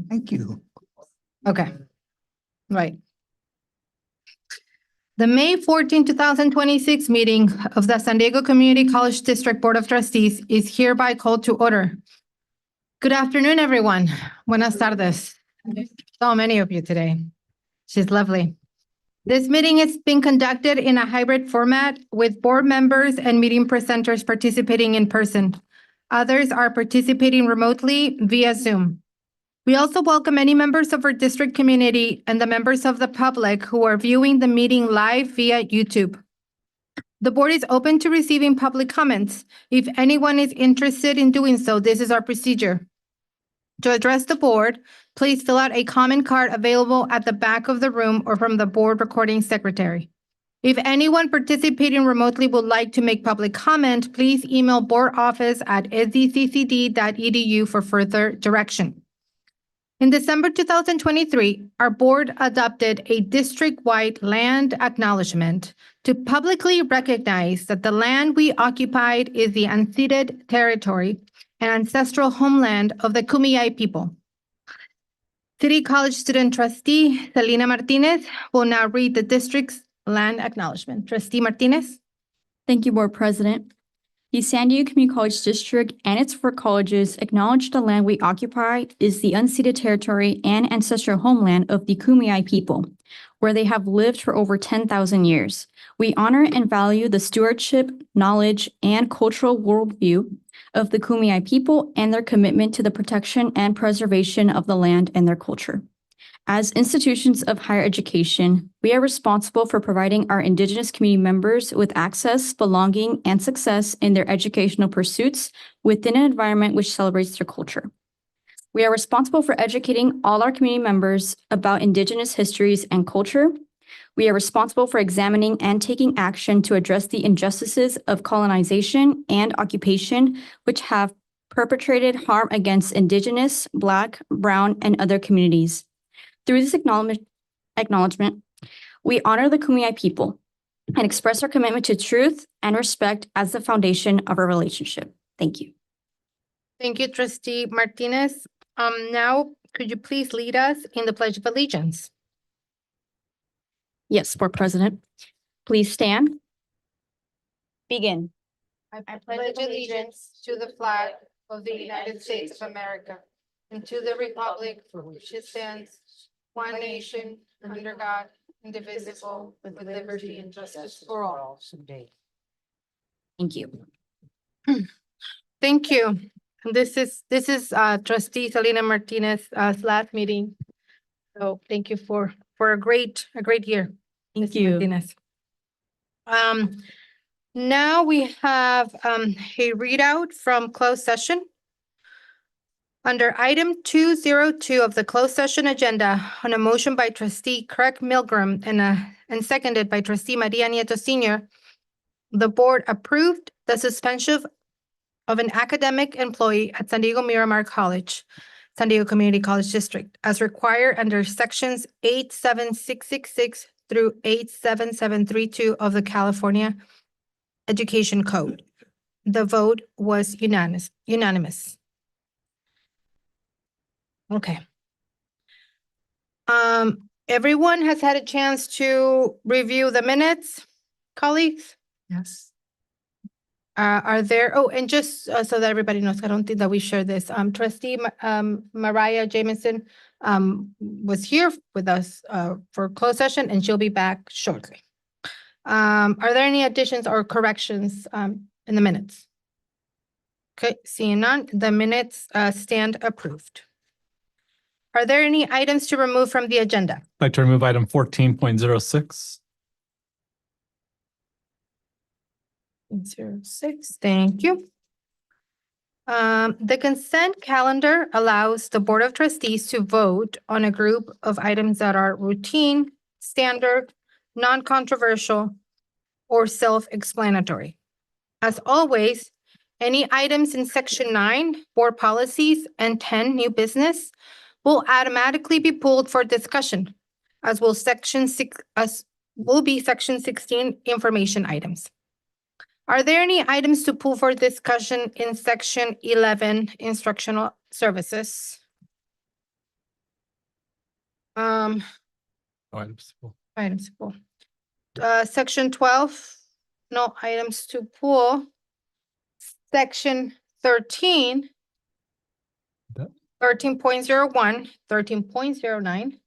Thank you. Okay. Right. The May 14, 2026 meeting of the San Diego Community College District Board of Trustees is hereby called to order. Good afternoon, everyone. Buenas tardes. So many of you today. She's lovely. This meeting is being conducted in a hybrid format with board members and meeting presenters participating in person. Others are participating remotely via Zoom. We also welcome any members of our district community and the members of the public who are viewing the meeting live via YouTube. The board is open to receiving public comments. If anyone is interested in doing so, this is our procedure. To address the board, please fill out a comment card available at the back of the room or from the board recording secretary. If anyone participating remotely would like to make public comment, please email boardoffice@sdccd.edu for further direction. In December 2023, our board adopted a district-wide land acknowledgement to publicly recognize that the land we occupied is the unceded territory and ancestral homeland of the Kumeyaay people. City College student trustee Selena Martinez will now read the district's land acknowledgement. Trustee Martinez? Thank you, Board President. The San Diego Community College District and its four colleges acknowledge the land we occupy is the unceded territory and ancestral homeland of the Kumeyaay people, where they have lived for over 10,000 years. We honor and value the stewardship, knowledge, and cultural worldview of the Kumeyaay people and their commitment to the protection and preservation of the land and their culture. As institutions of higher education, we are responsible for providing our Indigenous community members with access, belonging, and success in their educational pursuits within an environment which celebrates their culture. We are responsible for educating all our community members about Indigenous histories and culture. We are responsible for examining and taking action to address the injustices of colonization and occupation, which have perpetrated harm against Indigenous, Black, Brown, and other communities. Through this acknowledgement, we honor the Kumeyaay people and express our commitment to truth and respect as the foundation of our relationship. Thank you. Thank you, Trustee Martinez. Now, could you please lead us in the Pledge of Allegiance? Yes, Board President. Please stand. Begin. I pledge allegiance to the flag of the United States of America and to the republic for which it stands, one nation, under God, indivisible, with liberty and justice for all. Thank you. Thank you. This is Trustee Selena Martinez's last meeting. So thank you for a great year. Thank Trustee you. Martinez. Now we have a readout from closed session. Under item 202 of the closed session agenda, on a motion by Trustee Craig Milgram and seconded by Trustee Maria Nieto Sr., the board approved the suspension of an academic employee at San Diego Miramar College, San Diego Community College District, as required under sections 87666 through 87732 of the California Education Code. The vote was unanimous. Okay. Everyone has had a chance to review the minutes, colleagues? Yes. Are there, and just so that everybody knows, I don't think that we share this. Trustee Mariah Jamison was here with us for closed session, and she'll be back shortly. Are there any additions or corrections in the minutes? Okay, seeing none, the minutes stand approved. Are there any items to remove from the agenda? I'd like to remove item 14.06. 06, thank you. The consent calendar allows the Board of Trustees to vote on a group of items that are routine, standard, non-controversial, or self-explanatory. As always, any items in Section 9, Board Policies, and 10, New Business, will automatically be pulled for discussion, as will Section 16, Information Items. Are there any items to pull for discussion in Section 11, Instructional Services? Um, Items to pull. items to pull. Section 12, no items to pull. Section 13. That- 13.01, 13.09,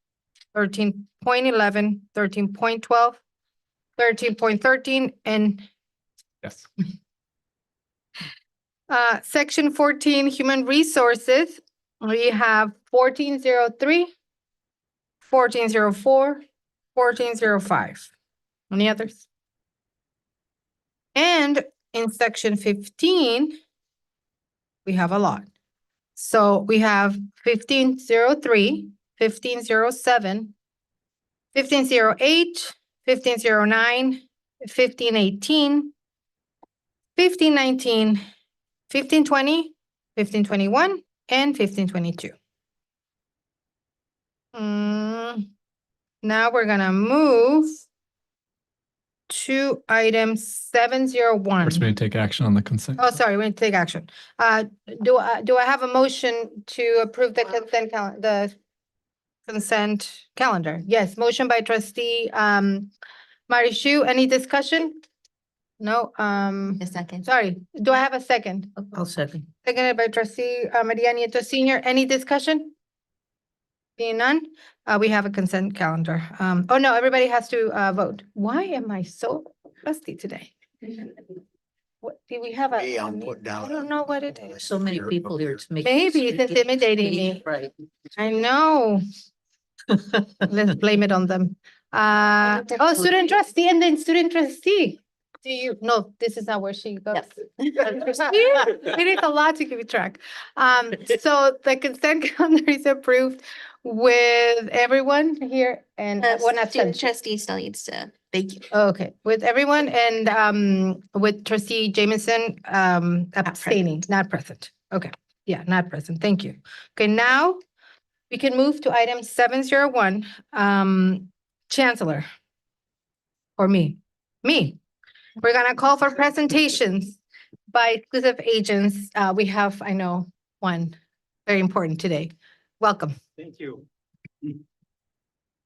13.11, 13.12, 13.13, and Yes. section 14, human resources. We have 1403, 1404, 1405. Any others? And in section 15, we have a lot. So we have 1503, 1507, 1508, 1509, 1518, 1519, 1520, 1521, and 1522. Now we're gonna move to item 701. First, we need to take action on the consent. Oh, sorry, we need to take action. Do I have a motion to approve the consent calendar? Yes, motion by trustee, Marichu, any discussion? No, A second. sorry, do I have a second? I'll second. Seconded by trustee, Maria Nieto Senior, any discussion? Being none, we have a consent calendar. Oh no, everybody has to, vote. Why am I so rusty today? What, do we have a? Hey, I'm put I down. don't know what it is. So many people here to make. Maybe it's intimidating me. Right. I know. Let's blame it on them. Oh, student trustee and then student trustee. Do you, no, this is not where she goes. It is a lot to keep track. So the consent calendar is approved with everyone here and one Student abstention. trustee still needs to, thank you. Okay, with everyone and with trustee Jameson abstaining, not present. Okay, yeah, not present. Thank you. Okay, now we can move to item 701, Chancellor. Or me. We're gonna call for presentations by exclusive agents. We have, I know, one very important today. Welcome. Thank you.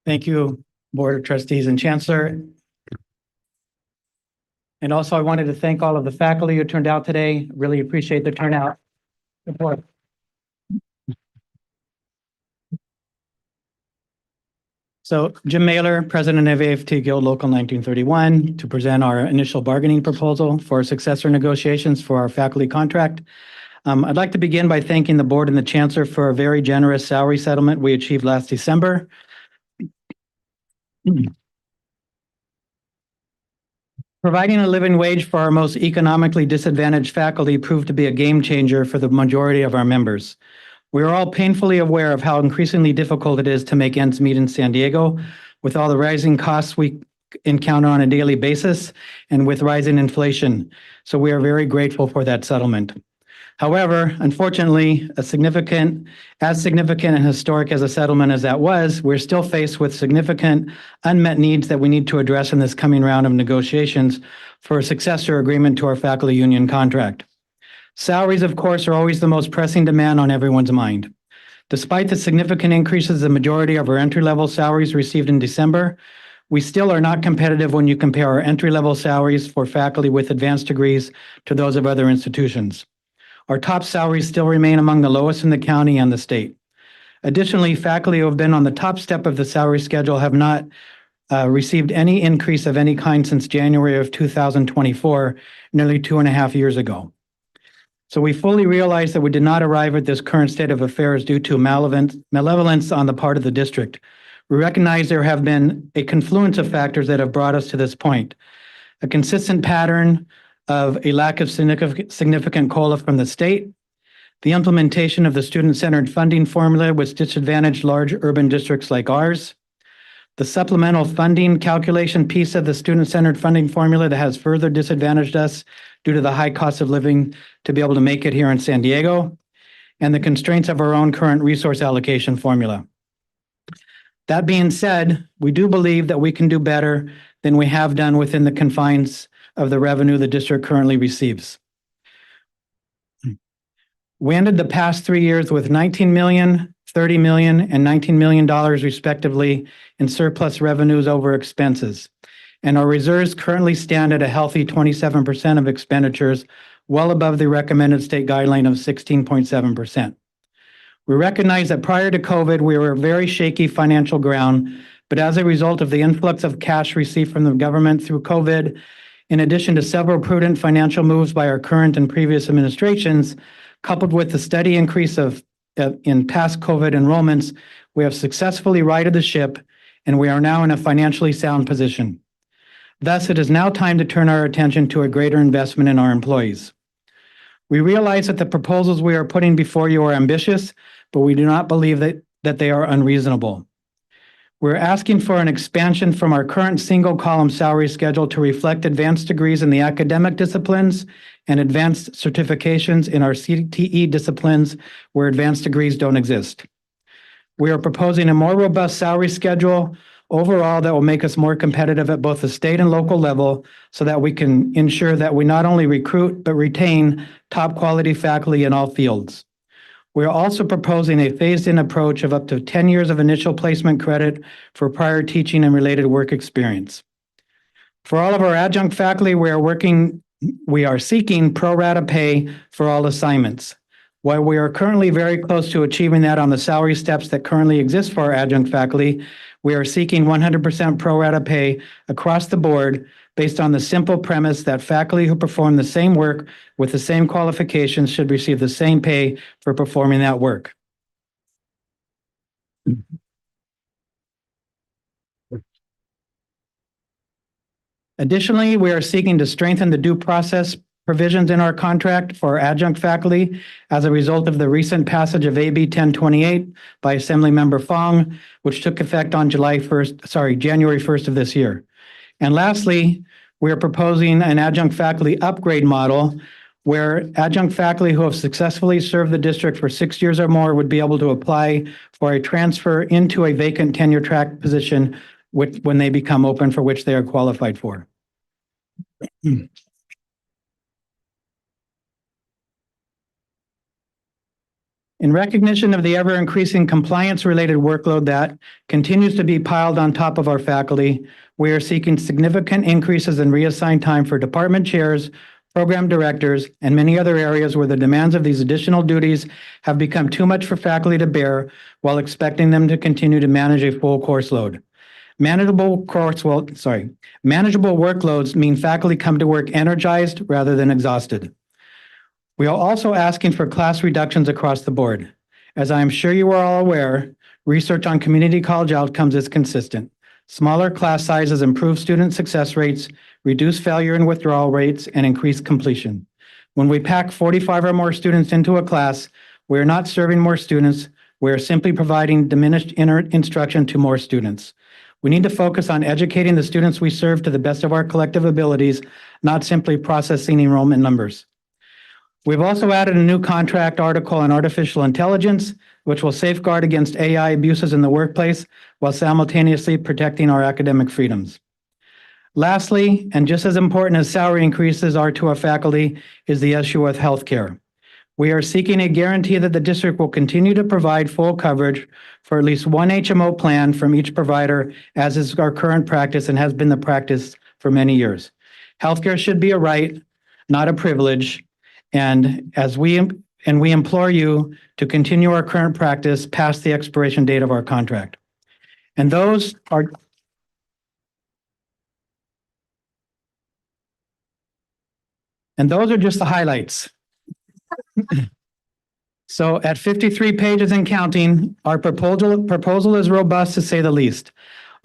Thank you, Board of Trustees and Chancellor. And also I wanted to thank all of the faculty who turned out today. Really appreciate the turnout. Support. So Jim Mailer, President of AFT Guild Local 1931, to present our initial bargaining proposal for successor negotiations for our faculty contract. I'd like to begin by thanking the board and the chancellor for a very generous salary settlement we achieved last December. Providing a living wage for our most economically disadvantaged faculty proved to be a game changer for the majority of our members. We are all painfully aware of how increasingly difficult it is to make ends meet in San Diego with all the rising costs we encounter on a daily basis and with rising inflation. So we are very grateful for that settlement. However, unfortunately, as significant and historic as a settlement as that was, we're still faced with significant unmet needs that we need to address in this coming round of negotiations for a successor agreement to our faculty union contract. Salaries, of course, are always the most pressing demand on everyone's mind. Despite the significant increases the majority of our entry-level salaries received in December, we still are not competitive when you compare our entry-level salaries for faculty with advanced degrees to those of other institutions. Our top salaries still remain among the lowest in the county and the state. Additionally, faculty who have been on the top step of the salary schedule have not received any increase of any kind since January of 2024, nearly 2.5 years ago. So we fully realize that we did not arrive at this current state of affairs due to malevolence on the part of the district. We recognize there have been a confluence of factors that have brought us to this point. A consistent pattern of a lack of significant COLA from the state, the implementation of the student-centered funding formula which disadvantaged large urban districts like ours, the supplemental funding calculation piece of the student-centered funding formula that has further disadvantaged us due to the high cost of living to be able to make it here in San Diego, and the constraints of our own current resource allocation formula. That being said, we do believe that we can do better than we have done within the confines of the revenue the district currently receives. We ended the past 3 years with $19 million $30 million and $19 million respectively in surplus revenues over expenses. And our reserves currently stand at a healthy 27% of expenditures, well above the recommended state guideline of 16.7%. We recognize that prior to COVID, we were very shaky financial ground, but as a result of the influx of cash received from the government through COVID, in addition to several prudent financial moves by our current and previous administrations, coupled with the steady increase in past COVID enrollments, we have successfully righted the ship, and we are now in a financially sound position. Thus, it is now time to turn our attention to a greater investment in our employees. We realize that the proposals we are putting before you are ambitious, but we do not believe that they are unreasonable. We're asking for an expansion from our current single-column salary schedule to reflect advanced degrees in the academic disciplines and advanced certifications in our CTE disciplines where advanced degrees don't exist. We are proposing a more robust salary schedule overall that will make us more competitive at both the state and local level so that we can ensure that we not only recruit but retain top quality faculty in all fields. We are also proposing a phased-in approach of up to 10 years of initial placement credit for prior teaching and related work experience. For all of our adjunct faculty, we are seeking pro rata pay for all assignments. While we are currently very close to achieving that on the salary steps that currently exist for our adjunct faculty, we are seeking 100% pro rata pay across the board based on the simple premise that faculty who perform the same work with the same qualifications should receive the same pay for performing that work. Additionally, we are seeking to strengthen the due process provisions in our contract for our adjunct faculty as a result of the recent passage of AB 1028 by Assemblymember Fong, which took effect on January 1st of this year. And lastly, we are proposing an adjunct faculty upgrade model where adjunct faculty who have successfully served the district for 6 years or more would be able to apply for a transfer into a vacant tenure track position when they become open for which they are qualified for. In recognition of the ever-increasing compliance-related workload that continues to be piled on top of our faculty, we are seeking significant increases in reassigned time for department chairs, program directors, and many other areas where the demands of these additional duties have become too much for faculty to bear while expecting them to continue to manage a full course load. Manageable workloads mean faculty come to work energized rather than exhausted. We are also asking for class reductions across the board. As I am sure you are all aware, research on community college outcomes is consistent. Smaller class sizes improve student success rates, reduce failure and withdrawal rates, and increase completion. When we pack 45 or more students into a class, we are not serving more students, we are simply providing diminished instruction to more students. We need to focus on educating the students we serve to the best of our collective abilities, not simply processing enrollment numbers. We've also added a new contract article on artificial intelligence, which will safeguard against AI abuses in the workplace while simultaneously protecting our academic freedoms. Lastly, and just as important as salary increases are to our faculty, is the issue with healthcare. We are seeking a guarantee that the district will continue to provide full coverage for at least one HMO plan from each provider, as is our current practice and has been the practice for many years. Healthcare should be a right, not a privilege. And we implore you to continue our current practice past the expiration date of our contract. And those are just the highlights. So at 53 pages and counting, our proposal is robust to say the least.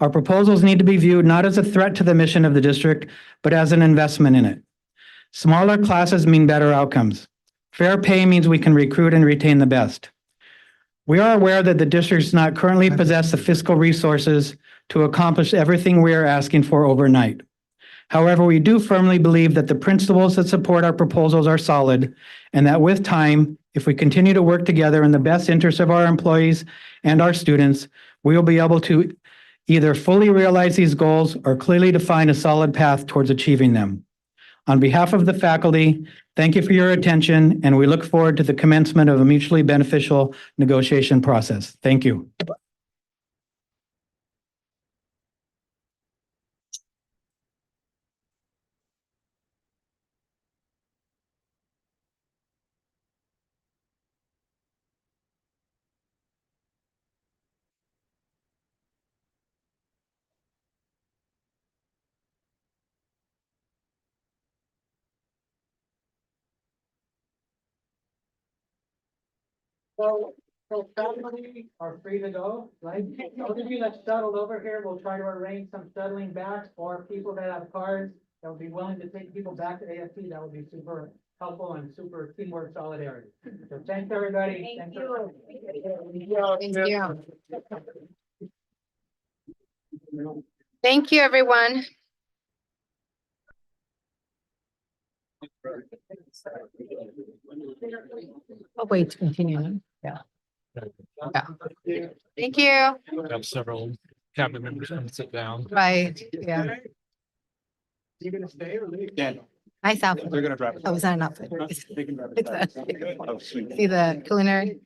Our proposals need to be viewed not as a threat to the mission of the district, but as an investment in it. Smaller classes mean better outcomes. Fair pay means we can recruit and retain the best. We are aware that the district does not currently possess the fiscal resources to accomplish everything we are asking for overnight. However, we do firmly believe that the principles that support our proposals are solid, and that with time, if we continue to work together in the best interest of our employees and our students, we will be able to either fully realize these goals or clearly define a solid path towards achieving them. On behalf of the faculty, thank you for your attention, and we look forward to the commencement of a mutually beneficial negotiation process. Thank you. So faculty are free to go, right? Those of you that shuttled over here, we'll try to arrange some shuttling back, or people that have cars that would be willing to take people back to AFC, that would be super helpful and super teamwork solidarity. So thanks, everybody. Thank you. Thank you, everyone. Oh, wait, to continue. Yeah. Thank you. Have several cabinet members come sit down. Right, yeah. You gonna stay or leave? Yeah. Nice outfit. They're gonna drive. Oh, was that an outfit? They can drive. It's a- Oh, sweet. See the culinary?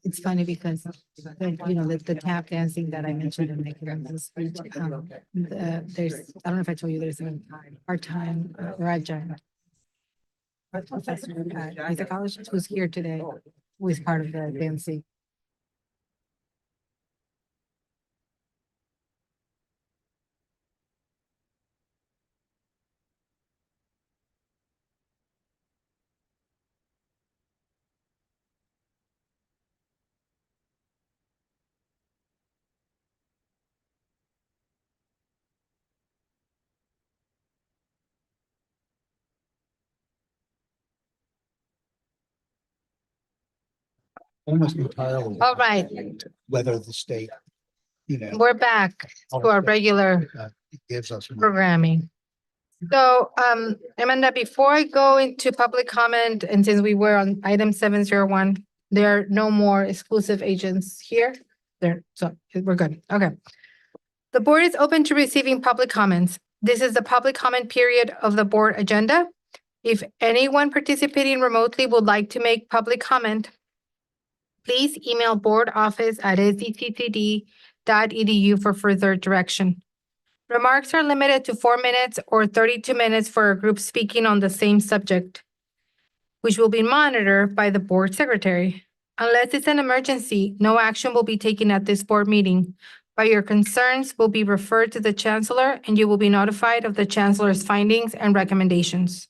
It's funny because, the tap dancing that I mentioned in making the speech, there's, I don't know if I told you, there's a part-time Raja. Professor at musicologist who's here today, who is part of the dancing. Almost entirely. All right, Whether the state, we're back to our regular gives us. programming. So, Amanda, before I go into public comment, and since we were on item 701, there are no more exclusive agents here. So we're good. Okay. The board is open to receiving public comments. This is the public comment period of the board agenda. If anyone participating remotely would like to make public comment, please email boardoffice@sdccd.edu for further direction. Remarks are limited to 4 minutes or 32 minutes for a group speaking on the same subject, which will be monitored by the board secretary. Unless it's an emergency, no action will be taken at this board meeting, but your concerns will be referred to the chancellor and you will be notified of the chancellor's findings and recommendations.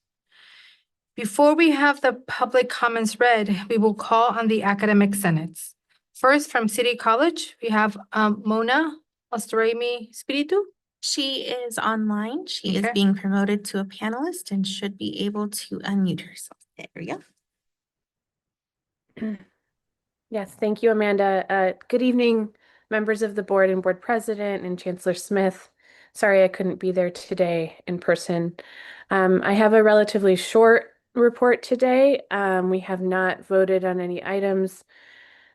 Before we have the public comments read, we will call on the academic senates. First, from City College, we have Mona Ostoremi Spiritu. She is online. She is Okay. being promoted to a panelist and should be able to unmute herself. There we go. Yes, thank you, Amanda. Good evening, members of the board and board president and Chancellor Smith. Sorry I couldn't be there today in person. I have a relatively short report today. We have not voted on any items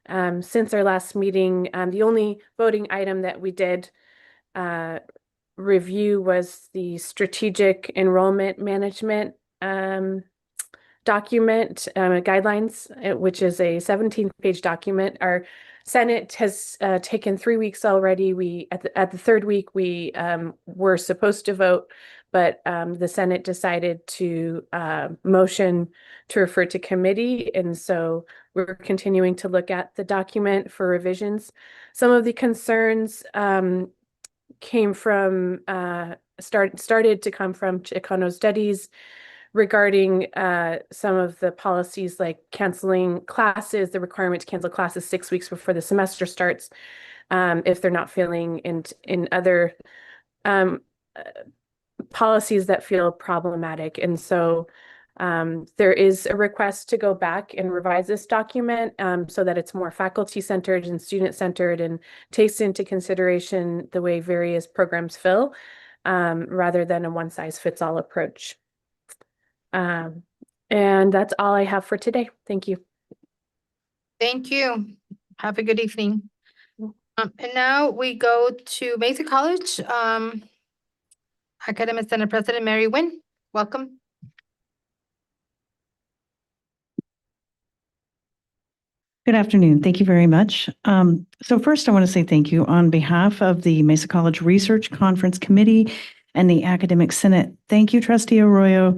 since our last meeting. The only voting item that we did review was the strategic enrollment management document guidelines, which is a 17-page document. Our Senate has taken 3 weeks already. We at the third week we were supposed to vote, but the Senate decided to motion to refer to committee, and so we're continuing to look at the document for revisions. Some of the concerns came from started to come from Chicano Studies regarding some of the policies like canceling classes, the requirement to cancel classes 6 weeks before the semester starts, if they're not feeling in other policies that feel problematic. And so there is a request to go back and revise this document so that it's more faculty-centered and student-centered and takes into consideration the way various programs fill rather than a one-size-fits-all approach. And that's all I have for today. Thank you. Thank you. Have a good evening. And now we go to Mesa College. Academic Senate President Mary Wynn, welcome. Good afternoon. Thank you very much. So first, I want to say thank you on behalf of the Mesa College Research Conference Committee and the Academic Senate. Thank you, Trustee Arroyo,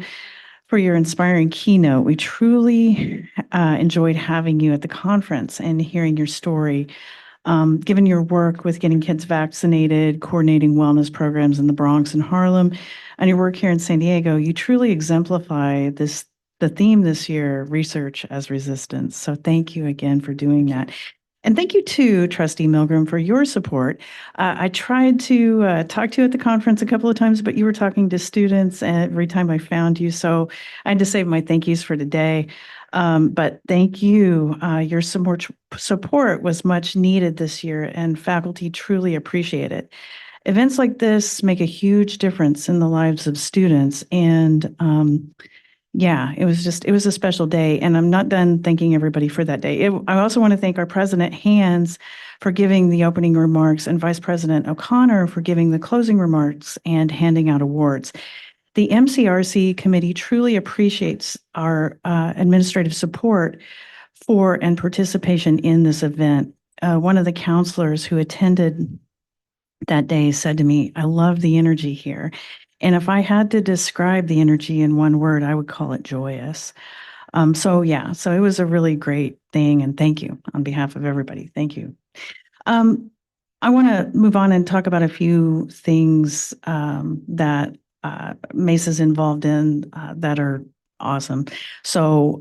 for your inspiring keynote. We truly enjoyed having you at the conference and hearing your story. Given your work with getting kids vaccinated, coordinating wellness programs in the Bronx and Harlem, and your work here in San Diego, you truly exemplify the theme this year, research as resistance. So thank you again for doing that. And thank you too, Trustee Milgram, for your support. I tried to talk to you at the conference a couple of times, but you were talking to students every time I found you. So I had to save my thank yous for today. But thank you. Your support was much needed this year, and faculty truly appreciate it. Events like this make a huge difference in the lives of students. And yeah, it was a special day, and I'm not done thanking everybody for that day. I also want to thank our President Hands for giving the opening remarks and Vice President O'Connor for giving the closing remarks and handing out awards. The MCRC committee truly appreciates our administrative support for and participation in this event. One of the counselors who attended that day said to me, "I love the energy here." And if I had to describe the energy in one word, I would call it joyous. So it was a really great thing. And thank you on behalf of everybody. Thank you. I want to move on and talk about a few things that Mesa's involved in that are awesome. So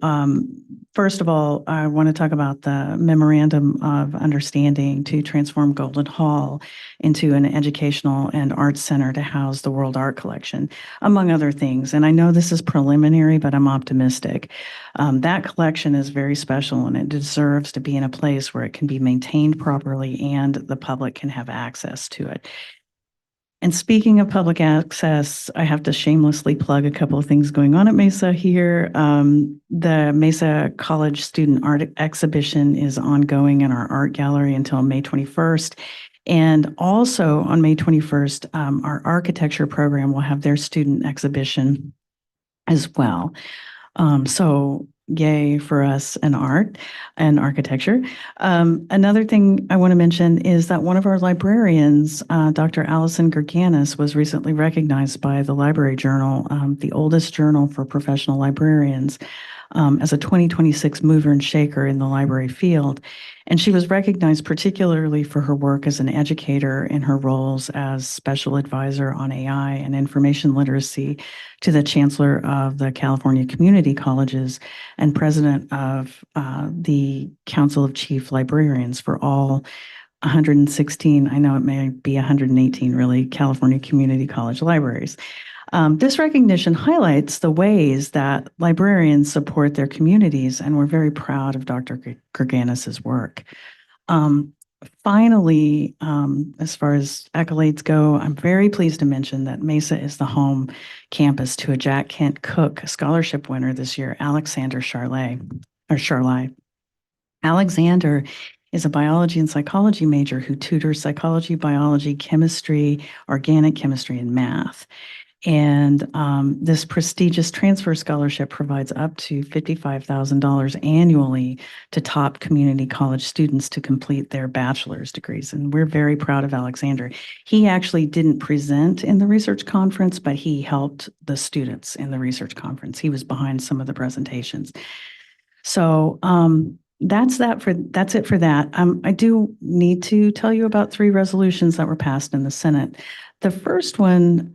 first of all, I want to talk about the Memorandum of Understanding to transform Golden Hall into an educational and arts center to house the World Art Collection, among other things. And I know this is preliminary, but I'm optimistic. That collection is very special, and it deserves to be in a place where it can be maintained properly and the public can have access to it. And speaking of public access, I have to shamelessly plug a couple of things going on at Mesa here. The Mesa College Student Art Exhibition is ongoing in our art gallery until May 21st. And also on May 21st, our architecture program will have their student exhibition as well. So yay for us and art and architecture. Another thing I want to mention is that one of our librarians, Dr. Allison Gerganis, was recently recognized by the Library Journal, the oldest journal for professional librarians, as a 2026 mover and shaker in the library field. And she was recognized particularly for her work as an educator in her roles as special advisor on AI and information literacy to the Chancellor of the California Community Colleges and president of the Council of Chief Librarians for all 116, I know it may be 118 really, California Community College libraries. This recognition highlights the ways that librarians support their communities, and we're very proud of Dr. Gerganis's work. Finally, as far as accolades go, I'm very pleased to mention that Mesa is the home campus to a Jack Kent Cook Scholarship winner this year, Alexander Charley. Alexander is a biology and psychology major who tutors psychology, biology, chemistry, organic chemistry, and math. And this prestigious transfer scholarship provides up to $55,000 annually to top community college students to complete their bachelor's degrees. And we're very proud of Alexander. He actually didn't present in the research conference, but he helped the students in the research conference. He was behind some of the presentations. So that's it for that. I do need to tell you about 3 resolutions that were passed in the Senate. The first one,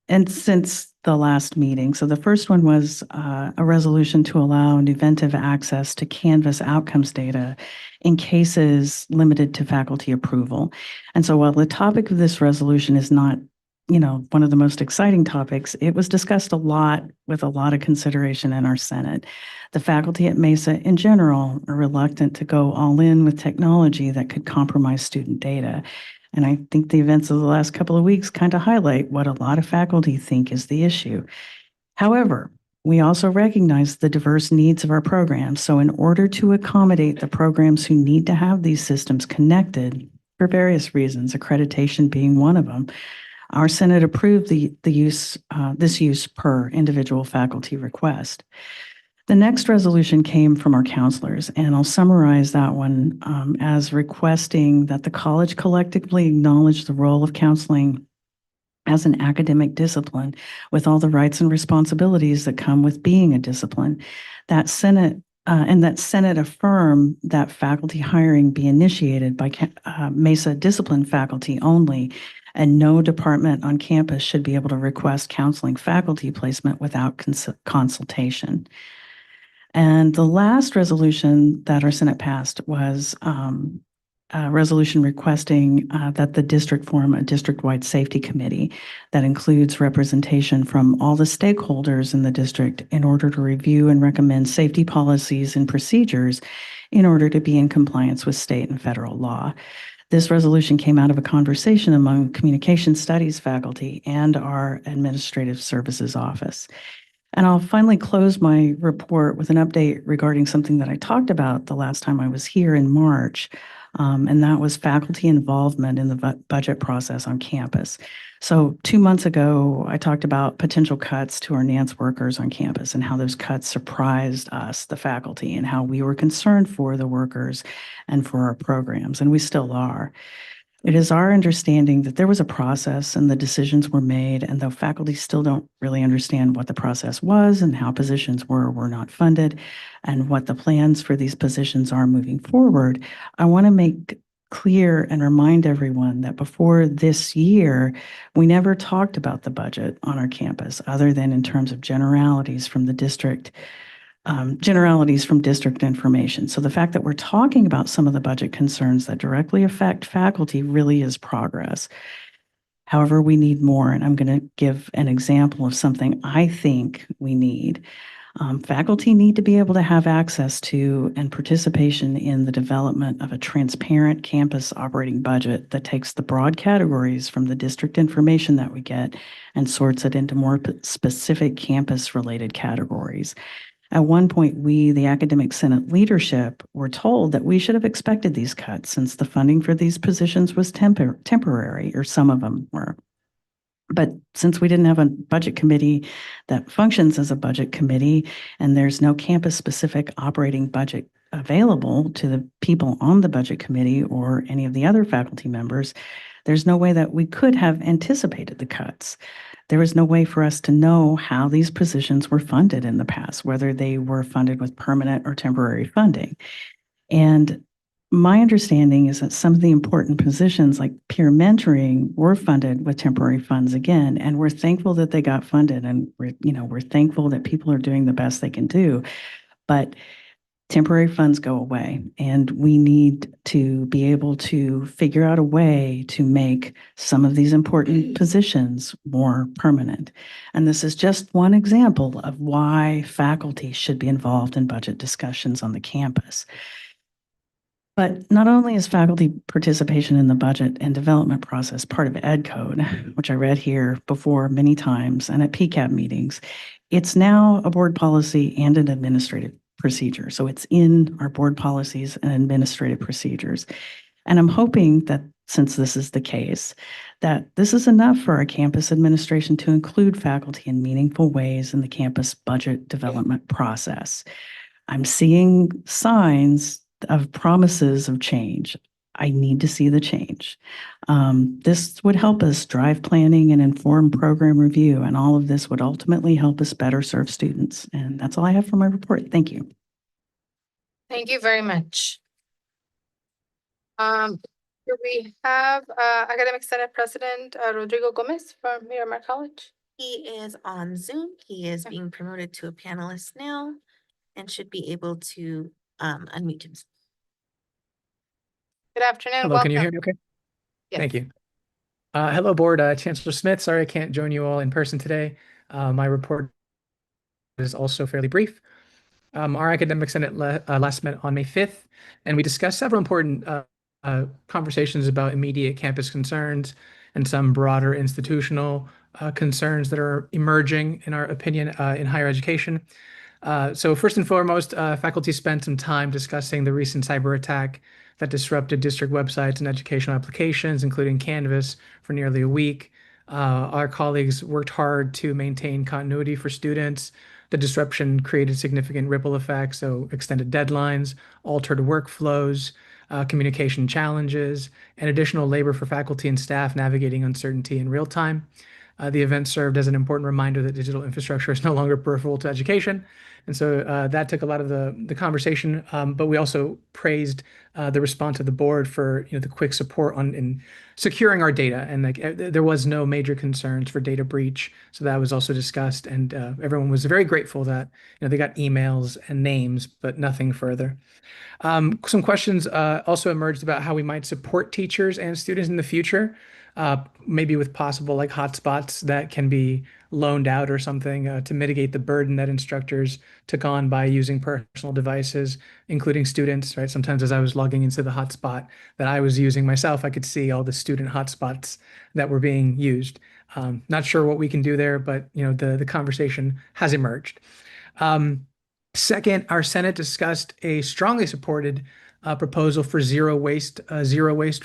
and since the last meeting, so the first one was a resolution to allow Nuventive access to Canvas outcomes data in cases limited to faculty approval. And so while the topic of this resolution is not, one of the most exciting topics, it was discussed a lot with a lot of consideration in our Senate. The faculty at Mesa in general are reluctant to go all in with technology that could compromise student data. And I think the events of the last couple of weeks kind of highlight what a lot of faculty think is the issue. However, we also recognize the diverse needs of our programs. So in order to accommodate the programs who need to have these systems connected for various reasons, accreditation being one of them, Our Senate approved this use per individual faculty request. The next resolution came from our counselors, and I'll summarize that one as requesting that the college collectively acknowledge the role of counseling as an academic discipline with all the rights and responsibilities that come with being a discipline. That Senate affirm that faculty hiring be initiated by Mesa discipline faculty only, and no department on campus should be able to request counseling faculty placement without consultation. And the last resolution that our Senate passed was a resolution requesting that the district form a district-wide safety committee that includes representation from all the stakeholders in the district in order to review and recommend safety policies and procedures in order to be in compliance with state and federal law. This resolution came out of a conversation among communication studies faculty and our administrative services office. And I'll finally close my report with an update regarding something that I talked about the last time I was here in March, and that was faculty involvement in the budget process on campus. So 2 months ago, I talked about potential cuts to our Nance workers on campus and how those cuts surprised us, the faculty, and how we were concerned for the workers and for our programs, and we still are. It is our understanding that there was a process and the decisions were made, and though faculty still don't really understand what the process was and how positions were or were not funded and what the plans for these positions are moving forward, I want to make clear and remind everyone that before this year, we never talked about the budget on our campus other than in terms of generalities from the district. Generalities from district information. So the fact that we're talking about some of the budget concerns that directly affect faculty really is progress. However, we need more, and I'm going to give an example of something I think we need. Faculty need to be able to have access to and participation in the development of a transparent campus operating budget that takes the broad categories from the district information that we get and sorts it into more specific campus-related categories. At one point, we, the Academic Senate leadership, were told that we should have expected these cuts since the funding for these positions was temporary, or some of them were. But since we didn't have a budget committee that functions as a budget committee, and there's no campus-specific operating budget available to the people on the budget committee or any of the other faculty members, there's no way that we could have anticipated the cuts. There was no way for us to know how these positions were funded in the past, whether they were funded with permanent or temporary funding. And my understanding is that some of the important positions like peer mentoring were funded with temporary funds again, and we're thankful that they got funded, and we're thankful that people are doing the best they can do. But temporary funds go away, and we need to be able to figure out a way to make some of these important positions more permanent. And this is just one example of why faculty should be involved in budget discussions on the campus. But not only is faculty participation in the budget and development process part of Ed Code, which I read here before many times and at PCAB meetings, it's now a board policy and an administrative procedure. So it's in our board policies and administrative procedures. And I'm hoping that since this is the case, that this is enough for our campus administration to include faculty in meaningful ways in the campus budget development process. I'm seeing signs of promises of change. I need to see the change. This would help us drive planning and inform program review, and all of this would ultimately help us better serve students. And that's all I have for my report. Thank you. Thank you very much. Do we have Academic Senate President Rodrigo Gomez from Miramar College? He is on Zoom. He is being promoted to a panelist now and should be able to unmute himself. Good afternoon. Hello, can you welcome. hear me okay? Yes. Thank you. Hello, Board. Chancellor Smith, sorry I can't join you all in person today. My report is also fairly brief. Our Academic Senate last met on May 5th, and we discussed several important conversations about immediate campus concerns and some broader institutional concerns that are emerging, in our opinion, in higher education. So first and foremost, faculty spent some time discussing the recent cyber attack that disrupted district websites and educational applications, including Canvas, for nearly a week. Our colleagues worked hard to maintain continuity for students. The disruption created significant ripple effects, so extended deadlines, altered workflows, communication challenges, and additional labor for faculty and staff navigating uncertainty in real time. The event served as an important reminder that digital infrastructure is no longer peripheral to education. And so that took a lot of the conversation, but we also praised the response of the board for the quick support in securing our data, and there was no major concerns for data breach, so that was also discussed, and everyone was very grateful that they got emails and names, but nothing further. Some questions also emerged about how we might support teachers and students in the future, maybe with possible hotspots that can be loaned out or something to mitigate the burden that instructors took on by using personal devices, including students, right? Sometimes as I was logging into the hotspot that I was using myself, I could see all the student hotspots that were being used. Not sure what we can do there, but the conversation has emerged. Second, our Senate discussed a strongly supported proposal for zero waste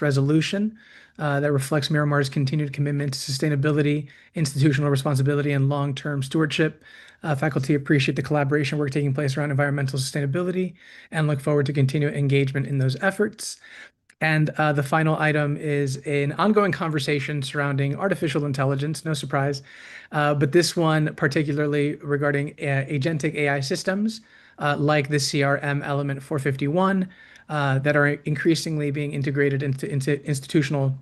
resolution that reflects Miramar's continued commitment to sustainability, institutional responsibility, and long-term stewardship. Faculty appreciate the collaboration work taking place around environmental sustainability and look forward to continued engagement in those efforts. And the final item is an ongoing conversation surrounding artificial intelligence, no surprise, but this one particularly regarding agentic AI systems like the CRM Element 451 that are increasingly being integrated into institutional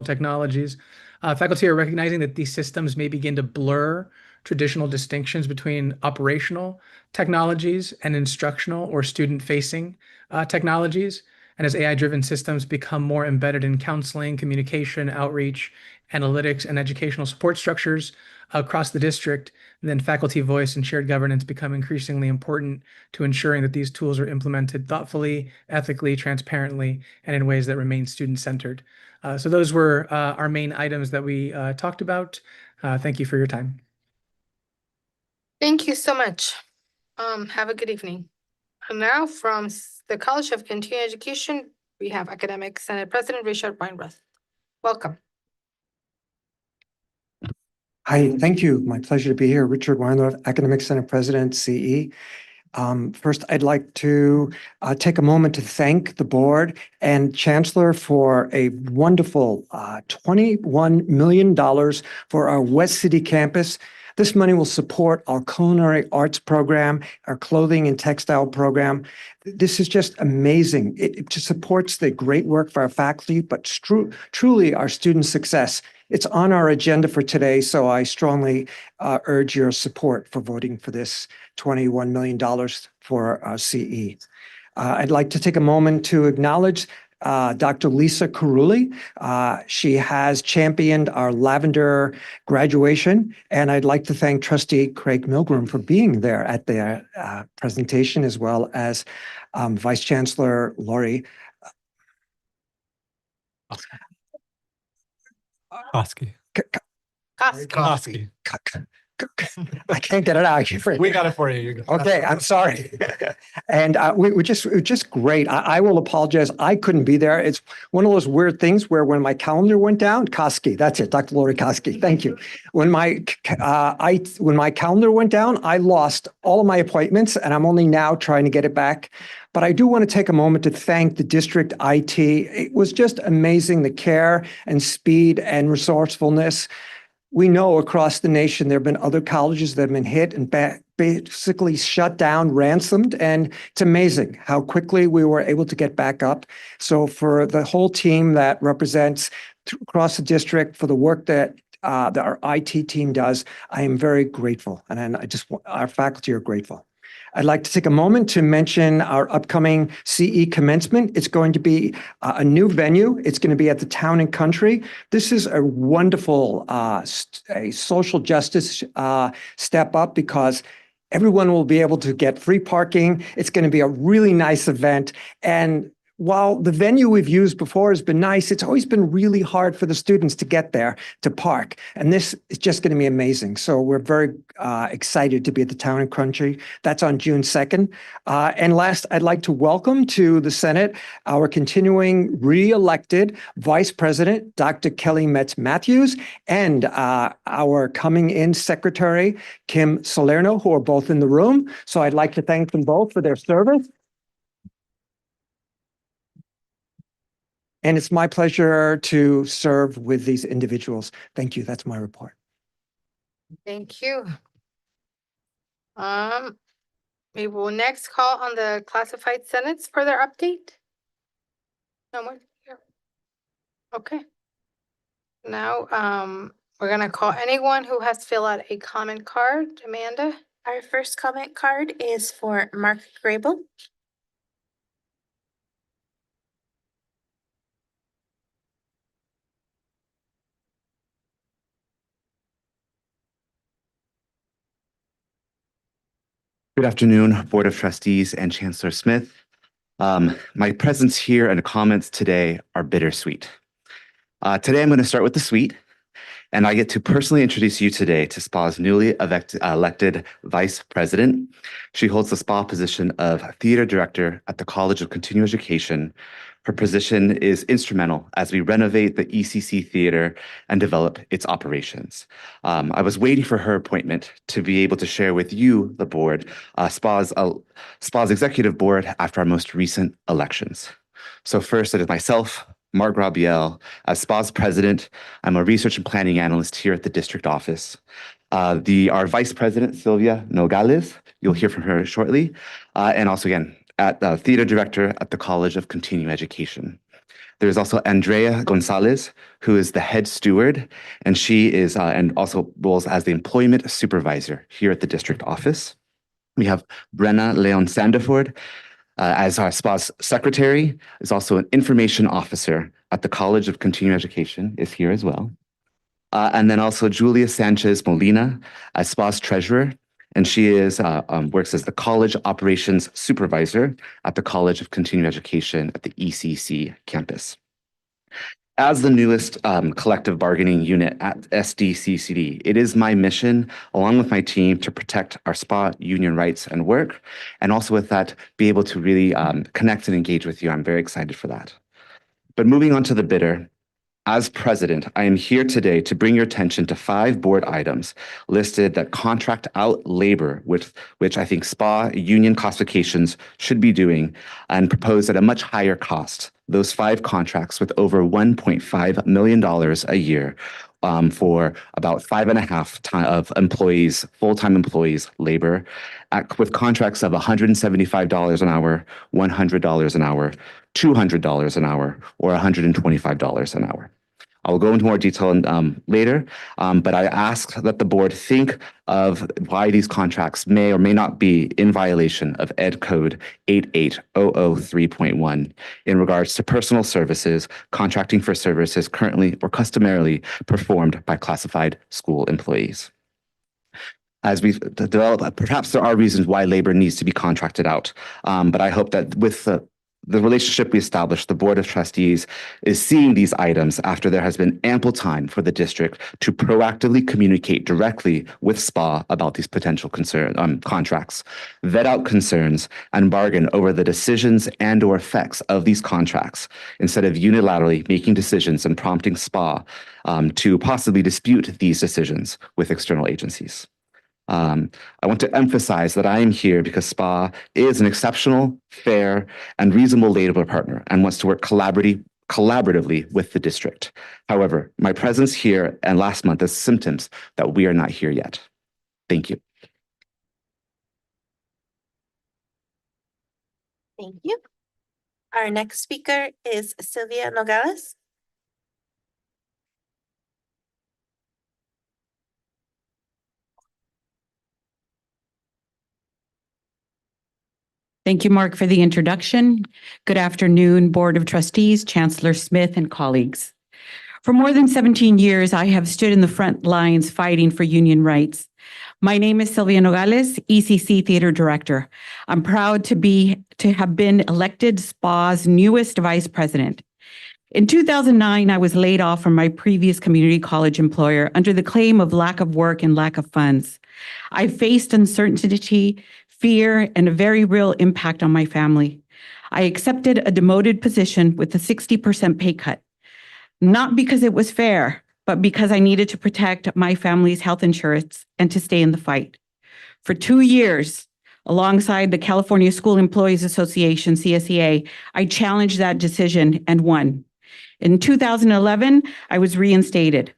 technologies. Faculty are recognizing that these systems may begin to blur traditional distinctions between operational technologies and instructional or student-facing technologies. And as AI-driven systems become more embedded in counseling, communication, outreach, analytics, and educational support structures across the district, then faculty voice and shared governance become increasingly important to ensuring that these tools are implemented thoughtfully, ethically, transparently, and in ways that remain student-centered. So those were our main items that we talked about. Thank you for your time. Thank you so much. Have a good evening. And now from the College of Continuing Education, we have Academic Senate President Richard Weinroth. Welcome. Hi, thank you. My pleasure to be here. Richard Weinroth, Academic Senate President, CE. First, I'd like to take a moment to thank the board and Chancellor for a wonderful $21 million for our West City campus. This money will support our culinary arts program, our clothing and textile program. This is just amazing. It just supports the great work for our faculty, but truly our student success. It's on our agenda for today, so I strongly urge your support for voting for this $21 million for CE. I'd like to take a moment to acknowledge Dr. Lisa Carulli. She has championed our Lavender graduation, and I'd like to thank Trustee Craig Milgram for being there at the presentation, as well as Vice Chancellor Lori Koski. Koski. I can't get it out. We got it for you. Okay, I'm sorry. And we're just great. I will apologize. I couldn't be there. It's one of those weird things where when my calendar went down, Koski, that's it, Dr. Lori Koski. Thank you. When my calendar went down, I lost all of my appointments, and I'm only now trying to get it back. But I do want to take a moment to thank the district IT. It was just amazing, the care and speed and resourcefulness. We know across the nation there have been other colleges that have been hit and basically shut down, ransomed, and it's amazing how quickly we were able to get back up. So for the whole team that represents across the district, for the work that our IT team does, I am very grateful, and our faculty are grateful. I'd like to take a moment to mention our upcoming CE commencement. It's going to be a new venue. It's going to be at the Town and Country. This is a wonderful a social justice step up because everyone will be able to get free parking. It's going to be a really nice event. And while the venue we've used before has been nice, it's always been really hard for the students to get there to park. And this is just going to be amazing. So we're very excited to be at the Town and Country. That's on June 2nd. And last, I'd like to welcome to the Senate our continuing re-elected Vice President, Dr. Kelly Metz Matthews, and our coming in Secretary, Kim Salerno, who are both in the room. So I'd like to thank them both for their service. And it's my pleasure to serve with these individuals. Thank you. That's my report. Thank you. We will next call on the classified senates for their update. No more here. Okay. Now, we're gonna call anyone who has filled out a comment card. Amanda? Our first comment card is for Mark Grable. Good afternoon, Board of Trustees and Chancellor Smith. My presence here and comments today are bittersweet. Today, I'm going to start with the sweet, and I get to personally introduce you today to SPA's newly elected Vice President. She holds the SPA position of Theater Director at the College of Continuing Education. Her position is instrumental as we renovate the ECC Theater and develop its operations. I was waiting for her appointment to be able to share with you, the board, SPA's executive board after our most recent elections. So first, it is myself, Mark Grabiel. As SPA's president, I'm a research and planning analyst here at the district office. Our vice president, Sylvia Nogales, you'll hear from her shortly. And also again, at the theater director at the College of Continuing Education. There's also Andrea Gonzalez, who is the head steward, and she is and also roles as the employment supervisor here at the district office. We have Brenna Leon Sandiford as our SPA's secretary, is also an information officer at the College of Continuing Education, is here as well. And then also Julia Sanchez Molina as SPA's treasurer, and she is works as the college operations supervisor at the College of Continuing Education at the ECC campus. As the newest collective bargaining unit at SDCCD, it is my mission, along with my team, to protect our SPA union rights and work, and also with that, be able to really connect and engage with you. I'm very excited for that. But moving on to the bidder, as president, I am here today to bring your attention to 5 board items listed that contract out labor, which I think SPA union classifications should be doing, and proposed at a much higher cost. Those 5 contracts with over $1.5 million a year for about 5.5 of employees, full-time employees, labor, with contracts of $175 an hour, $100 an hour, $200 an hour, or $125 an hour. I'll go into more detail later, but I ask that the board think of why these contracts may or may not be in violation of Ed Code 88003.1 in regards to personal services, contracting for services currently or customarily performed by classified school employees. As we develop, perhaps there are reasons why labor needs to be contracted out, but I hope that with the relationship we established, the Board of Trustees is seeing these items after there has been ample time for the district to proactively communicate directly with SPA about these potential contracts, vet out concerns, and bargain over the decisions and or effects of these contracts, instead of unilaterally making decisions and prompting SPA to possibly dispute these decisions with external agencies. I want to emphasize that I am here because SPA is an exceptional, fair, and reasonable labor partner and wants to work collaboratively with the district. However, my presence here and last month is symptoms that we are not here yet. Thank you. Thank you. Our next speaker is Sylvia Nogales. Thank you, Mark, for the introduction. Good afternoon, Board of Trustees, Chancellor Smith, and colleagues. For more than 17 years, I have stood in the front lines fighting for union rights. My name is Sylvia Nogales, ECC Theater Director. I'm proud to have been elected SPA's newest vice president. In 2009, I was laid off from my previous community college employer under the claim of lack of work and lack of funds. I faced uncertainty, fear, and a very real impact on my family. I accepted a demoted position with a 60% pay cut, not because it was fair, but because I needed to protect my family's health insurance and to stay in the fight. For 2 years, alongside the California School Employees Association, CSEA, I challenged that decision and won. In 2011, I was reinstated.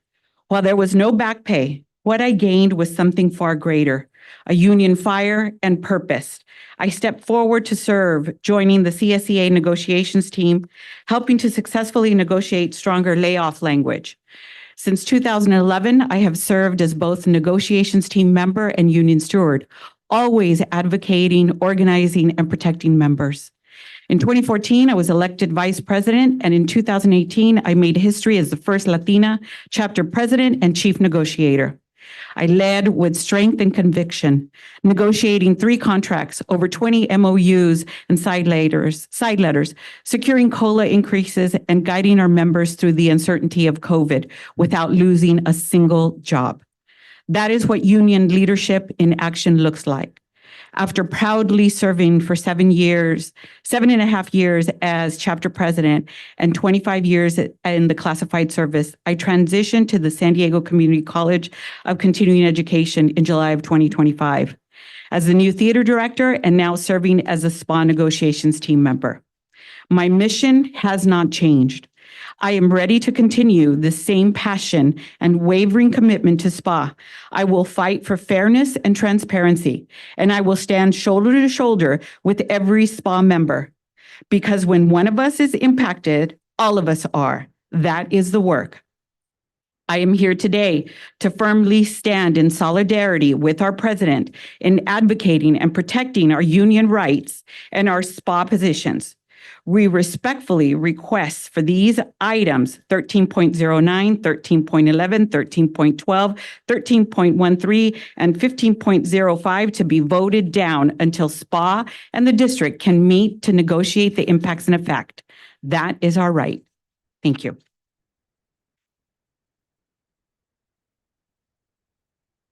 While there was no back pay, what I gained was something far greater, a union fire and purpose. I stepped forward to serve, joining the CSEA negotiations team, helping to successfully negotiate stronger layoff language. Since 2011, I have served as both negotiations team member and union steward, always advocating, organizing, and protecting members. In 2014, I was elected vice president, and in 2018, I made history as the first Latina chapter president and chief negotiator. I led with strength and conviction, negotiating 3 contracts, over 20 MOUs and side letters, securing COLA increases, and guiding our members through the uncertainty of COVID without losing a single job. That is what union leadership in action looks like. After proudly serving for 7.5 years as chapter president and 25 years in the classified service, I transitioned to the San Diego Community College of Continuing Education in July of 2025 as the new theater director and now serving as a SPA negotiations team member. My mission has not changed. I am ready to continue the same passion and wavering commitment to SPA. I will fight for fairness and transparency, and I will stand shoulder to shoulder with every SPA member. Because when one of us is impacted, all of us are. That is the work. I am here today to firmly stand in solidarity with our president in advocating and protecting our union rights and our SPA positions. We respectfully request for these items 13.09, 13.11, 13.12, 13.13, and 15.05 to be voted down until SPA and the district can meet to negotiate the impacts in effect. That is our right. Thank you.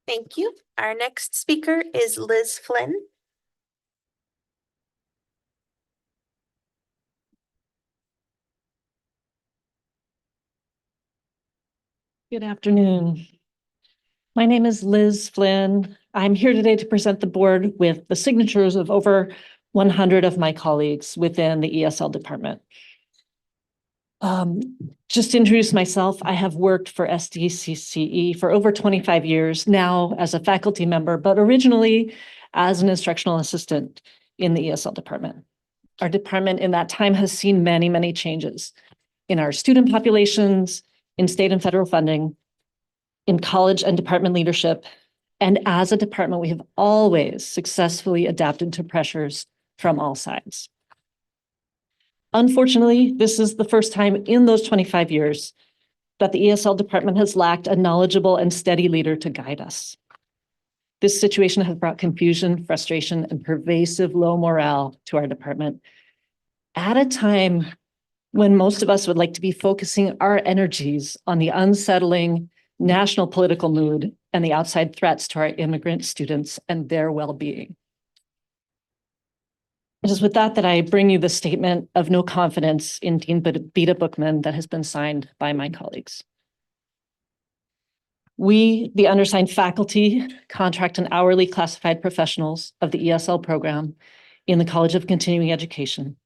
Thank you. Our next speaker is Liz Flynn. Good afternoon. My name is Liz Flynn. I'm here today to present the board with the signatures of over 100 of my colleagues within the ESL department. Just to introduce myself, I have worked for SDCCE for over 25 years now as a faculty member, but originally as an instructional assistant in the ESL department. Our department in that time has seen many, many changes in our student populations, in state and federal funding, in college and department leadership. And as a department, we have always successfully adapted to pressures from all sides. Unfortunately, this is the first time in those 25 years that the ESL department has lacked a knowledgeable and steady leader to guide us. This situation has brought confusion, frustration, and pervasive low morale to our department at a time when most of us would like to be focusing our energies on the unsettling national political mood and the outside threats to our immigrant students and their well-being. It is with that I bring you the statement of no confidence in Dean Beta Bookman that has been signed by my colleagues. We, the undersigned faculty, contract and hourly classified professionals of the ESL program in the College of Continuing Education,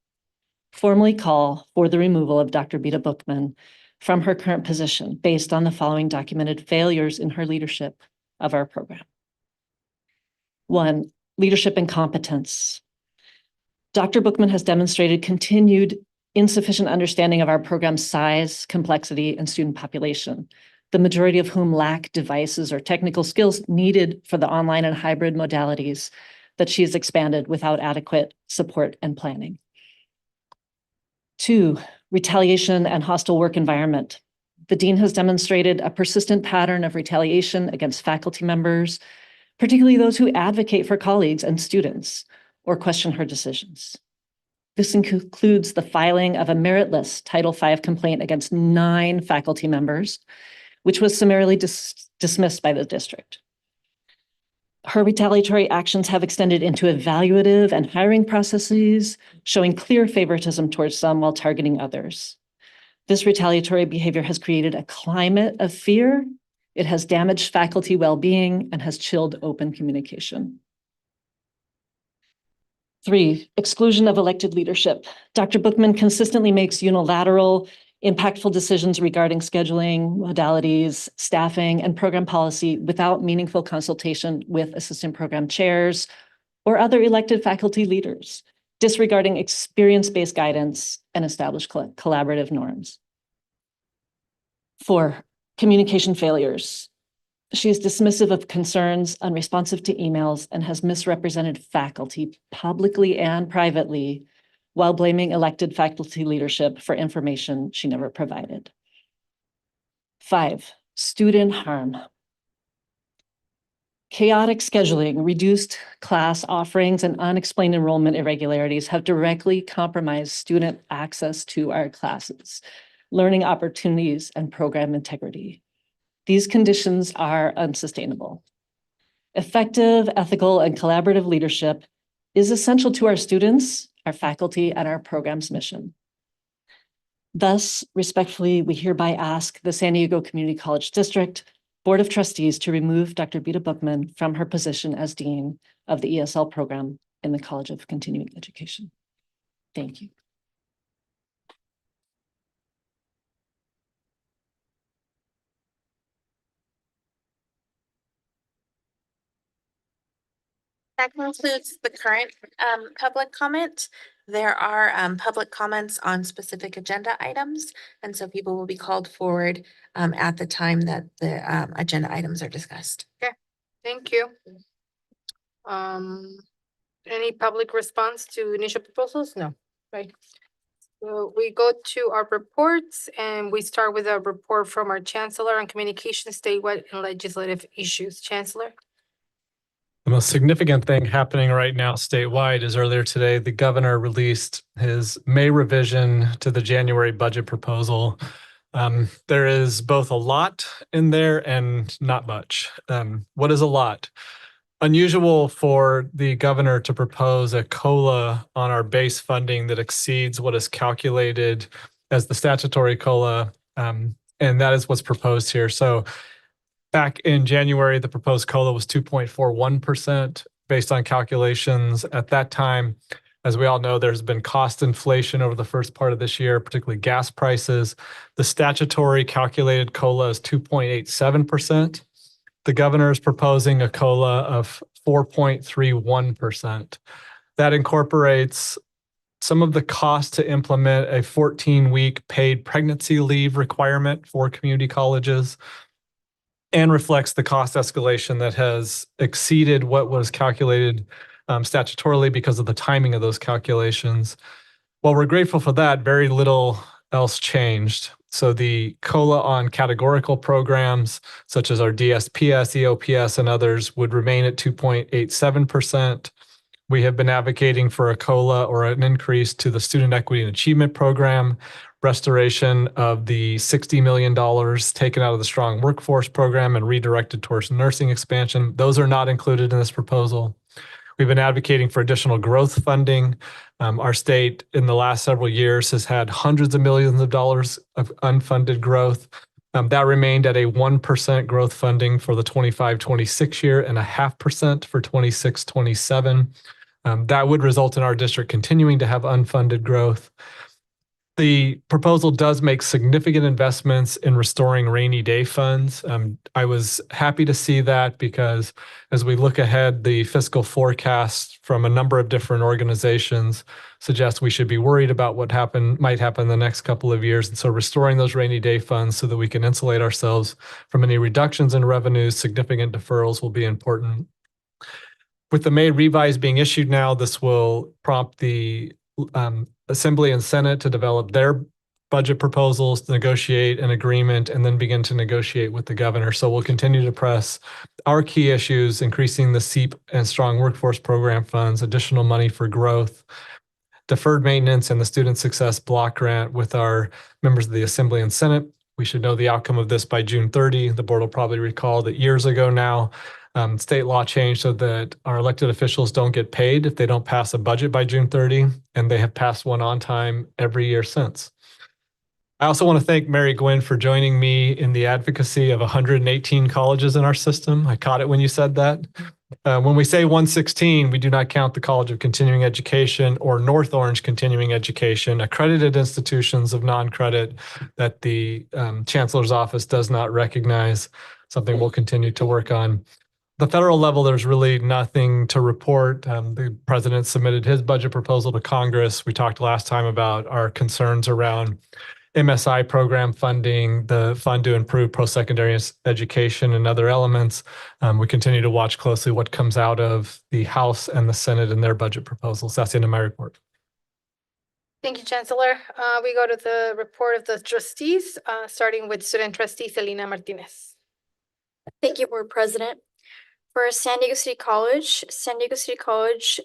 formally call for the removal of Dr. Beta Bookman from her current position based on the following documented failures in her leadership of our program. 1, leadership incompetence. Dr. Bookman has demonstrated continued insufficient understanding of our program's size, complexity, and student population, the majority of whom lack devices or technical skills needed for the online and hybrid modalities that she has expanded without adequate support and planning. 2, retaliation and hostile work environment. The dean has demonstrated a persistent pattern of retaliation against faculty members particularly those who advocate for colleagues and students or question her decisions. This includes the filing of a meritless Title V complaint against 9 faculty members, which was summarily dismissed by the district. Her retaliatory actions have extended into evaluative and hiring processes, showing clear favoritism towards some while targeting others. This retaliatory behavior has created a climate of fear. It has damaged faculty well-being and has chilled open communication. 3, exclusion of elected leadership. Dr. Bookman consistently makes unilateral, impactful decisions regarding scheduling, modalities, staffing, and program policy without meaningful consultation with assistant program chairs or other elected faculty leaders, disregarding experience-based guidance and established collaborative norms. 4, communication failures. She is dismissive of concerns, unresponsive to emails, and has misrepresented faculty publicly and privately while blaming elected faculty leadership for information she never provided. 5, student harm. Chaotic scheduling, reduced class offerings, and unexplained enrollment irregularities have directly compromised student access to our classes, learning opportunities, and program integrity. These conditions are unsustainable. Effective, ethical, and collaborative leadership is essential to our students, our faculty, and our program's mission. Thus, respectfully, we hereby ask the San Diego Community College District Board of Trustees to remove Dr. Beta Bookman from her position as Dean of the ESL program in the College of Continuing Education. Thank you. That concludes the current public comment. There are public comments on specific agenda items, and so people will be called forward at the time that the agenda items are discussed. Thank you. Any public response to initial proposals? No, right? So we go to our reports and we start with a report from our Chancellor on communication, statewide and legislative issues. Chancellor? The most significant thing happening right now statewide is earlier today, the governor released his May revision to the January budget proposal. There is both a lot in there and not much. What is a lot? Unusual for the governor to propose a COLA on our base funding that exceeds what is calculated as the statutory COLA, and that is what's proposed here. So back in January, the proposed COLA was 2.41% based on calculations. At that time, as we all know, there's been cost inflation over the first part of this year, particularly gas prices. The statutory calculated COLA is 2.87%. The governor is proposing a COLA of 4.31%. That incorporates some of the cost to implement a 14-week paid pregnancy leave requirement for community colleges, and reflects the cost escalation that has exceeded what was calculated statutorily because of the timing of those calculations. While we're grateful for that, very little else changed. So the COLA on categorical programs, such as our DSPS, EOPS, and others, would remain at 2.87%. We have been advocating for a COLA or an increase to the Student Equity and Achievement Program, restoration of the $60 million taken out of the Strong Workforce Program and redirected towards nursing expansion. Those are not included in this proposal. We've been advocating for additional growth funding. Our state in the last several years has had hundreds of millions of dollars of unfunded growth. That remained at a 1% growth funding for the 25-26 year and a 0.5% for 26-27. That would result in our district continuing to have unfunded growth. The proposal does make significant investments in restoring rainy day funds. I was happy to see that because as we look ahead, the fiscal forecast from a number of different organizations suggests we should be worried about what might happen in the next couple of years. And so restoring those rainy day funds so that we can insulate ourselves from any reductions in revenues, significant deferrals will be important. With the May revise being issued now, this will prompt the Assembly and Senate to develop their budget proposals, negotiate an agreement, and then begin to negotiate with the governor. So we'll continue to press our key issues, increasing the SEEP and strong workforce program funds, additional money for growth, deferred maintenance, and the student success block grant with our members of the Assembly and Senate. We should know the outcome of this by June 30. The board will probably recall that years ago now, state law changed so that our elected officials don't get paid if they don't pass a budget by June 30, and they have passed one on time every year since. I also want to thank Mary Gwynn for joining me in the advocacy of 118 colleges in our system. I caught it when you said that. When we say 116, we do not count the College of Continuing Education or North Orange Continuing Education, accredited institutions of non-credit that the Chancellor's Office does not recognize, something we'll continue to work on. The federal level, there's really nothing to report. The president submitted his budget proposal to Congress. We talked last time about our concerns around MSI program funding, the Fund to Improve Post-Secondary Education, and other elements. We continue to watch closely what comes out of the House and the Senate in their budget proposals. That's the end of my report. Thank you, Chancellor. We go to the report of the trustees, starting with student trustee Selena Martinez. Thank you, Board President. For San Diego City College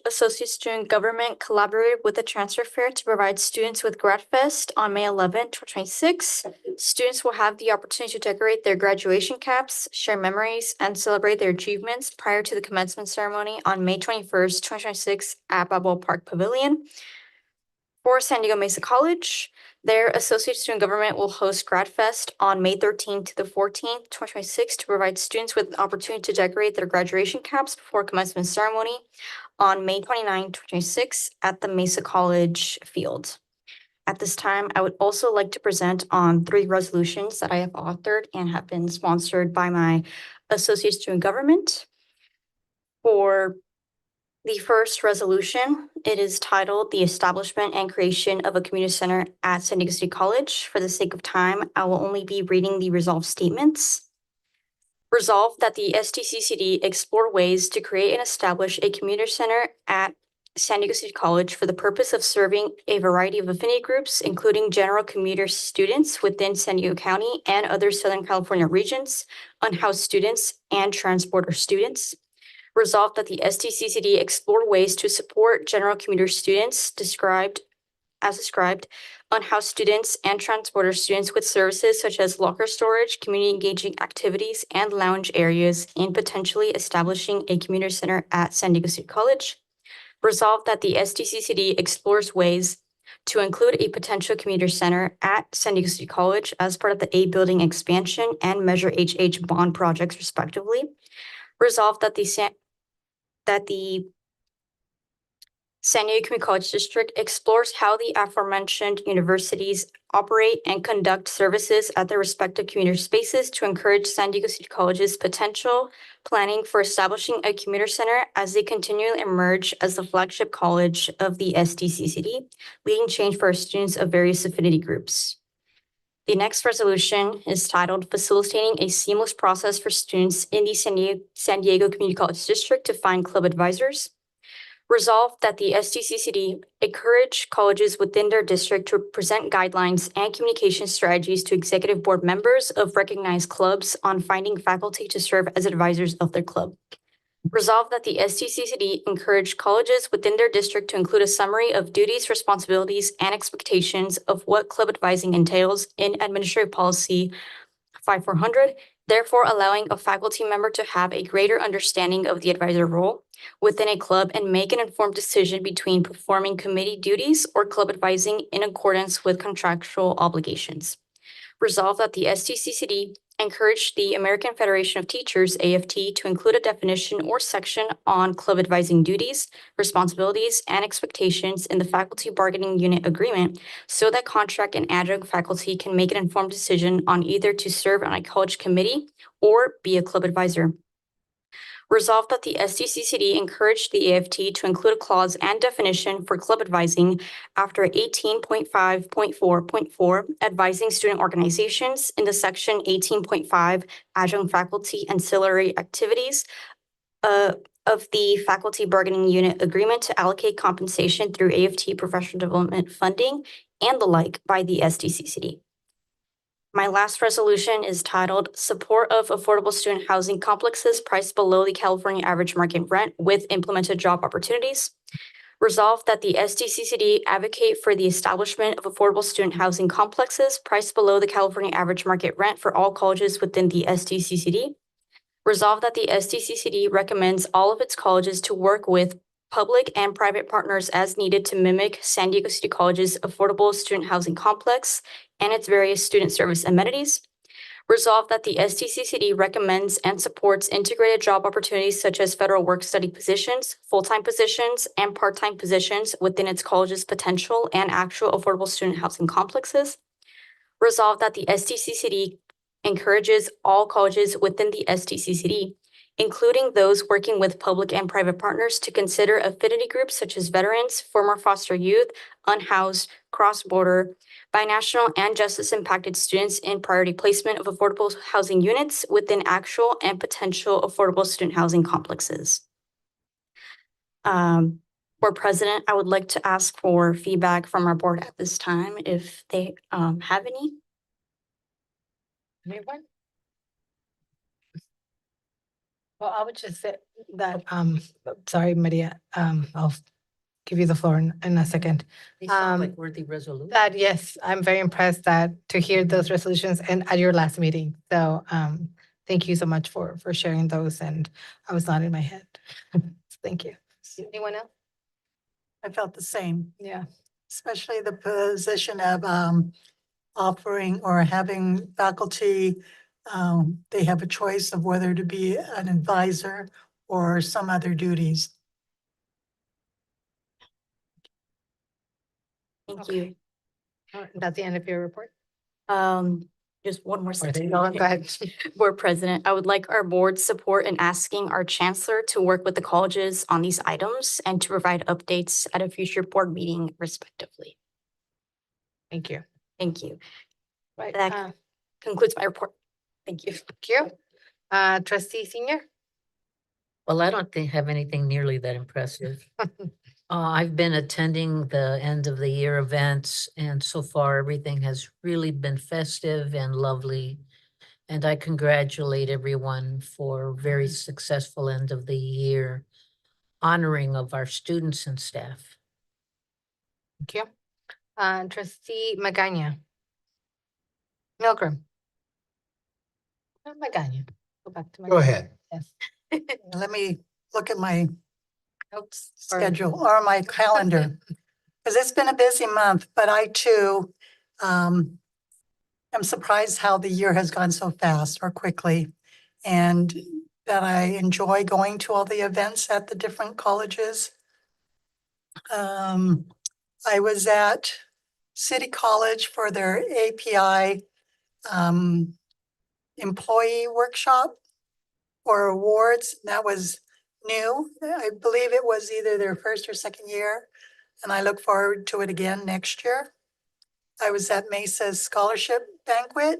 Associate Student Government collaborated with the Transfer Fair to provide students with GradFest on May 11, 2026. Students will have the opportunity to decorate their graduation caps, share memories, and celebrate their achievements prior to the commencement ceremony on May 21st, 2026 at Balboa Park Pavilion. For San Diego Mesa College, their Associate Student Government will host GradFest on May 13th to the 14th, 2026 to provide students with the opportunity to decorate their graduation caps before commencement ceremony on May 29, 2026 at the Mesa College field. At this time, I would also like to present on 3 resolutions that I have authored and have been sponsored by my Associate Student Government. For the first resolution, it is titled The Establishment and Creation of a Community Center at San Diego City College. For the sake of time, I will only be reading the resolved statements. Resolved that the SDCCD explore ways to create and establish a community center at San Diego City College for the purpose of serving a variety of affinity groups, including general commuter students within San Diego County and other Southern California regions, unhoused students, and transporter students. Resolved that the SDCCD explore ways to support general commuter students described, unhoused students, and transporter students with services such as locker storage, community engaging activities, and lounge areas in potentially establishing a community center at San Diego City College. Resolved that the SDCCD explores ways to include a potential community center at San Diego City College as part of the A building expansion and Measure HH bond projects respectively. Resolved that the San Diego Community College District explores how the aforementioned universities operate and conduct services at their respective community spaces to encourage San Diego City College's potential planning for establishing a commuter center as they continually emerge as the flagship college of the SDCCD, leading change for our students of various affinity groups. The next resolution is titled Facilitating a Seamless Process for Students in the San Diego Community College District to Find Club Advisors. Resolved that the SDCCD encourage colleges within their district to present guidelines and communication strategies to executive board members of recognized clubs on finding faculty to serve as advisors of their club. Resolved that the SDCCD encourage colleges within their district to include a summary of duties, responsibilities, and expectations of what club advising entails in Administrative Policy 5400, therefore allowing a faculty member to have a greater understanding of the advisor role within a club and make an informed decision between performing committee duties or club advising in accordance with contractual obligations. Resolved that the SDCCD encourage the American Federation of Teachers, AFT, to include a definition or section on club advising duties, responsibilities, and expectations in the faculty bargaining unit agreement so that contract and adjunct faculty can make an informed decision on either to serve on a college committee or be a club advisor. Resolved that the SDCCD encouraged the AFT to include a clause and definition for club advising after 18.5.4.4 advising student organizations in the section 18.5 adjunct faculty ancillary activities of the faculty bargaining unit agreement to allocate compensation through AFT professional development funding and the like by the SDCCD. My last resolution is titled Support of Affordable Student Housing Complexes Priced Below the California Average Market Rent with Implemented Job Opportunities. Resolved that the SDCCD advocate for the establishment of affordable student housing complexes priced below the California average market rent for all colleges within the SDCCD. Resolved that the SDCCD recommends all of its colleges to work with public and private partners as needed to mimic San Diego City College's affordable student housing complex and its various student service amenities. Resolved that the SDCCD recommends and supports integrated job opportunities such as federal work-study positions, full-time positions, and part-time positions within its college's potential and actual affordable student housing complexes. Resolved that the SDCCD encourages all colleges within the SDCCD, including those working with public and private partners, to consider affinity groups such as veterans, former foster youth, unhoused, cross-border, binational, and justice-impacted students in priority placement of affordable housing units within actual and potential affordable student housing complexes. Board President, I would like to ask for feedback from our board at this time if they have any. Anyone? Well, I would just say that, sorry, Maria, I'll give you the floor in a second. They sound like worthy resolution. That, yes, I'm very impressed that to hear those resolutions and at your last meeting. So, thank you so much for sharing those, and I was nodding my head. Thank you. Anyone else? I felt the same, Yeah. especially the position of offering or having faculty. They have a choice of whether to be an advisor or some other duties. Thank you. That's the end of your report? Just one more sentence. Go ahead. Board President, I would like our board's support in asking our chancellor to work with the colleges on these items and to provide updates at a future board meeting respectively. Thank you. Thank you. Right. That concludes my report. Thank you. Thank you. Trustee Senior? Well, I don't have anything nearly that impressive. I've been attending the end of the year events, and so far everything has really been festive and lovely. And I congratulate everyone for a very successful end of the year honoring of our students and staff. Thank you. Trustee Magana? Milgram? Magana. Go back to my. Go ahead. Yes. Let me look at my Notes. schedule or my calendar. Because it's been a busy month, but I too am surprised how the year has gone so fast or quickly. And that I enjoy going to all the events at the different colleges. I was at City College for their API employee workshop or awards. That was new. I believe it was either their first or second year, and I look forward to it again next year. I was at Mesa's scholarship banquet.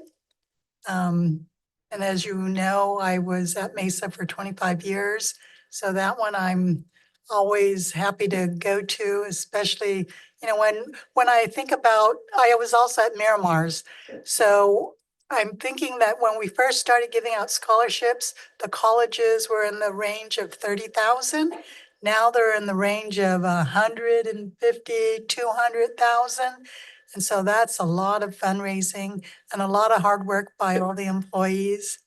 And as you know, I was at Mesa for 25 years. So that one I'm always happy to go to, especially, when I think about, I was also at Miramar's. So I'm thinking that when we first started giving out scholarships, the colleges were in the range of 30,000. Now they're in the range of 150, 200,000. And so that's a lot of fundraising and a lot of hard work by all the employees.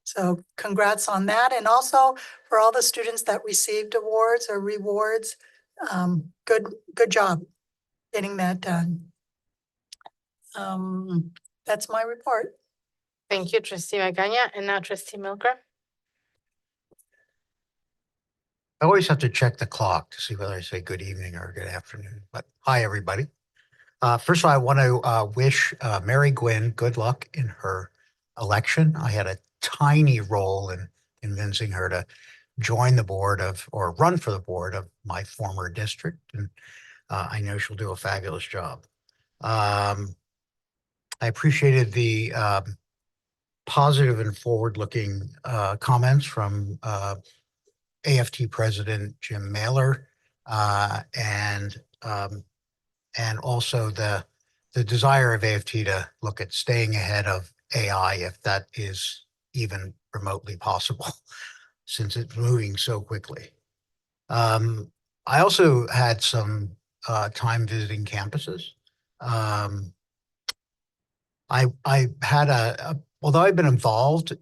So congrats on that. And also for all the students that received awards or rewards, good job getting that done. That's my report. Thank you, Trustee Magana. And now Trustee Milgram. I always have to check the clock to see whether I say good evening or good afternoon, but hi, everybody. First of all, I want to wish Mary Gwynn good luck in her election. I had a tiny role in convincing her to join the board of, or run for the board of my former district. And I know she'll do a fabulous job. I appreciated the positive and forward-looking comments from AFT President Jim Mailer and also the the desire of AFT to look at staying ahead of AI, if that is even remotely possible, since it's moving so quickly. I also had some time visiting campuses. I had although I've been involved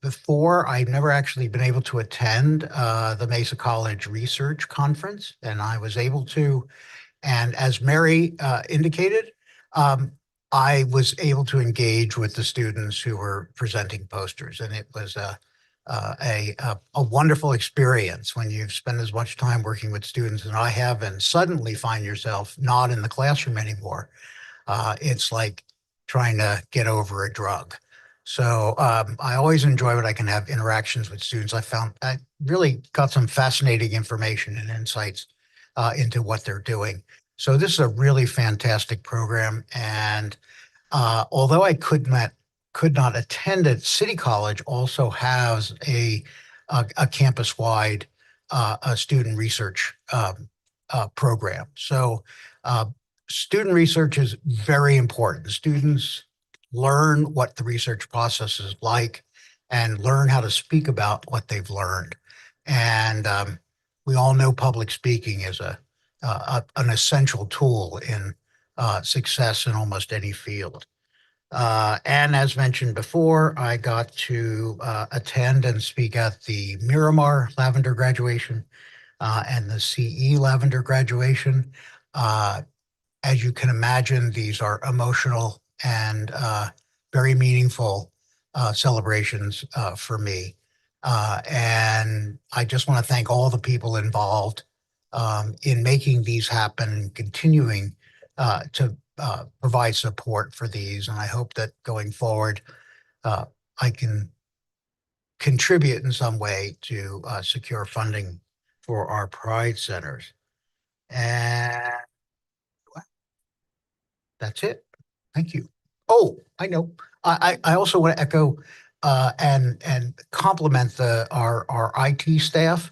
before, I've never actually been able to attend the Mesa College Research Conference, and I was able to. And as Mary indicated, I was able to engage with the students who were presenting posters, and it was a wonderful experience when you've spent as much time working with students as I have, and suddenly find yourself not in the classroom anymore. It's like trying to get over a drug. So I always enjoy when I can have interactions with students. I really got some fascinating information and insights into what they're doing. So this is a really fantastic program. And although I could not attend it, City College also has a campus-wide student research program. So student research is very important. Students learn what the research process is like and learn how to speak about what they've learned. And we all know public speaking is an essential tool in success in almost any field. And as mentioned before, I got to attend and speak at the Miramar Lavender graduation and the CE Lavender graduation. As you can imagine, these are emotional and very meaningful celebrations for me. And I just want to thank all the people involved in making these happen and continuing to provide support for these. And I hope that going forward, I can contribute in some way to secure funding for our Pride centers. And that's it. Thank you. Oh, I know. I also want to echo and compliment our IT staff.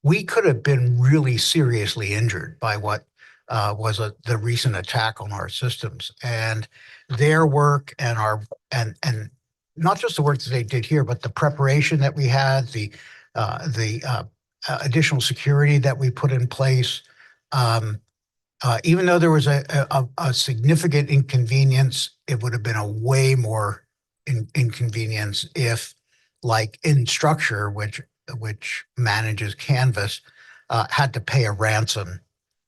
We could have been really seriously injured by what was the recent attack on our systems, and their work and and not just the work that they did here, but the preparation that we had, the additional security that we put in place. Even though there was a significant inconvenience, it would have been a way more inconvenience if, like Instructure, which manages Canvas, had to pay a ransom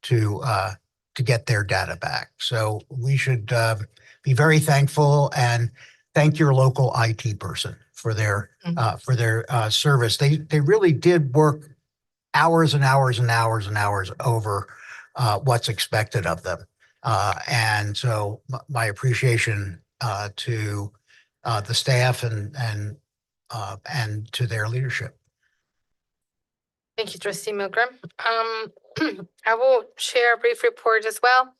to get their data back. So we should be very thankful and thank your local IT person for their service. They really did work hours and hours and hours and hours over what's expected of them. And so my appreciation to the staff and to their leadership. Thank you, Trustee Milgram. I will share a brief report as well.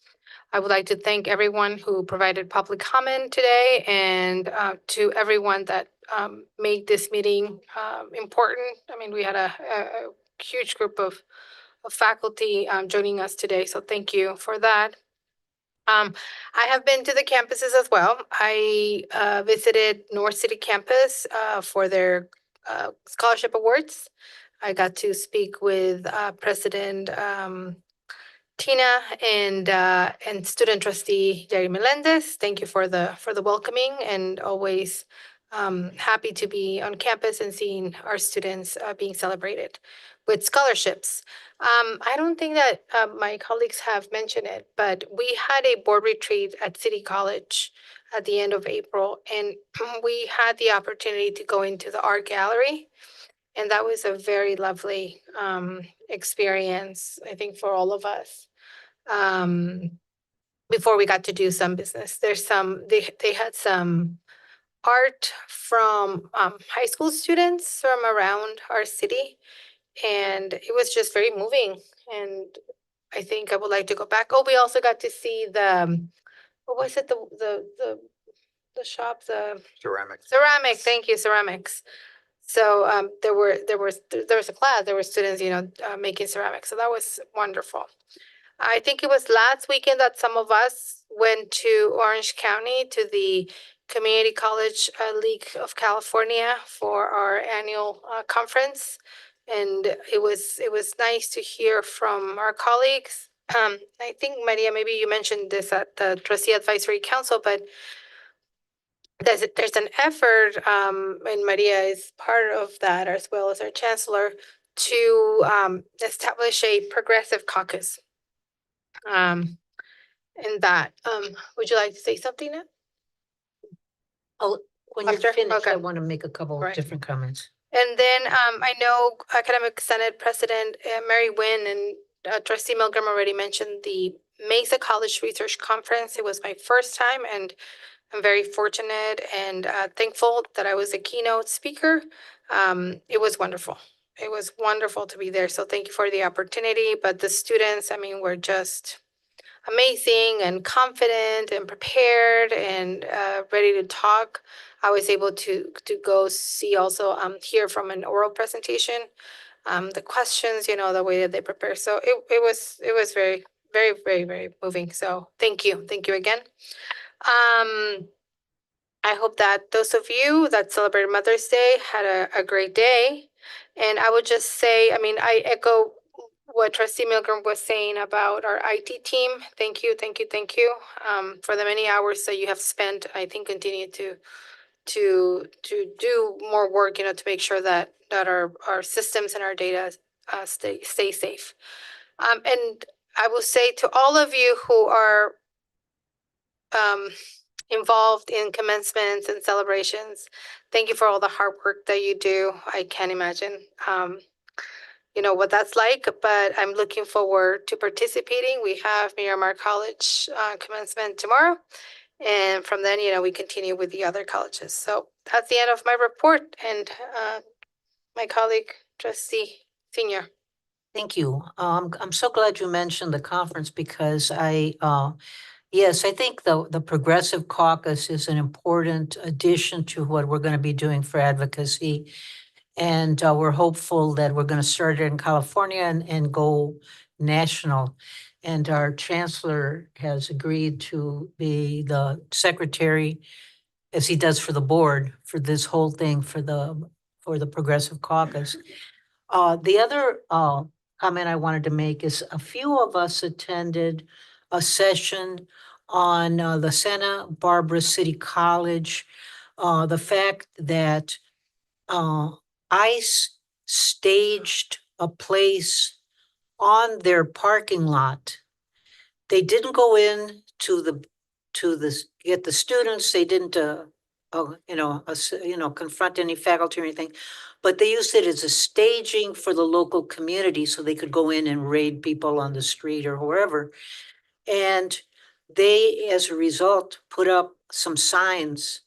I would like to thank everyone who provided public comment today and to everyone that made this meeting important. I mean, we had a huge group of faculty joining us today, so thank you for that. I have been to the campuses as well. I visited North City campus for their scholarship awards. I got to speak with President Tina and student trustee Jerry Melendez. Thank you for the welcoming, and always happy to be on campus and seeing our students being celebrated with scholarships. I don't think that my colleagues have mentioned it, but we had a board retreat at City College at the end of April, and we had the opportunity to go into the art gallery. And that was a very lovely experience, I think, for all of us. Before we got to do some business, they had some art from high school students from around our city, and it was just very moving. And I think I would like to go back. Oh, we also got to see what was it? The shop, ceramics. Thank you, ceramics. So there was a class. There were students, making ceramics. So that was wonderful. I think it was last weekend that some of us went to Orange County to the Community College League of California for our annual conference. And it was nice to hear from our colleagues. I think, Maria, maybe you mentioned this at the Trustee Advisory Council, but there's an effort, and Maria is part of that, as well as our chancellor, to establish a progressive caucus. And that, would you like to say something now? Oh, when you're After? finished, I Okay. want to make a couple of Right. different comments. And then I know Academic Senate President Mary Wynn and Trustee Milgram already mentioned the Mesa College Research Conference. It was my first time, and I'm very fortunate and thankful that I was a keynote speaker. It was wonderful. It was wonderful to be there. So thank you for the opportunity. But the students, I mean, were just amazing and confident and prepared and ready to talk. I was able to go see also hear from an oral presentation, the questions, you know, the way that they prepare. So it was very, very, very, very moving. So thank you again. I hope that those of you that celebrated Mother's Day had a great day. And I would just say, I mean, I echo what Trustee Milgram was saying about our IT team. Thank you for the many hours that you have spent. I think continue to do more work, you know, to make sure that our systems and our data stay safe. And I will say to all of you who are involved in commencements and celebrations, thank you for all the hard work that you do. I can't imagine you know what that's like, but I'm looking forward to participating. We have Miramar College commencement tomorrow, and from then, you know, we continue with the other colleges. So that's the end of my report, and my colleague, Trustee Senior. Thank you. I'm so glad you mentioned the conference because yes, I think the Progressive Caucus is an important addition to what we're going to be doing for advocacy. And we're hopeful that we're going to start it in California and go national. And our chancellor has agreed to be the secretary, as he does for the board, for this whole thing for the Progressive Caucus. The other comment I wanted to make is a few of us attended a session on the Santa Barbara City College. The fact that ICE staged a place on their parking lot. They didn't go in to get the students. They didn't, confront any faculty or anything, but they used it as a staging for the local community so they could go in and raid people on the street or wherever. And they, as a result, put up some signs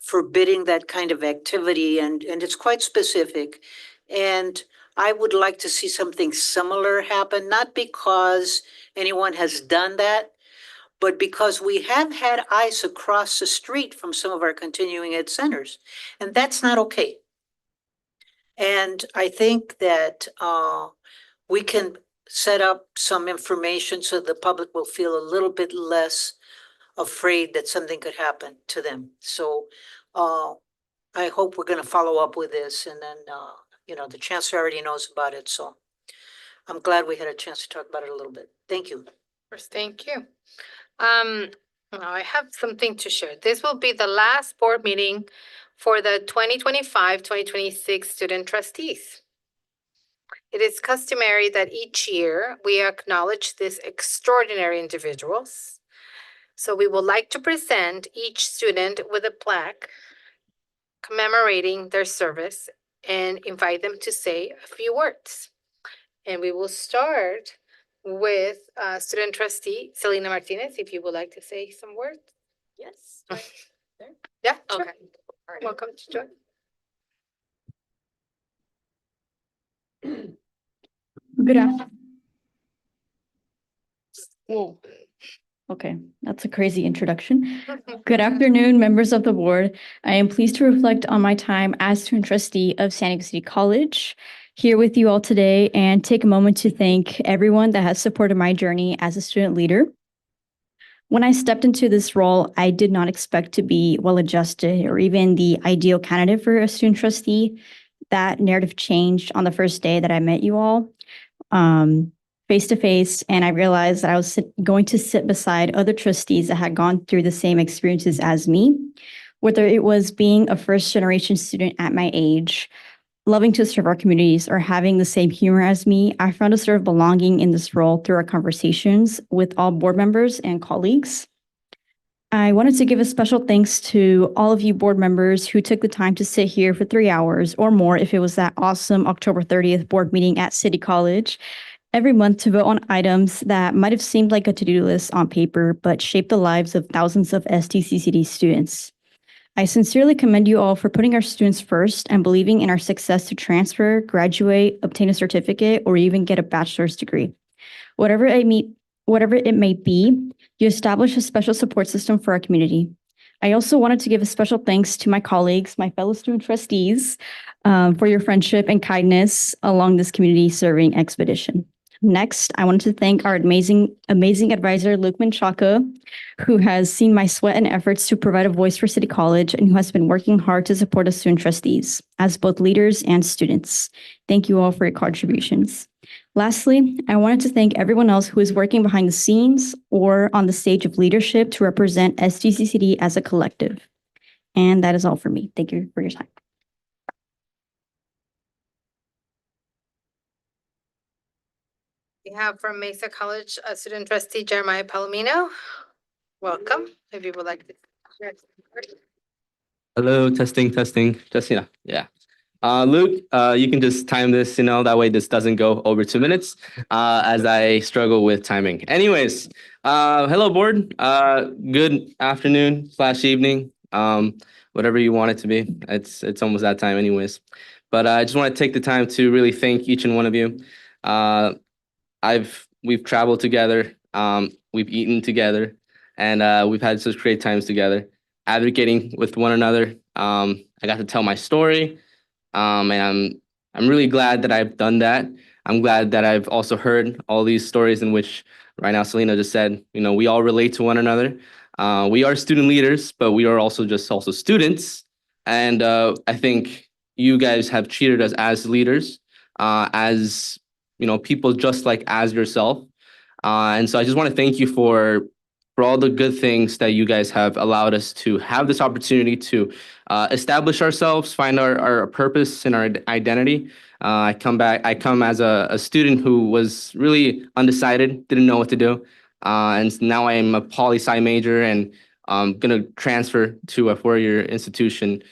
forbidding that kind of activity, and it's quite specific. And I would like to see something similar happen, not because anyone has done that, but because we have had ICE across the street from some of our continuing ed centers, and that's not okay. And I think that we can set up some information so the public will feel a little bit less afraid that something could happen to them. So I hope we're going to follow up with this, and then the chancellor already knows about it. So I'm glad we had a chance to talk about it a little bit. Thank you. First, thank you. Now I have something to share. This will be the last board meeting for the 2025-2026 student trustees. It is customary that each year we acknowledge these extraordinary individuals. So we would like to present each student with a plaque commemorating their service and invite them to say a few words. And we will start with student trustee Selena Martinez, if you would like to say some words. Yes. Yeah, sure. Okay. All right. Welcome to join. Good afternoon. Whoa. Okay, that's a crazy introduction. Good afternoon, members of the board. I am pleased to reflect on my time as student trustee of San Diego City College here with you all today and take a moment to thank everyone that has supported my journey as a student leader. When I stepped into this role, I did not expect to be well-adjusted or even the ideal candidate for a student trustee. That narrative changed on the first day that I met you all, face to face, and I realized that I was going to sit beside other trustees that had gone through the same experiences as me, whether it was being a first-generation student at my age, loving to serve our communities, or having the same humor as me. I found a sort of belonging in this role through our conversations with all board members and colleagues. I wanted to give a special thanks to all of you board members who took the time to sit here for 3 hours or more if it was that awesome October 30th board meeting at City College every month to vote on items that might have seemed like a to-do list on paper, but shaped the lives of thousands of STCCD students. I sincerely commend you all for putting our students first and believing in our success to transfer, graduate, obtain a certificate, or even get a bachelor's degree. Whatever it may be, you establish a special support system for our community. I also wanted to give a special thanks to my colleagues, my fellow student trustees, for your friendship and kindness along this community serving expedition. Next, I wanted to thank our amazing advisor, Luke Menchaca, who has seen my sweat and efforts to provide a voice for City College and who has been working hard to support us student trustees as both leaders and students. Thank you all for your contributions. Lastly, I wanted to thank everyone else who is working behind the scenes or on the stage of leadership to represent STCCD as a collective. And that is all for me. Thank you for your time. We have from Mesa College, student trustee Jeremiah Palomino. Welcome, if you would like to share. Hello, testing. Just, yeah. Luke, you can just time this, that way this doesn't go over 2 minutes, as I struggle with timing. Anyways, hello board. Good afternoon / evening, whatever you want it to be. It's almost that time anyways. But I just want to take the time to really thank each and one of you. We've traveled together, we've eaten together, and we've had such great times together, advocating with one another. I got to tell my story, and I'm really glad that I've done that. I'm glad that I've also heard all these stories in which right now Selena just said, we all relate to one another. We are student leaders, but we are also students. And I think you guys have treated us as leaders, as people just like as yourself. And so I just want to thank you for all the good things that you guys have allowed us to have this opportunity to establish ourselves, find our purpose and our identity. I come as a student who was really undecided, didn't know what to do. And now I am a poli-sci major and I'm going to transfer to a 4-year institution.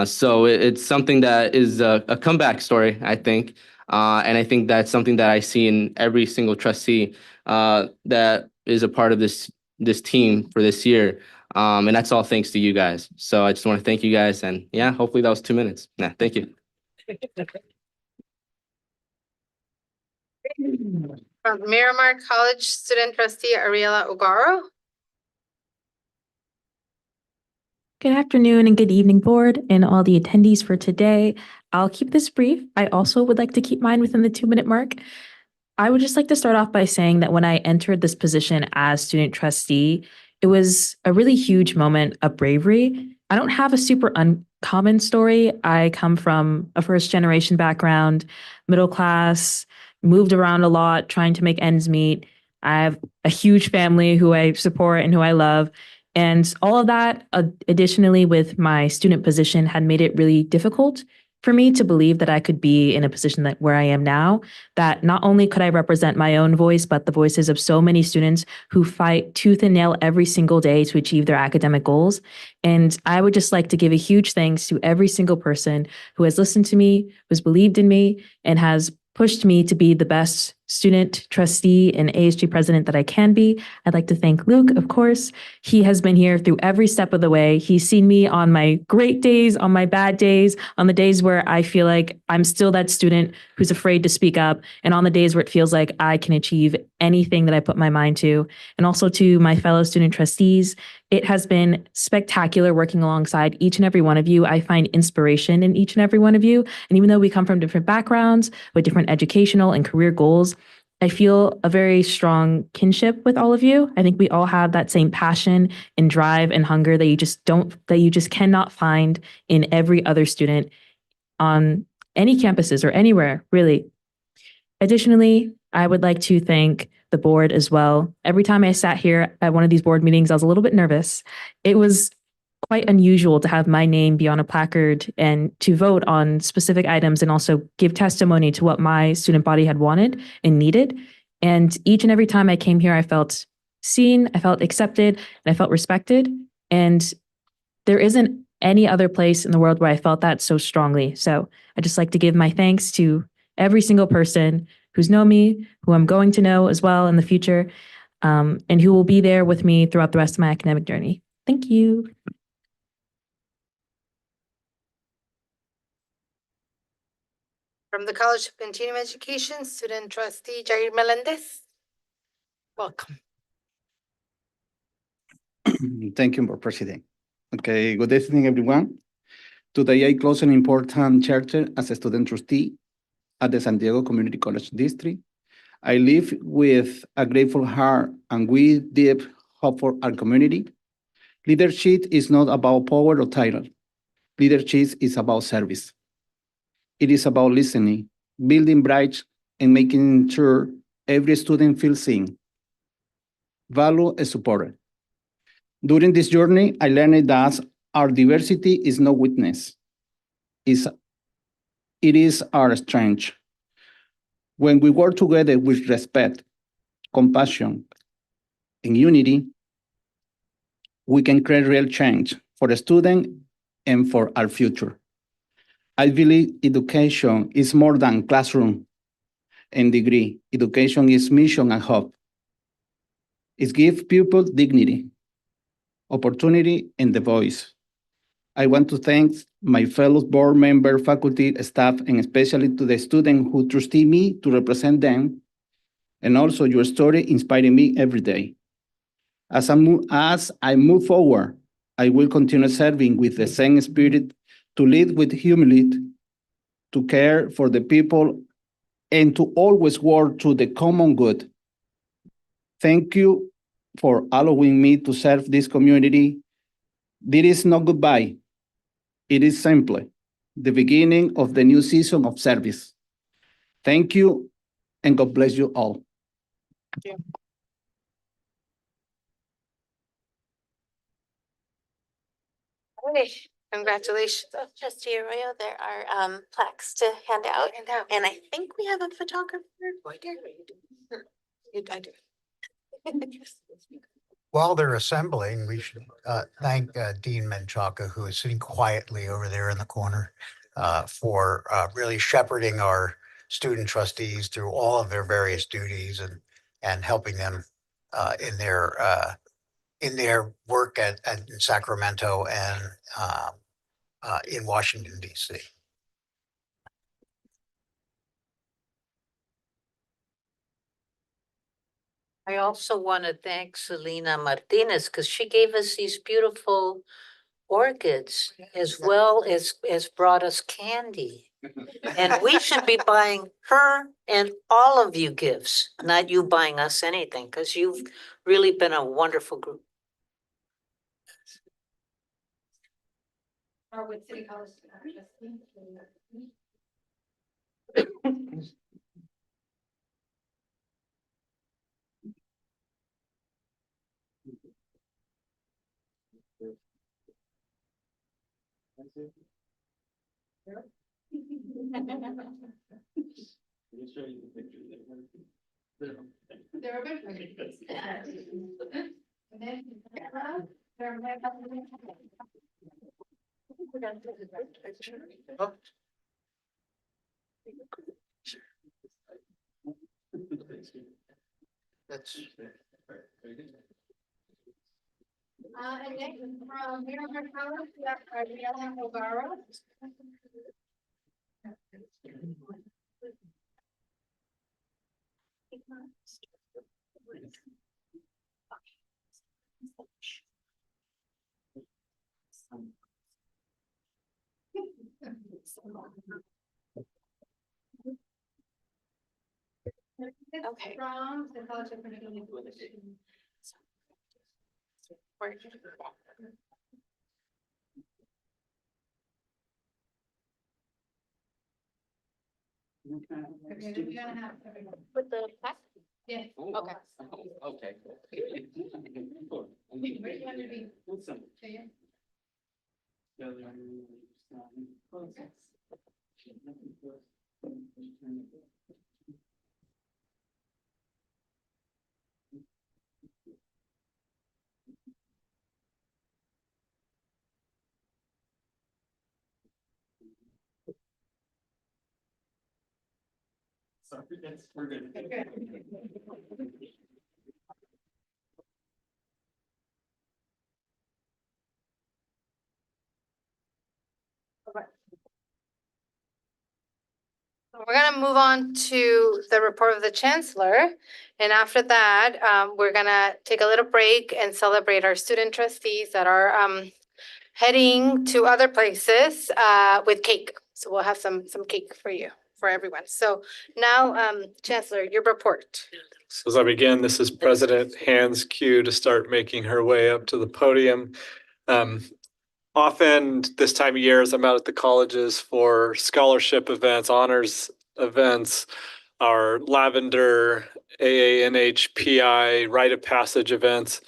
So it's something that is a comeback story, I think. And I think that's something that I see in every single trustee that is a part of this team for this year. And that's all thanks to you guys. So I just want to thank you guys. And yeah, hopefully that was 2 minutes. Thank you. From Miramar College, student trustee Ariela Ugaro. Good afternoon and good evening, board, and all the attendees for today. I'll keep this brief. I also would like to keep mine within the 2-minute mark. I would just like to start off by saying that when I entered this position as student trustee, it was a really huge moment of bravery. I don't have a super uncommon story. I come from a first-generation background, middle class, moved around a lot, trying to make ends meet. I have a huge family who I support and who I love. And all of that, additionally with my student position, had made it really difficult for me to believe that I could be in a position where I am now, that not only could I represent my own voice, but the voices of so many students who fight tooth and nail every single day to achieve their academic goals. And I would just like to give a huge thanks to every single person who has listened to me, who's believed in me, and has pushed me to be the best student trustee and ASG president that I can be. I'd like to thank Luke, of course. He has been here through every step of the way. He's seen me on my great days, on my bad days, on the days where I feel like I'm still that student who's afraid to speak up, and on the days where it feels like I can achieve anything that I put my mind to. And also to my fellow student trustees, it has been spectacular working alongside each and every one of you. I find inspiration in each and every one of you. And even though we come from different backgrounds with different educational and career goals, I feel a very strong kinship with all of you. I think we all have that same passion and drive and hunger that you just cannot find in every other student on any campuses or anywhere, really. Additionally, I would like to thank the board as well. Every time I sat here at one of these board meetings, I was a little bit nervous. It was quite unusual to have my name be on a placard and to vote on specific items and also give testimony to what my student body had wanted and needed. And each and every time I came here, I felt seen, I felt accepted, and I felt respected. And there isn't any other place in the world where I felt that so strongly. So I just like to give my thanks to every single person who's known me, who I'm going to know as well in the future, and who will be there with me throughout the rest of my academic journey. Thank you. From the College of Continuing Education, Student Trustee Jair Melendez. Welcome. Thank you, President. Okay, good evening, everyone. Today, I close an important chapter as a student trustee at the San Diego Community College District. I live with a grateful heart and with deep hope for our community. Leadership is not about power or title. Leadership is about service. It is about listening, building bridges, and making sure every student feels seen, valued, and supported. During this journey, I learned that our diversity is no weakness. It is our strength. When we work together with respect, compassion, and unity, we can create real change for the student and for our future. I believe education is more than classroom and degree. Education is mission and hope. It gives people dignity, opportunity, and the voice. I want to thank my fellow board member, faculty, staff, and especially to the students who trusted me to represent them. And also your story inspiring me every day. As I move forward, I will continue serving with the same spirit to lead with humility, to care for the people, and to always work to the common good. Thank you for allowing me to serve this community. This is not goodbye. It is simply the beginning of the new season of service. Thank you, and God bless you all. Okay, congratulations. Trustee Arroyo, there are plaques to hand out, and I think we have a photographer. I do. While they're assembling, we should thank Dean Menchaca, who is sitting quietly over there in the corner, for really shepherding our student trustees through all of their various duties and helping them in their work at Sacramento and in Washington, D.C. I also want to thank Selena Martinez because she gave us these beautiful orchids as well as brought us candy. And we should be buying her and all of you gifts, not you buying us anything, because you've really been a wonderful group. That's And next from Miramar College, we have Ariela Novara. Okay. From the College of Community With the pack? Yeah. Okay. Okay. We're good. We're gonna move on to the report of the Chancellor. And after that, we're gonna take a little break and celebrate our student trustees that are heading to other places with cake. So we'll have some cake for you, for everyone. So now, Chancellor, your report. So as I begin, this is President Hand's cue to start making her way up to the podium. Often this time of year, as I'm out at the colleges for scholarship events, honors events, our Lavender, AANHPI, Rite of Passage events,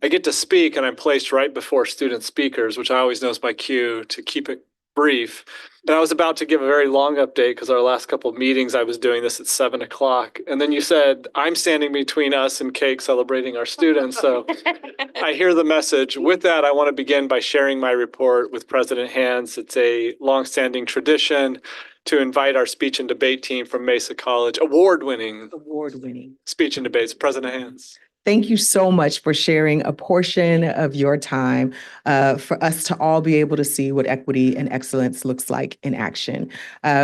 I get to speak and I'm placed right before student speakers, which I always know is my cue to keep it brief. And I was about to give a very long update because our last couple of meetings, I was doing this at 7 o'clock. And then you said, I'm standing between us and cake celebrating our students. So I hear the message. With that, I want to begin by sharing my report with President Hands. It's a longstanding tradition to invite our speech and debate team from Mesa College, award-winning speech and debates. President Hands. Thank you so much for sharing a portion of your time for us to all be able to see what equity and excellence looks like in action.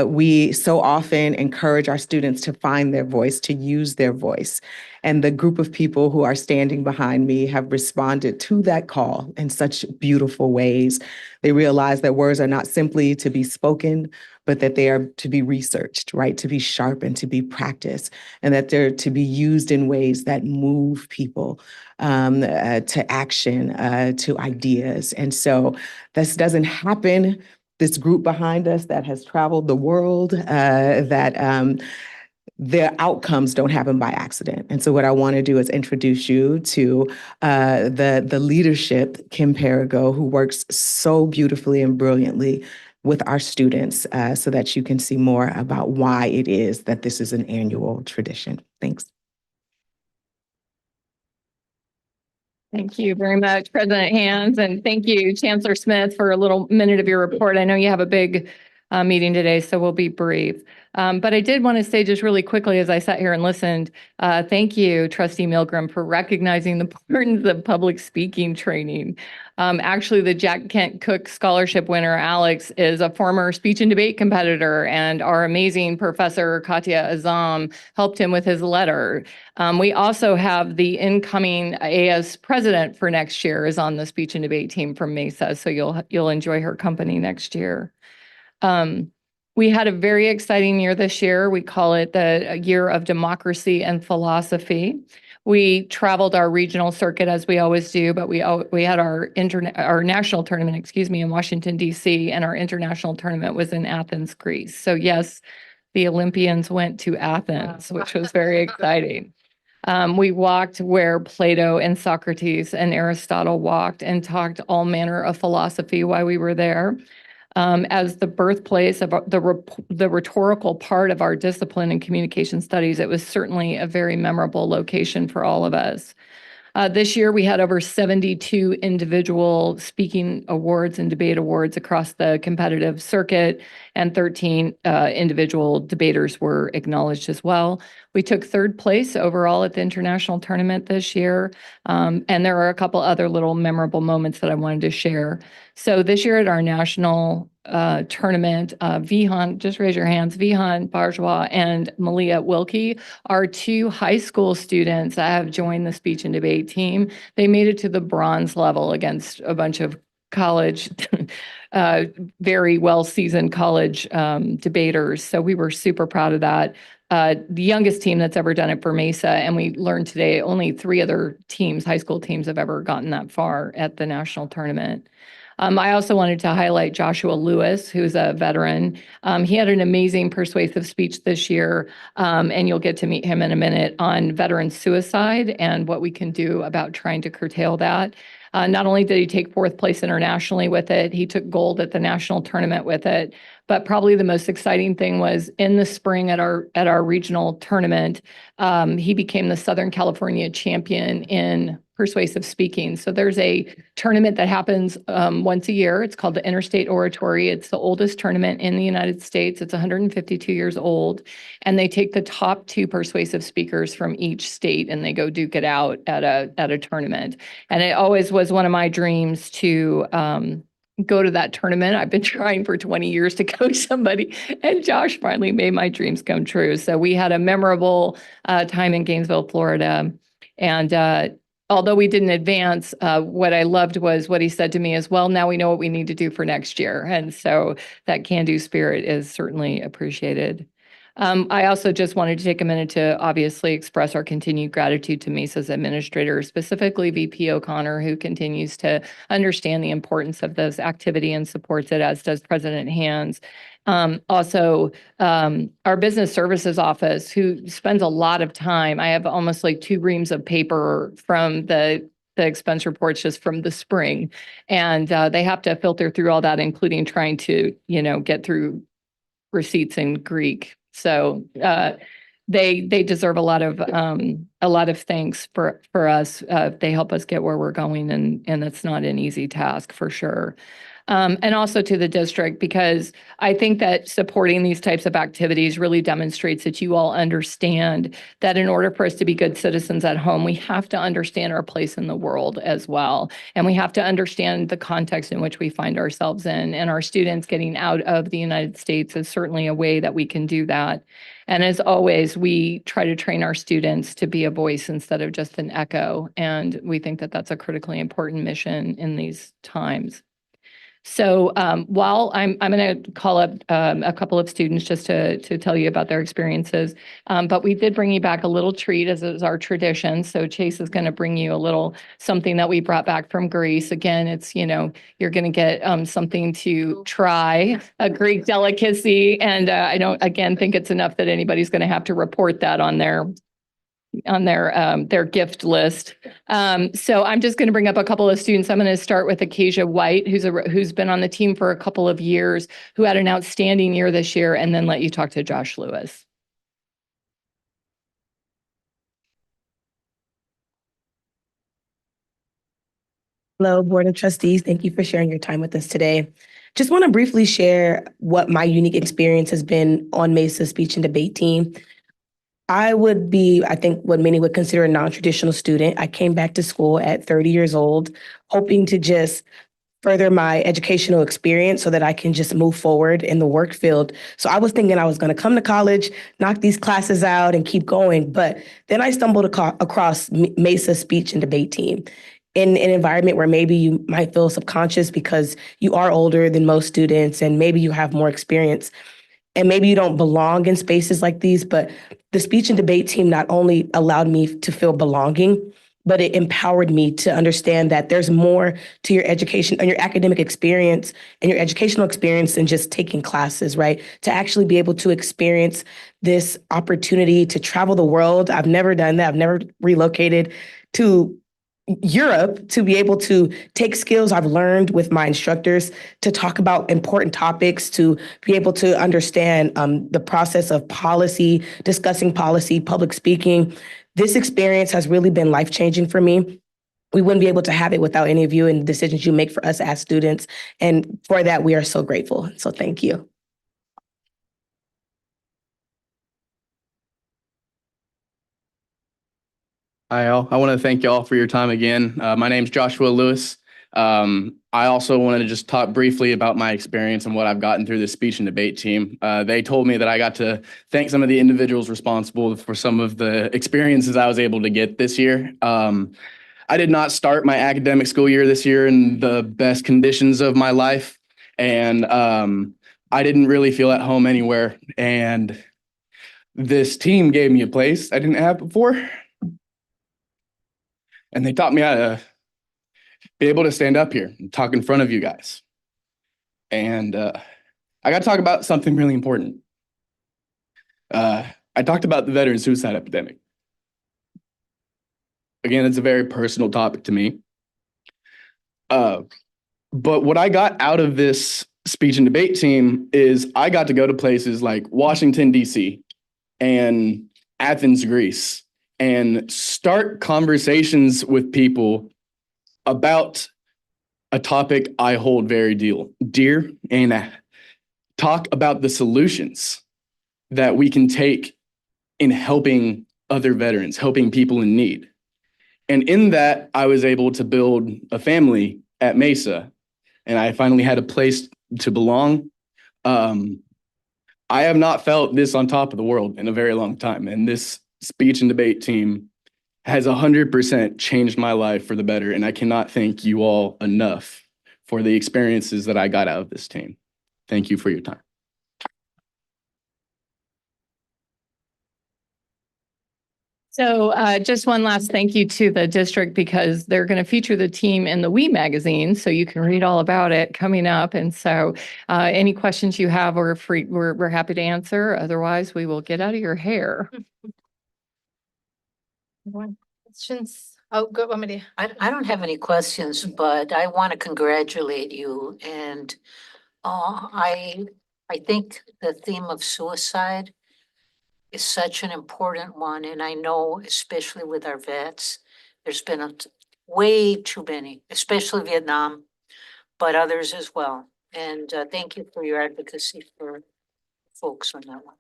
We so often encourage our students to find their voice, to use their voice. And the group of people who are standing behind me have responded to that call in such beautiful ways. They realize that words are not simply to be spoken, but that they are to be researched, right? To be sharpened, to be practiced, and that they're to be used in ways that move people to action, to ideas. And so this doesn't happen. This group behind us that has traveled the world, their outcomes don't happen by accident. And so what I want to do is introduce you to the leadership, Kim Perigo, who works so beautifully and brilliantly with our students so that you can see more about why it is that this is an annual tradition. Thanks. Thank you very much, President Hands, and thank you, Chancellor Smith, for a little minute of your report. I know you have a big meeting today, so we'll be brief. But I did want to say just really quickly as I sat here and listened, thank you, Trustee Milgram, for recognizing the importance of public speaking training. Actually, the Jack Kent Cook Scholarship winner, Alex, is a former speech and debate competitor, and our amazing Professor Katya Azam helped him with his letter. We also have the incoming AS president for next year is on the speech and debate team from Mesa, so you'll enjoy her company next year. We had a very exciting year this year. We call it the Year of Democracy and Philosophy. We traveled our regional circuit as we always do, but we had our national tournament, in Washington, D.C., and our international tournament was in Athens, Greece. So yes, the Olympians went to Athens, which was very exciting. We walked where Plato and Socrates and Aristotle walked and talked all manner of philosophy while we were there. As the birthplace of the rhetorical part of our discipline in communication studies, it was certainly a very memorable location for all of us. This year, we had over 72 individual speaking awards and debate awards across the competitive circuit, and 13 individual debaters were acknowledged as well. We took third place overall at the international tournament this year, and there are a couple other little memorable moments that I wanted to share. So this year at our national tournament, Vihan, just raise your hands, Vihan Barjwa and Malia Wilkie are two high school students that have joined the speech and debate team. They made it to the bronze level against a bunch of college, very well-seasoned college debaters. So we were super proud of that. The youngest team that's ever done it for Mesa, and we learned today only 3 other teams, high school teams, have ever gotten that far at the national tournament. I also wanted to highlight Joshua Lewis, who's a veteran. He had an amazing persuasive speech this year, and you'll get to meet him in a minute, on veteran suicide and what we can do about trying to curtail that. Not only did he take 4th place internationally with it, he took gold at the national tournament with it. But probably the most exciting thing was in the spring at our regional tournament, he became the Southern California champion in persuasive speaking. So there's a tournament that happens once a year. It's called the Interstate Oratory. It's the oldest tournament in the United States. It's 152 years old. And they take the top 2 persuasive speakers from each state and they go duke it out at a tournament. And it always was one of my dreams to go to that tournament. I've been trying for 20 years to coach somebody, and Josh finally made my dreams come true. So we had a memorable time in Gainesville, Florida. And although we didn't advance, what I loved was what he said to me as well. Now we know what we need to do for next year. And so that can-do spirit is certainly appreciated. I also just wanted to take a minute to obviously express our continued gratitude to Mesa's administrator, specifically VP O'Connor, who continues to understand the importance of this activity and supports it, as does President Hands. Also, our business services office, who spends a lot of time. I have almost like 2 reams of paper from the expense reports just from the spring. And they have to filter through all that, including trying to, get through receipts in Greek. So they deserve a lot of thanks for us. They help us get where we're going, and it's not an easy task for sure. And also to the district, because I think that supporting these types of activities really demonstrates that you all understand that in order for us to be good citizens at home, we have to understand our place in the world as well. And we have to understand the context in which we find ourselves in. And our students getting out of the United States is certainly a way that we can do that. And as always, we try to train our students to be a voice instead of just an echo. And we think that that's a critically important mission in these times. So while I'm going to call up a couple of students just to tell you about their experiences, but we did bring you back a little treat, as is our tradition. So Chase is going to bring you a little something that we brought back from Greece. Again, it's, you're going to get something to try, a Greek delicacy. And I don't, again, think it's enough that anybody's going to have to report that on their gift list. So I'm just going to bring up a couple of students. I'm going to start with Acacia White, who's been on the team for a couple of years, who had an outstanding year this year, and then let you talk to Josh Lewis. Hello, Board of Trustees. Thank you for sharing your time with us today. Just want to briefly share what my unique experience has been on Mesa's speech and debate team. I would be, I think, what many would consider a non-traditional student. I came back to school at 30 years old, hoping to just further my educational experience so that I can just move forward in the work field. So I was thinking I was going to come to college, knock these classes out, and keep going. But then I stumbled across Mesa's speech and debate team in an environment where maybe you might feel subconscious because you are older than most students and maybe you have more experience. And maybe you don't belong in spaces like these, but the speech and debate team not only allowed me to feel belonging, but it empowered me to understand that there's more to your education and your academic experience and your educational experience than just taking classes, right? To actually be able to experience this opportunity to travel the world. I've never done that. I've never relocated to Europe, to be able to take skills I've learned with my instructors to talk about important topics, to be able to understand the process of policy, discussing policy, public speaking. This experience has really been life-changing for me. We wouldn't be able to have it without any of you and the decisions you make for us as students. And for that, we are so grateful. So thank you. Hi, all. I want to thank y'all for your time again. My name's Joshua Lewis. I also wanted to just talk briefly about my experience and what I've gotten through the speech and debate team. They told me that I got to thank some of the individuals responsible for some of the experiences I was able to get this year. I did not start my academic school year this year in the best conditions of my life. And I didn't really feel at home anywhere. And this team gave me a place I didn't have before. And they taught me how to be able to stand up here and talk in front of you guys. And I got to talk about something really important. I talked about the veteran suicide epidemic. Again, it's a very personal topic to me. But what I got out of this speech and debate team is I got to go to places like Washington, D.C. and Athens, Greece, and start conversations with people about a topic I hold very dear, and talk about the solutions that we can take in helping other veterans, helping people in need. And in that, I was able to build a family at Mesa, and I finally had a place to belong. I have not felt this on top of the world in a very long time. And this speech and debate team has 100% changed my life for the better. And I cannot thank you all enough for the experiences that I got out of this team. Thank you for your time. So just one last thank you to the district, because they're going to feature the team in the WE magazine, so you can read all about it coming up. And so any questions you have, we're happy to answer. Otherwise, we will get out of your hair. Questions? Oh, good, Maria. I don't have any questions, but I want to congratulate you. And I think the theme of suicide is such an important one. And I know, especially with our vets, there's been way too many, especially Vietnam, but others as well. And thank you for your advocacy for folks on that one.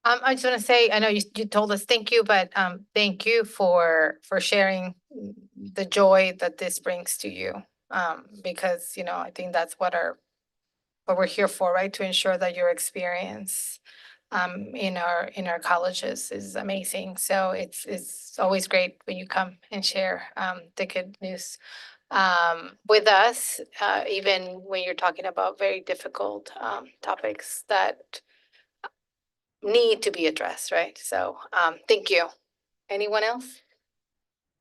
I just want to say, I know you told us thank you, but thank you for sharing the joy that this brings to you. Because, you know, I think that's what we're here for, right? To ensure that your experience in our colleges is amazing. So it's always great when you come and share the good news with us, even when you're talking about very difficult topics that need to be addressed, right? So thank you. Anyone else?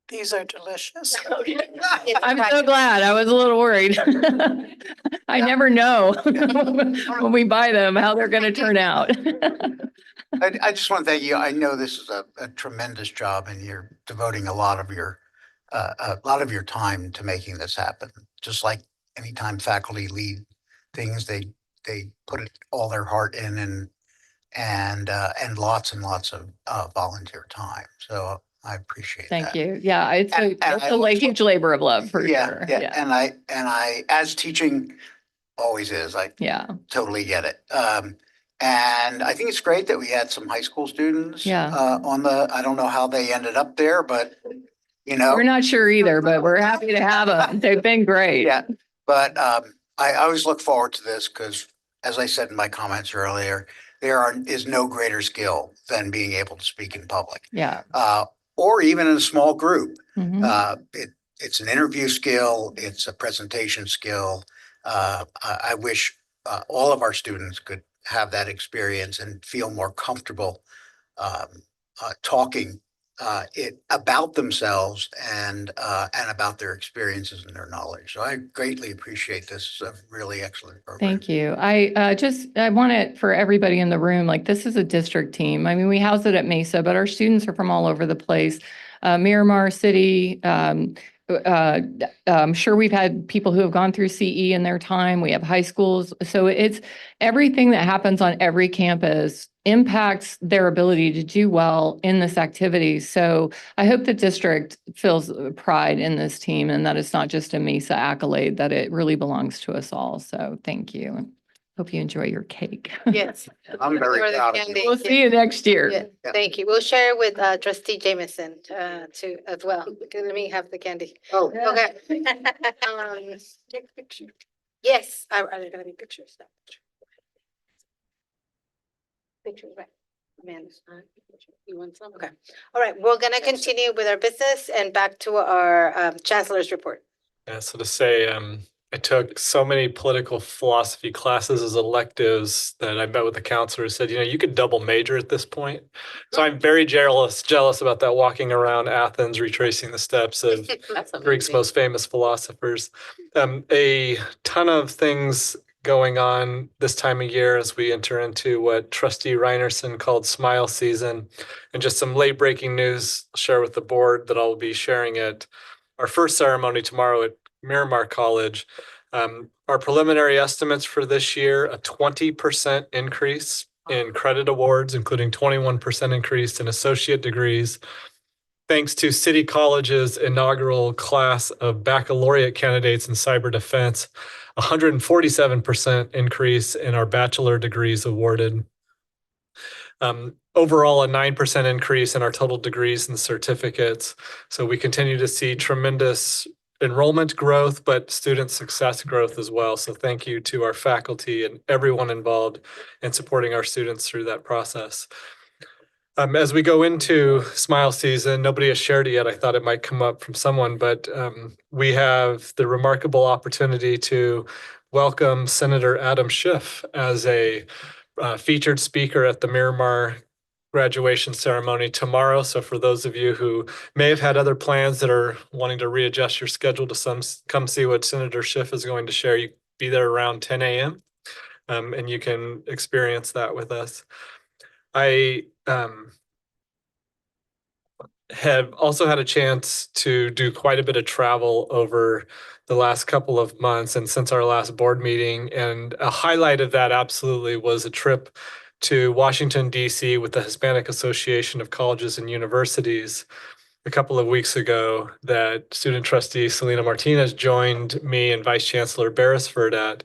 These are delicious. I'm so glad. I was a little worried. I never know when we buy them how they're going to turn out. I just want to thank you. I know this is a tremendous job, and you're devoting a lot of your time to making this happen. Just like anytime faculty lead things, they put all their heart in and lots and lots of volunteer time. So I appreciate that. Thank you. Yeah, it's a huge labor of love for sure. Yeah. And I, as teaching always is, I totally get it. And I think it's great that we had some high school students on I don't know how they ended up there, but you know. We're not sure either, but we're happy to have them. They've been great. Yeah, but I always look forward to this because, as I said in my comments earlier, there is no greater skill than being able to speak in public. Yeah. Or even in a small group. Mhm. It's an interview skill. It's a presentation skill. I wish all of our students could have that experience and feel more comfortable talking about themselves and about their experiences and their knowledge. So I greatly appreciate this. It's a really excellent program. Thank you. I want it for everybody in the room. Like, this is a district team. I mean, we house it at Mesa, but our students are from all over the place. Miramar City. I'm sure we've had people who have gone through CE in their time. We have high schools. So it's everything that happens on every campus impacts their ability to do well in this activity. So I hope the district feels pride in this team and that it's not just a Mesa accolade, that it really belongs to us all. So thank you. Hope you enjoy your cake. Yes. I'm very proud of you. We'll see you next year. Yeah, thank you. We'll share with Trustee Jameson too as well. Let me have the candy. Oh, okay. Take picture. Yes, are there gonna be pictures? Pictures, right? Amanda's not. You want some? Okay. All right, we're gonna continue with our business and back to our chancellor's report. Yeah, so to say, I took so many political philosophy classes as electives that I met with the counselor who said, you could double major at this point. So I'm very jealous about that, walking around Athens, retracing the steps of Greek's most famous philosophers. A ton of things going on this time of year as we enter into what Trustee Reinerson called Smile Season, and just some late breaking news I'll share with the board that I'll be sharing at our first ceremony tomorrow at Miramar College. Our preliminary estimates for this year, a 20% increase in credit awards, including 21% increase in associate degrees, thanks to City College's inaugural class of baccalaureate candidates in cyber defense, 147% increase in our bachelor degrees awarded. Overall, a 9% increase in our total degrees and certificates. So we continue to see tremendous enrollment growth, but student success growth as well. So thank you to our faculty and everyone involved in supporting our students through that process. As we go into Smile Season, nobody has shared it yet. I thought it might come up from someone, but we have the remarkable opportunity to welcome Senator Adam Schiff as a featured speaker at the Miramar graduation ceremony tomorrow. So for those of you who may have had other plans that are wanting to readjust your schedule to come see what Senator Schiff is going to share, you be there around 10 a.m. And you can experience that with us. I have also had a chance to do quite a bit of travel over the last couple of months and since our last board meeting. And a highlight of that absolutely was a trip to Washington, D.C. with the Hispanic Association of Colleges and Universities a couple of weeks ago that student trustee Selena Martinez joined me and Vice Chancellor Beresford at.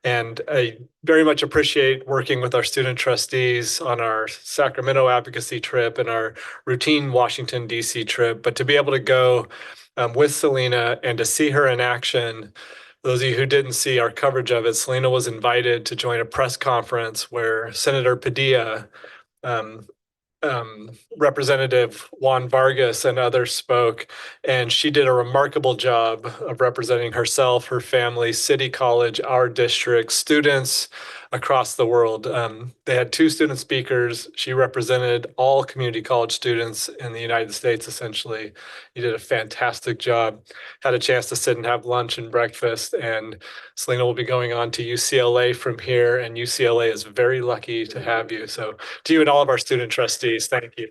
And I very much appreciate working with our student trustees on our Sacramento advocacy trip and our routine Washington, D.C. trip. But to be able to go with Selena and to see her in action, those of you who didn't see our coverage of it, Selena was invited to join a press conference where Senator Padilla, Representative Juan Vargas and others spoke, and she did a remarkable job of representing herself, her family, City College, our district, students across the world. They had 2 student speakers. She represented all community college students in the United States, essentially. You did a fantastic job. Had a chance to sit and have lunch and breakfast, and Selena will be going on to UCLA from here, and UCLA is very lucky to have you. So to you and all of our student trustees, thank you.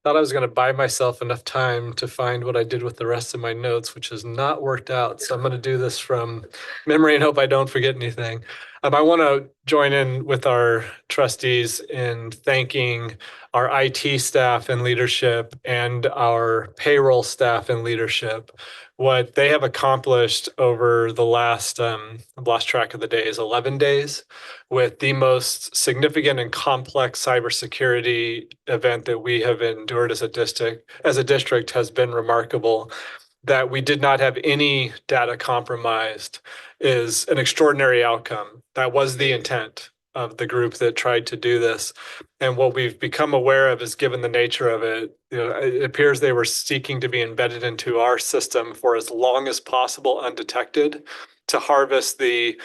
Thought I was going to buy myself enough time to find what I did with the rest of my notes, which has not worked out. So I'm going to do this from memory and hope I don't forget anything. I want to join in with our trustees in thanking our IT staff and leadership and our payroll staff and leadership. What they have accomplished over the last, I've lost track of the days, 11 days, with the most significant and complex cybersecurity event that we have endured as a district has been remarkable. That we did not have any data compromised is an extraordinary outcome. That was the intent of the group that tried to do this. And what we've become aware of is, given the nature of it, it appears they were seeking to be embedded into our system for as long as possible undetected, to harvest the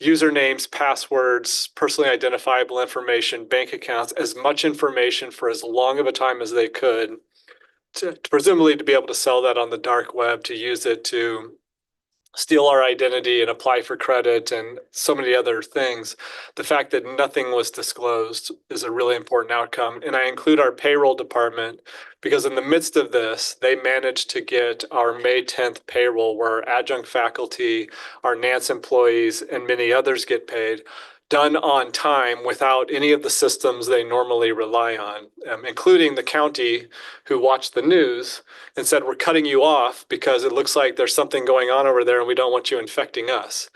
usernames, passwords, personally identifiable information, bank accounts, as much information for as long of a time as they could, to presumably to be able to sell that on the dark web, to use it to steal our identity and apply for credit and so many other things. The fact that nothing was disclosed is a really important outcome. And I include our payroll department because in the midst of this, they managed to get our May 10th payroll, where our adjunct faculty, our Nance employees, and many others get paid, done on time without any of the systems they normally rely on, including the county, who watched the news and said, we're cutting you off because it looks like there's something going on over there and we don't want you infecting us.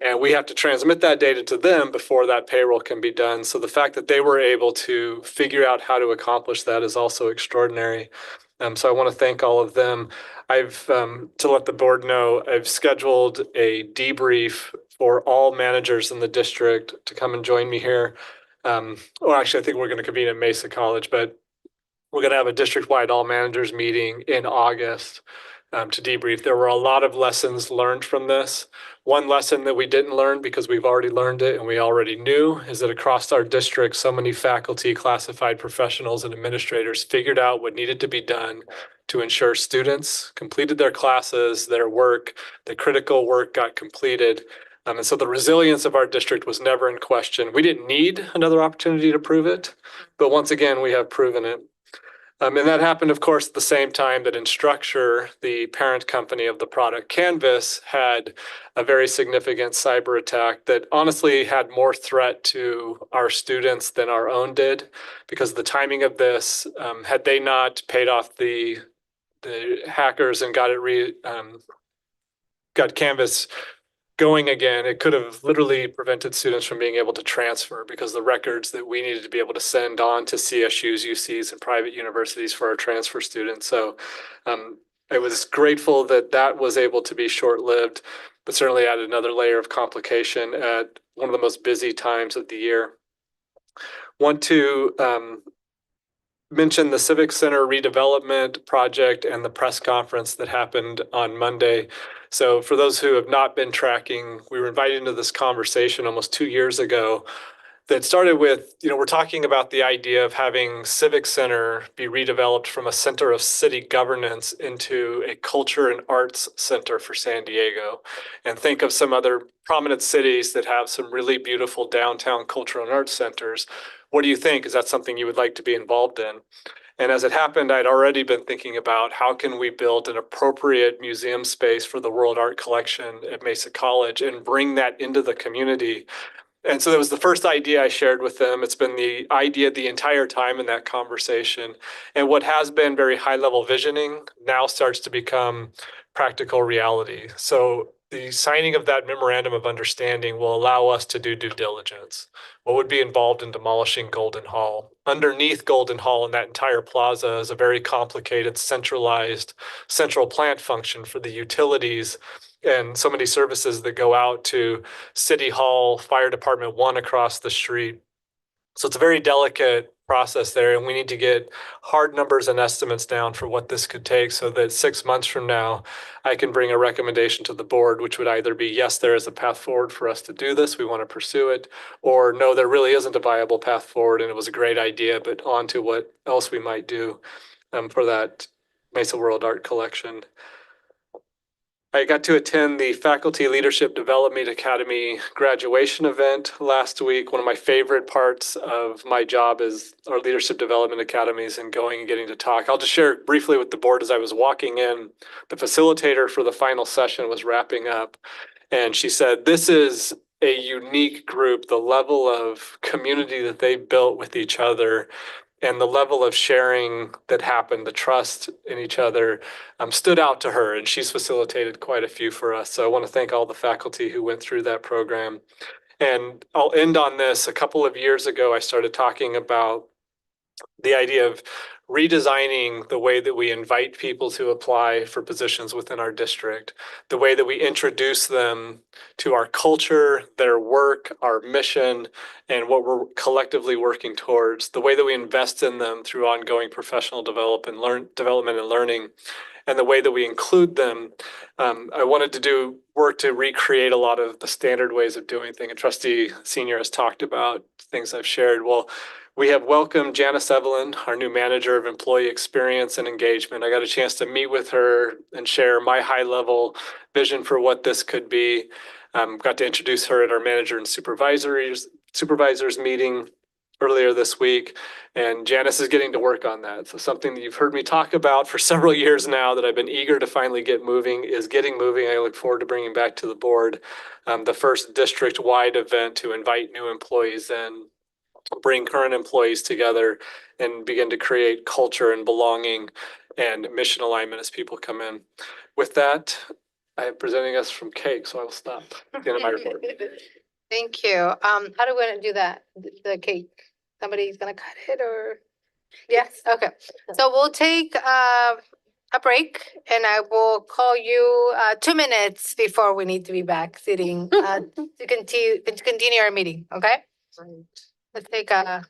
And we have to transmit that data to them before that payroll can be done. So the fact that they were able to figure out how to accomplish that is also extraordinary. So I want to thank all of them. I've, to let the board know, I've scheduled a debrief for all managers in the district to come and join me here. Or actually, I think we're going to convene at Mesa College, but we're going to have a district-wide all managers meeting in August to debrief. There were a lot of lessons learned from this. One lesson that we didn't learn because we've already learned it and we already knew is that across our district, so many faculty, classified professionals, and administrators figured out what needed to be done to ensure students completed their classes, their work, the critical work got completed. And so the resilience of our district was never in question. We didn't need another opportunity to prove it, but once again, we have proven it. And that happened, of course, at the same time that Instructure, the parent company of the product Canvas, had a very significant cyber attack that honestly had more threat to our students than our own did, because the timing of this, had they not paid off the hackers and got Canvas going again, it could have literally prevented students from being able to transfer, because the records that we needed to be able to send on to CSUs, UCs, and private universities for our transfer students. So I was grateful that that was able to be short-lived, but certainly added another layer of complication at one of the most busy times of the year. Want to mention the Civic Center redevelopment project and the press conference that happened on Monday. So for those who have not been tracking, we were invited into this conversation almost 2 years ago that started with, we're talking about the idea of having Civic Center be redeveloped from a center of city governance into a culture and arts center for San Diego. And think of some other prominent cities that have some really beautiful downtown cultural and arts centers. What do you think? Is that something you would like to be involved in? And as it happened, I'd already been thinking about how can we build an appropriate museum space for the World Art Collection at Mesa College and bring that into the community. And so that was the first idea I shared with them. It's been the idea the entire time in that conversation. And what has been very high-level visioning now starts to become practical reality. So the signing of that memorandum of understanding will allow us to do due diligence. What would be involved in demolishing Golden Hall? Underneath Golden Hall and that entire plaza is a very complicated, centralized central plant function for the utilities and so many services that go out to City Hall, Fire Department 1 across the street. So it's a very delicate process there, and we need to get hard numbers and estimates down for what this could take so that 6 months from now, I can bring a recommendation to the board, which would either be, yes, there is a path forward for us to do this, we want to pursue it, or no, there really isn't a viable path forward, and it was a great idea, but on to what else we might do for that Mesa World Art Collection. I got to attend the Faculty Leadership Development Academy graduation event last week. One of my favorite parts of my job is our Leadership Development Academies and going and getting to talk. I'll just share briefly with the board as I was walking in. The facilitator for the final session was wrapping up, and she said, this is a unique group, the level of community that they built with each other and the level of sharing that happened, the trust in each other, stood out to her, and she's facilitated quite a few for us. So I want to thank all the faculty who went through that program. And I'll end on this. A couple of years ago, I started talking about the idea of redesigning the way that we invite people to apply for positions within our district, the way that we introduce them to our culture, their work, our mission, and what we're collectively working towards, the way that we invest in them through ongoing professional development and learning, and the way that we include them. I wanted to do work to recreate a lot of the standard ways of doing things. And Trustee Senior has talked about things I've shared. Well, we have welcomed Janice Evelyn, our new manager of employee experience and engagement. I got a chance to meet with her and share my high-level vision for what this could be. Got to introduce her at our manager and supervisors meeting earlier this week, and Janice is getting to work on that. So something that you've heard me talk about for several years now that I've been eager to finally get moving is getting moving. I look forward to bringing back to the board the first district-wide event to invite new employees in, bring current employees together, and begin to create culture and belonging and mission alignment as people come in. With that, I am presenting us from cake, so I will stop at the end of my report. Thank you. How do we want to do that? The cake? Somebody's gonna cut it or? Yes, okay. So we'll take, a break and I will call you 2 minutes before we need to be back sitting to continue our meeting, okay? Let's take a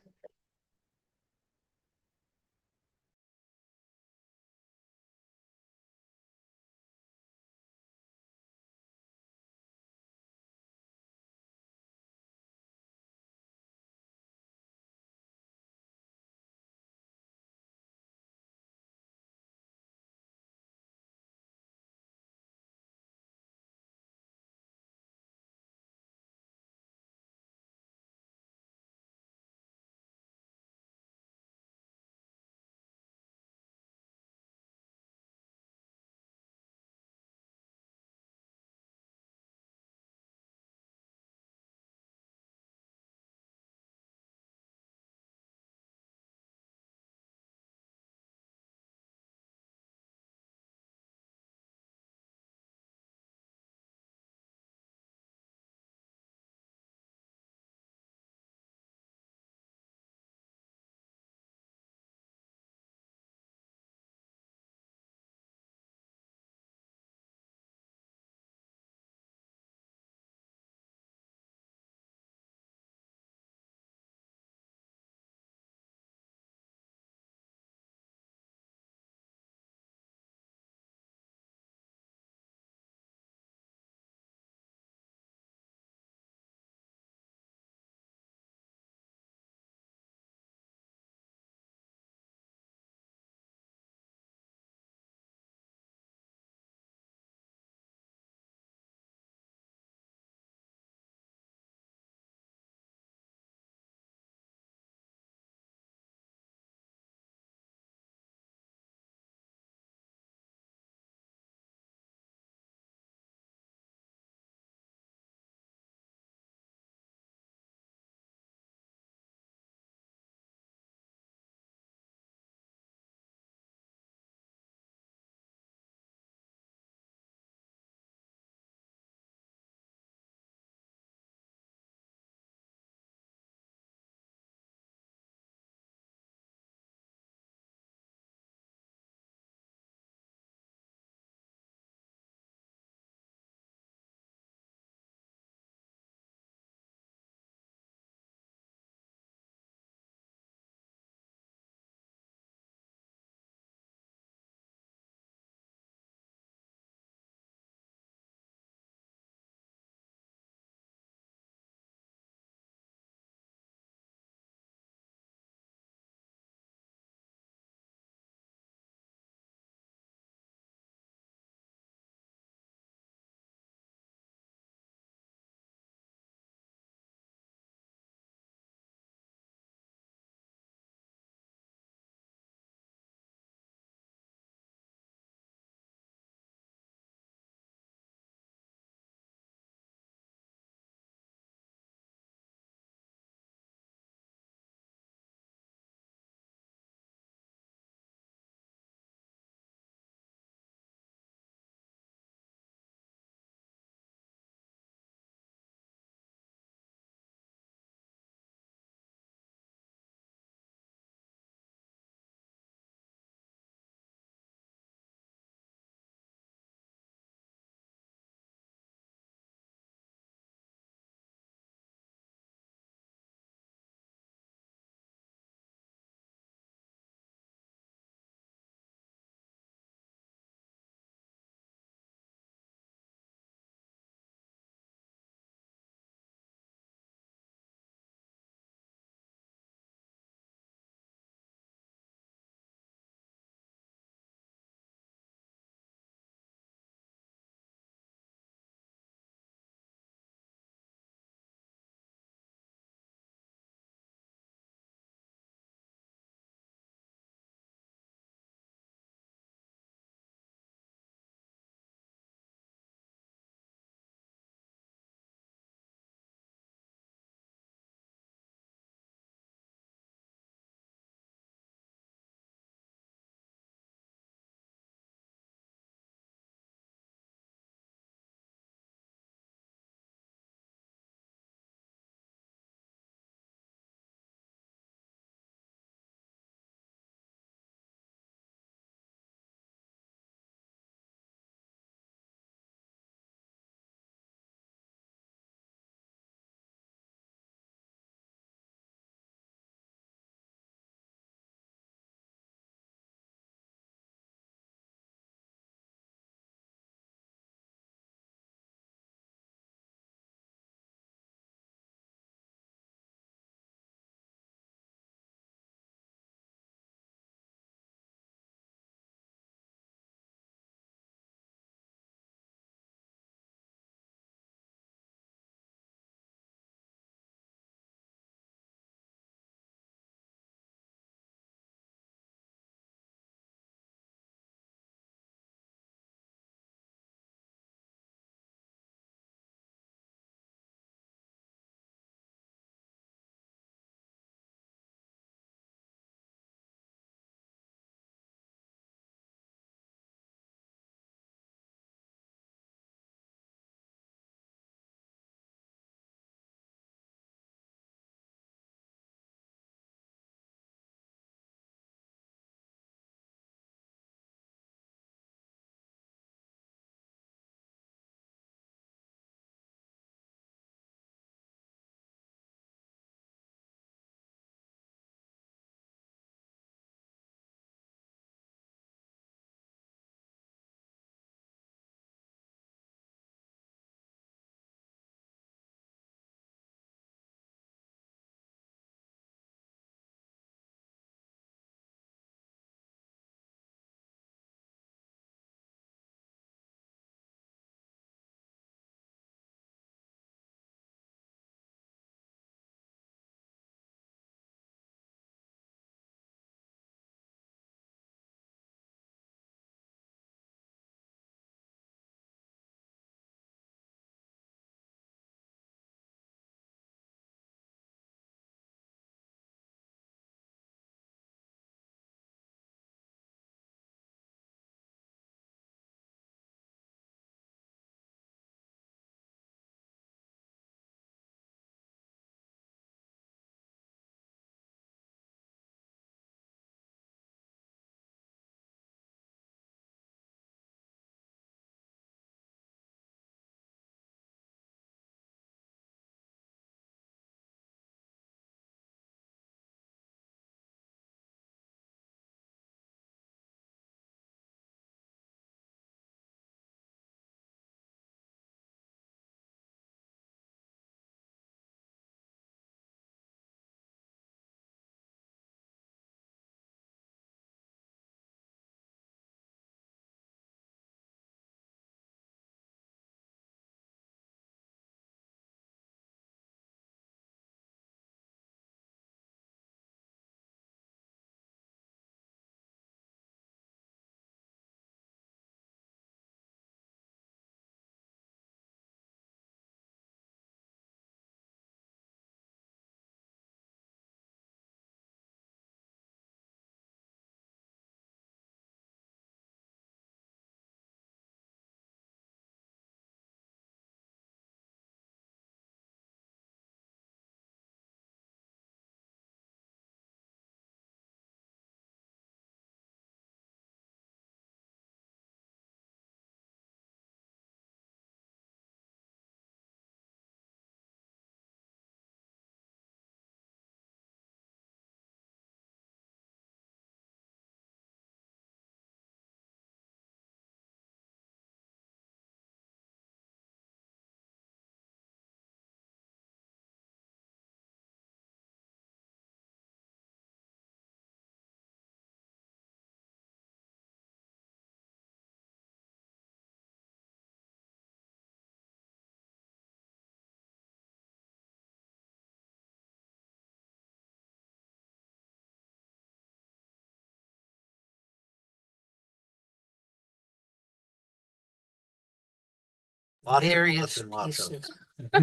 various and lots of.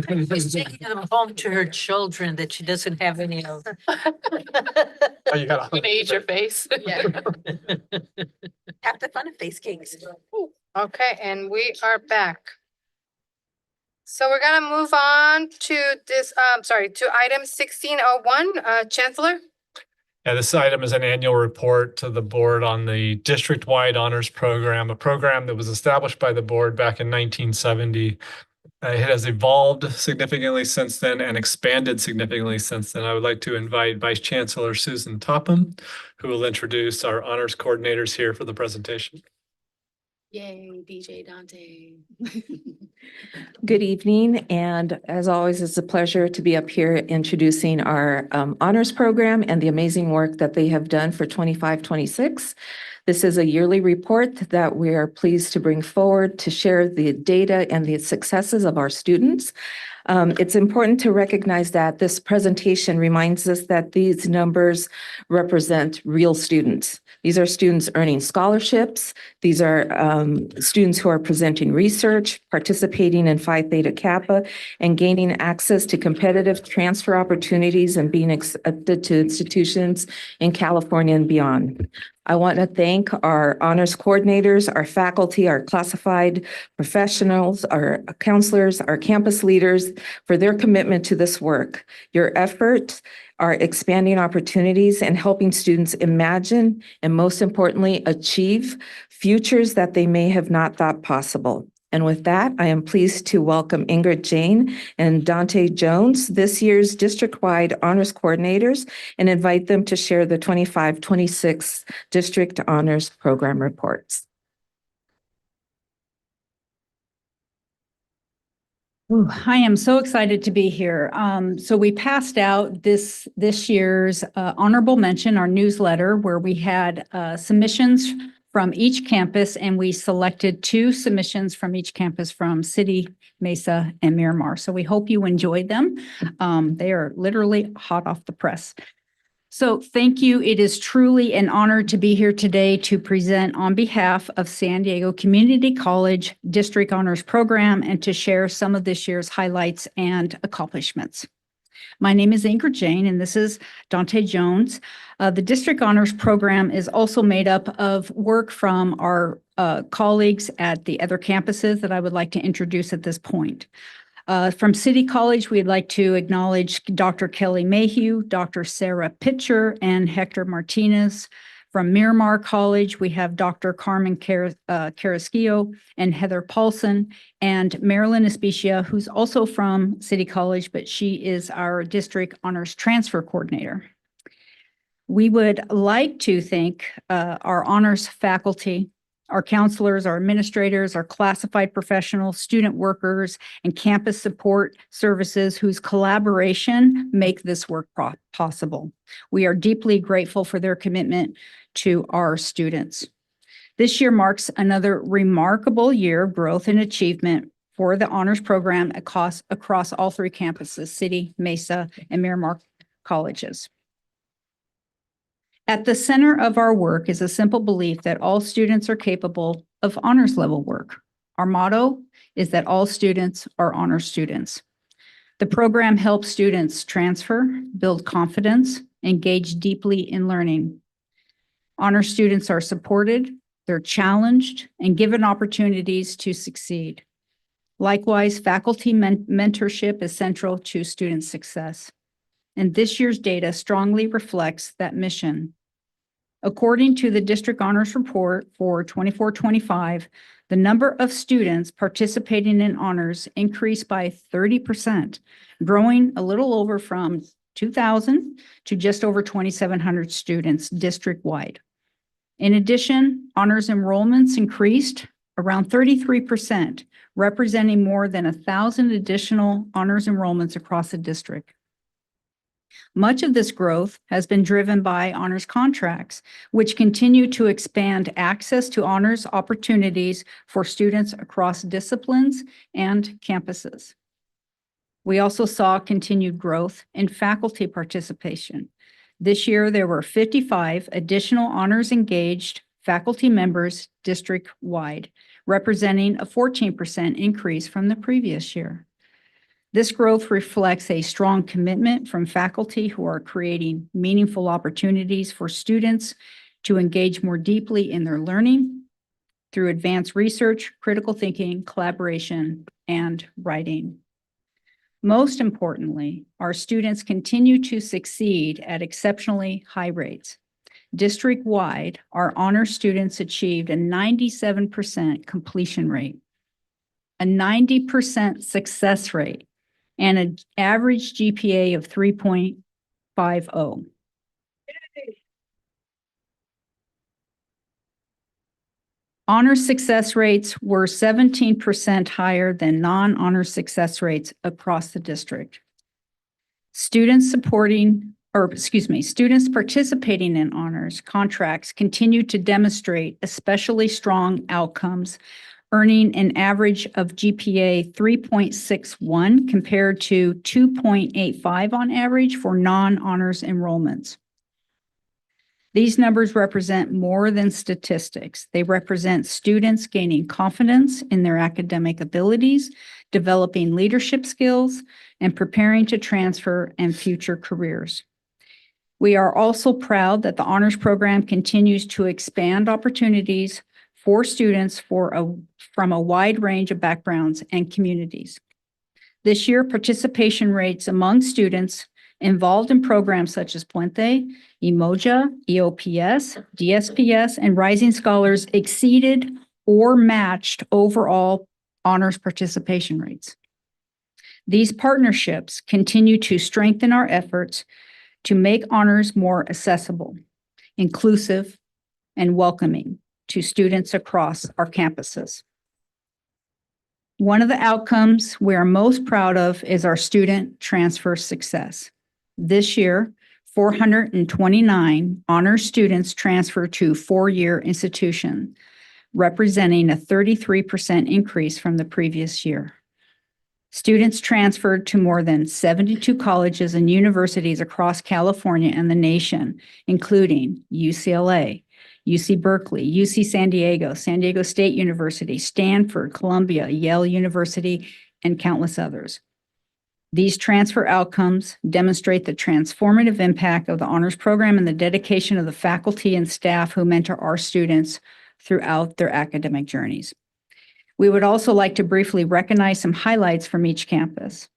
pieces. She's taking them home to her children that she doesn't have any of. Oh, you got Gonna eat your face. Yeah. Have the fun of face cakes. Okay, and we are back. So we're gonna move on to this, to item 1601, Chancellor. Yeah, this item is an annual report to the board on the district-wide honors program, a program that was established by the board back in 1970. It has evolved significantly since then and expanded significantly since then. I would like to invite Vice Chancellor Susan Topham, who will introduce our honors coordinators here for the presentation. Yay, DJ Dante. Good evening, and as always, it's a pleasure to be up here introducing our honors program and the amazing work that they have done for 25-26. This is a yearly report that we are pleased to bring forward to share the data and the successes of our students. It's important to recognize that this presentation reminds us that these numbers represent real students. These are students earning scholarships. These are students who are presenting research, participating in Phi Theta Kappa, and gaining access to competitive transfer opportunities and being accepted to institutions in California and beyond. I want to thank our honors coordinators, our faculty, our classified professionals, our counselors, our campus leaders for their commitment to this work. Your efforts are expanding opportunities and helping students imagine and, most importantly, achieve futures that they may have not thought possible. And with that, I am pleased to welcome Ingrid Jane and Dante Jones, this year's district-wide honors coordinators, and invite them to share the 25-26 district honors program reports. Ooh, I am so excited to be here. So we passed out this year's honorable mention, our newsletter, where we had submissions from each campus, and we selected 2 submissions from each campus from City, Mesa, and Miramar. So we hope you enjoyed them. They are literally hot off the press. So thank you. It is truly an honor to be here today to present on behalf of San Diego Community College District Honors Program and to share some of this year's highlights and accomplishments. My name is Ingrid Jane, and this is Dante Jones. The District Honors Program is also made up of work from our colleagues at the other campuses that I would like to introduce at this point. From City College, we'd like to acknowledge Dr. Kelly Mayhew, Dr. Sarah Pitcher, and Hector Martinez. From Miramar College, we have Dr. Carmen Carrasquillo and Heather Paulson, and Marilyn Especia, who's also from City College, but she is our District Honors Transfer Coordinator. We would like to thank our honors faculty, our counselors, our administrators, our classified professionals, student workers, and campus support services whose collaboration make this work possible. We are deeply grateful for their commitment to our students. This year marks another remarkable year of growth and achievement for the honors program across all 3 campuses, City, Mesa, and Miramar colleges. At the center of our work is a simple belief that all students are capable of honors level work. Our motto is that all students are honors students. The program helps students transfer, build confidence, engage deeply in learning. Honor students are supported, they're challenged, and given opportunities to succeed. Likewise, faculty mentorship is central to student success. And this year's data strongly reflects that mission. According to the District Honors Report for 24-25, the number of students participating in honors increased by 30%, growing a little over from 2,000 to just over 2,700 students district-wide. In addition, honors enrollments increased around 33%, representing more than 1,000 additional honors enrollments across the district. Much of this growth has been driven by honors contracts, which continue to expand access to honors opportunities for students across disciplines and campuses. We also saw continued growth in faculty participation. This year, there were 55 additional honors engaged faculty members district-wide, representing a 14% increase from the previous year. This growth reflects a strong commitment from faculty who are creating meaningful opportunities for students to engage more deeply in their learning through advanced research, critical thinking, collaboration, and writing. Most importantly, our students continue to succeed at exceptionally high rates. District-wide, our honor students achieved a 97% completion rate, a 90% success rate, and an average GPA of 3.50. Honor success rates were 17% higher than non-honor success rates across the district. Students participating in honors contracts continue to demonstrate especially strong outcomes, earning an average of GPA 3.61 compared to 2.85 on average for non-honors enrollments. These numbers represent more than statistics. They represent students gaining confidence in their academic abilities, developing leadership skills, and preparing to transfer and future careers. We are also proud that the honors program continues to expand opportunities for students from a wide range of backgrounds and communities. This year, participation rates among students involved in programs such as Puente, Emoja, EOPS, DSPS, and Rising Scholars exceeded or matched overall honors participation rates. These partnerships continue to strengthen our efforts to make honors more accessible, inclusive, and welcoming to students across our campuses. One of the outcomes we are most proud of is our student transfer success. This year, 429 honors students transferred to four-year institution, representing a 33% increase from the previous year. Students transferred to more than 72 colleges and universities across California and the nation, including UCLA, UC Berkeley, UC San Diego State University, Stanford, Columbia, Yale University, and countless others. These transfer outcomes demonstrate the transformative impact of the honors program and the dedication of the faculty and staff who mentor our students throughout their academic journeys. We would also like to briefly recognize some highlights from each campus.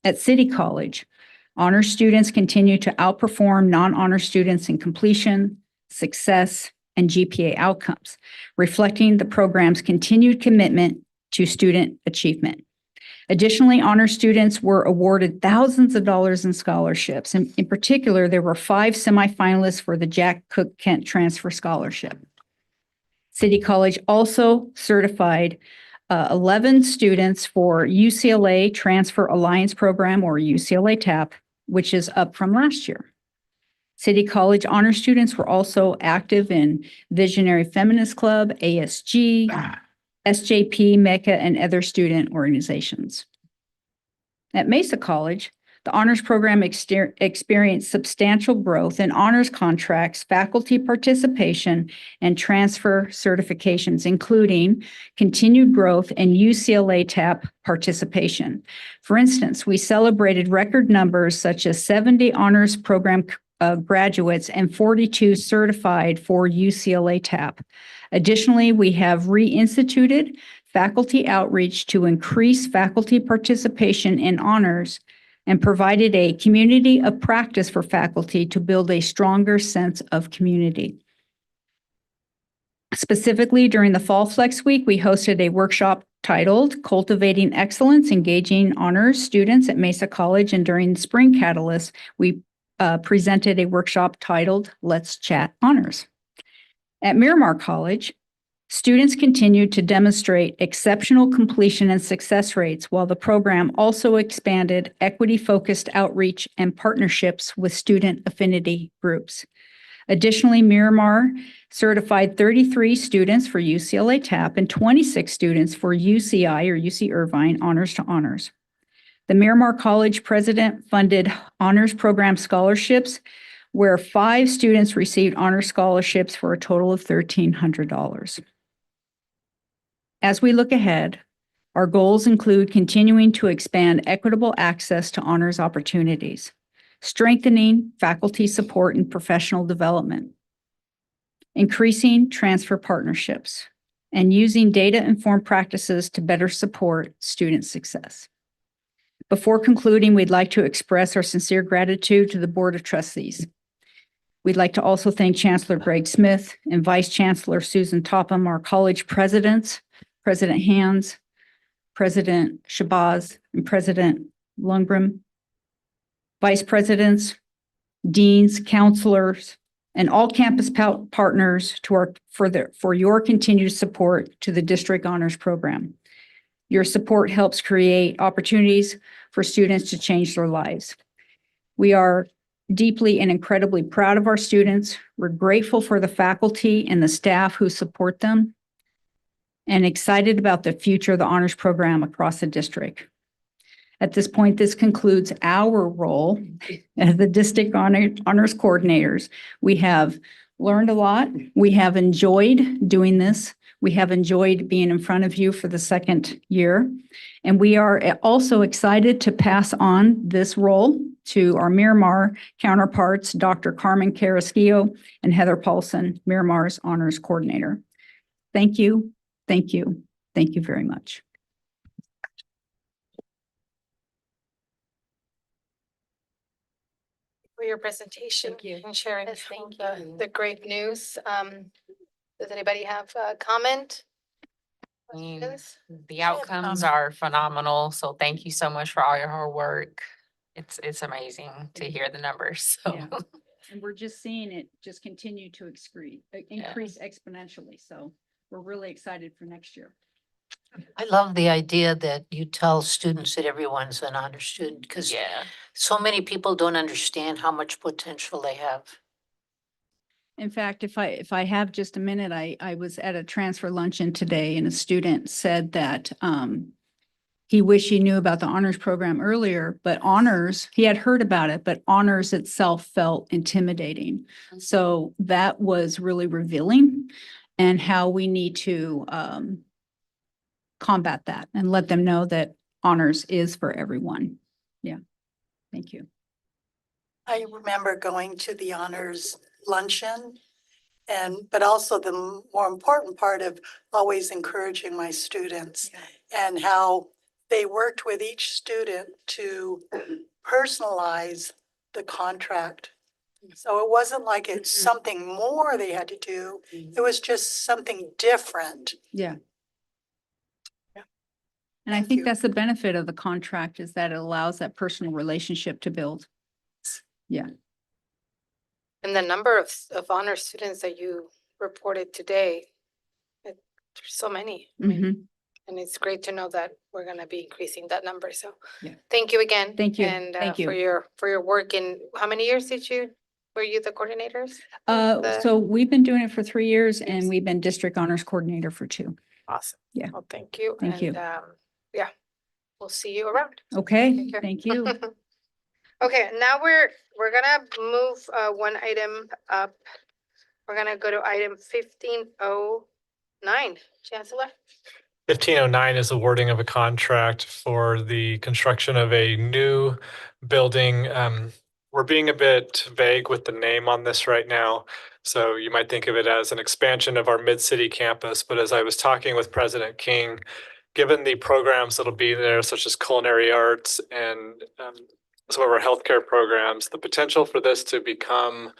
At City College, honor students continue to outperform non-honor students in completion, success, and GPA outcomes, reflecting the program's continued commitment to student achievement. Additionally, honor students were awarded thousands of dollars in scholarships. In particular, there were 5 semifinalists for the Jack Cook Kent Transfer Scholarship. City College also certified 11 students for UCLA Transfer Alliance Program, or UCLA TAP, which is up from last year. City College honor students were also active in Visionary Feminist Club, ASG, SJP, MECA, and other student organizations. At Mesa College, the honors program experienced substantial growth in honors contracts, faculty participation, and transfer certifications, including continued growth in UCLA TAP participation. For instance, we celebrated record numbers such as 70 honors program graduates and 42 certified for UCLA TAP. Additionally, we have reinstituted faculty outreach to increase faculty participation in honors and provided a community of practice for faculty to build a stronger sense of community. Specifically, during the Fall Flex Week, we hosted a workshop titled Cultivating Excellence, Engaging Honors Students at Mesa College, and during the Spring Catalyst, we presented a workshop titled Let's Chat Honors. At Miramar College, students continued to demonstrate exceptional completion and success rates, while the program also expanded equity-focused outreach and partnerships with student affinity groups. Additionally, Miramar certified 33 students for UCLA TAP and 26 students for UCI, or UC Irvine, Honors to Honors. The Miramar College president funded honors program scholarships, where 5 students received honor scholarships for a total of $1,300. As we look ahead, our goals include continuing to expand equitable access to honors opportunities, strengthening faculty support and professional development, increasing transfer partnerships, and using data-informed practices to better support student success. Before concluding, we'd like to express our sincere gratitude to the Board of Trustees. We'd like to also thank Chancellor Greg Smith and Vice Chancellor Susan Topham, our college presidents, President Hands, President Shabazz, and President Lundgren, vice presidents, deans, counselors, and all campus partners for your continued support to the District Honors Program. Your support helps create opportunities for students to change their lives. We are deeply and incredibly proud of our students. We're grateful for the faculty and the staff who support them, and excited about the future of the honors program across the district. At this point, this concludes our role as the district honors coordinators. We have learned a lot. We have enjoyed doing this. We have enjoyed being in front of you for the second year. And we are also excited to pass on this role to our Miramar counterparts, Dr. Carmen Carrasquillo and Heather Paulson, Miramar's honors coordinator. Thank you. Thank you. Thank you very much. For your presentation and sharing the great news. Does anybody have a comment? The outcomes are phenomenal. So thank you so much for all your hard work. It's amazing to hear the numbers. So Yeah. And we're just seeing it just continue to increase exponentially. So we're really excited for next year. I love the idea that you tell students that everyone's an honor student, because yeah. so many people don't understand how much potential they have. In fact, if I have just a minute, I was at a transfer luncheon today and a student said that he wished he knew about the honors program earlier, but honors, he had heard about it, but honors itself felt intimidating. So that was really revealing, and how we need to combat that and let them know that honors is for everyone. Yeah. Thank you. I remember going to the honors luncheon but also the more important part of always encouraging my students and how they worked with each student to personalize the contract. So it wasn't like it's something more they had to do. It was just something different. Yeah. And I think that's the benefit of the contract, is that it allows that personal relationship to build. Yeah. And the number of honor students that you reported today, there's so many. I mean, and it's great to know that we're going to be increasing that number. So thank you again. Thank you. And Thank you. for your work. In how many years were you the coordinators? So we've been doing it for 3 years, and we've been district honors coordinator for 2. Awesome. Yeah. Well, thank you. Thank you. Yeah, we'll see you around. Okay. Take care. Thank you. Okay, now we're gonna move one item up. We're gonna go to item 1509. Chancellor? 1509 is awarding of a contract for the construction of a new building. We're being a bit vague with the name on this right now. So you might think of it as an expansion of our Mid-City campus. But as I was talking with President King, given the programs that'll be there, such as culinary arts and some of our healthcare programs, the potential for this to become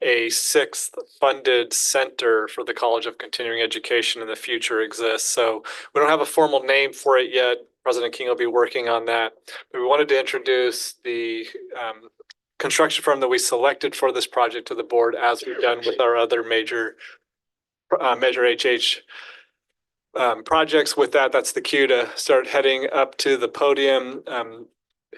a 6th funded center for the College of Continuing Education in the future exists. So we don't have a formal name for it yet. President King will be working on that. But we wanted to introduce the construction firm that we selected for this project to the board, as we've done with our other major HH projects. With that, that's the cue to start heading up to the podium.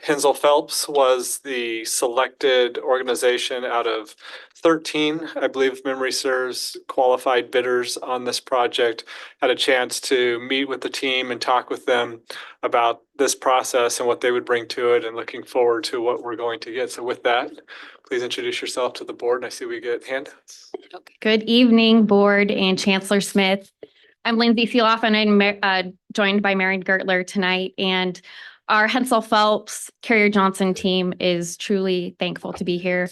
Hensel Phelps was the selected organization out of 13, I believe, if memory serves, qualified bidders on this project. Had a chance to meet with the team and talk with them about this process and what they would bring to it, and looking forward to what we're going to get. So with that, please introduce yourself to the board. And I see we get handouts. Good evening, board and Chancellor Smith. I'm Lindsay Seeloff, and I'm joined by Mary Gertler tonight. And our Hensel Phelps, Carrier Johnson team is truly thankful to be here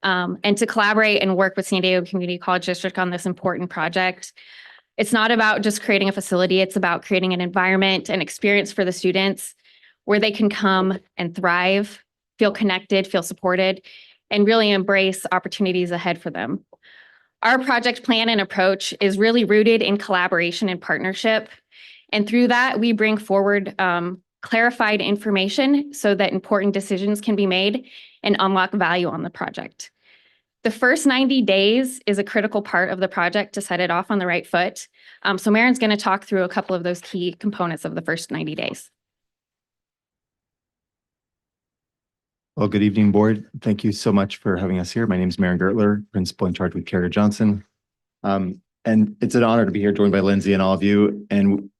and to collaborate and work with San Diego Community College District on this important project. It's not about just creating a facility, it's about creating an environment and experience for the students where they can come and thrive, feel connected, feel supported, and really embrace opportunities ahead for them. Our project plan and approach is really rooted in collaboration and partnership. And through that, we bring forward clarified information so that important decisions can be made and unlock value on the project. The first 90 days is a critical part of the project to set it off on the right foot. So Marin's going to talk through a couple of those key components of the first 90 days. Well, good evening, board. Thank you so much for having us here. My name is Maren Gertler, principal in charge with Carrier Johnson. And it's an honor to be here joined by Lindsay and all of you. And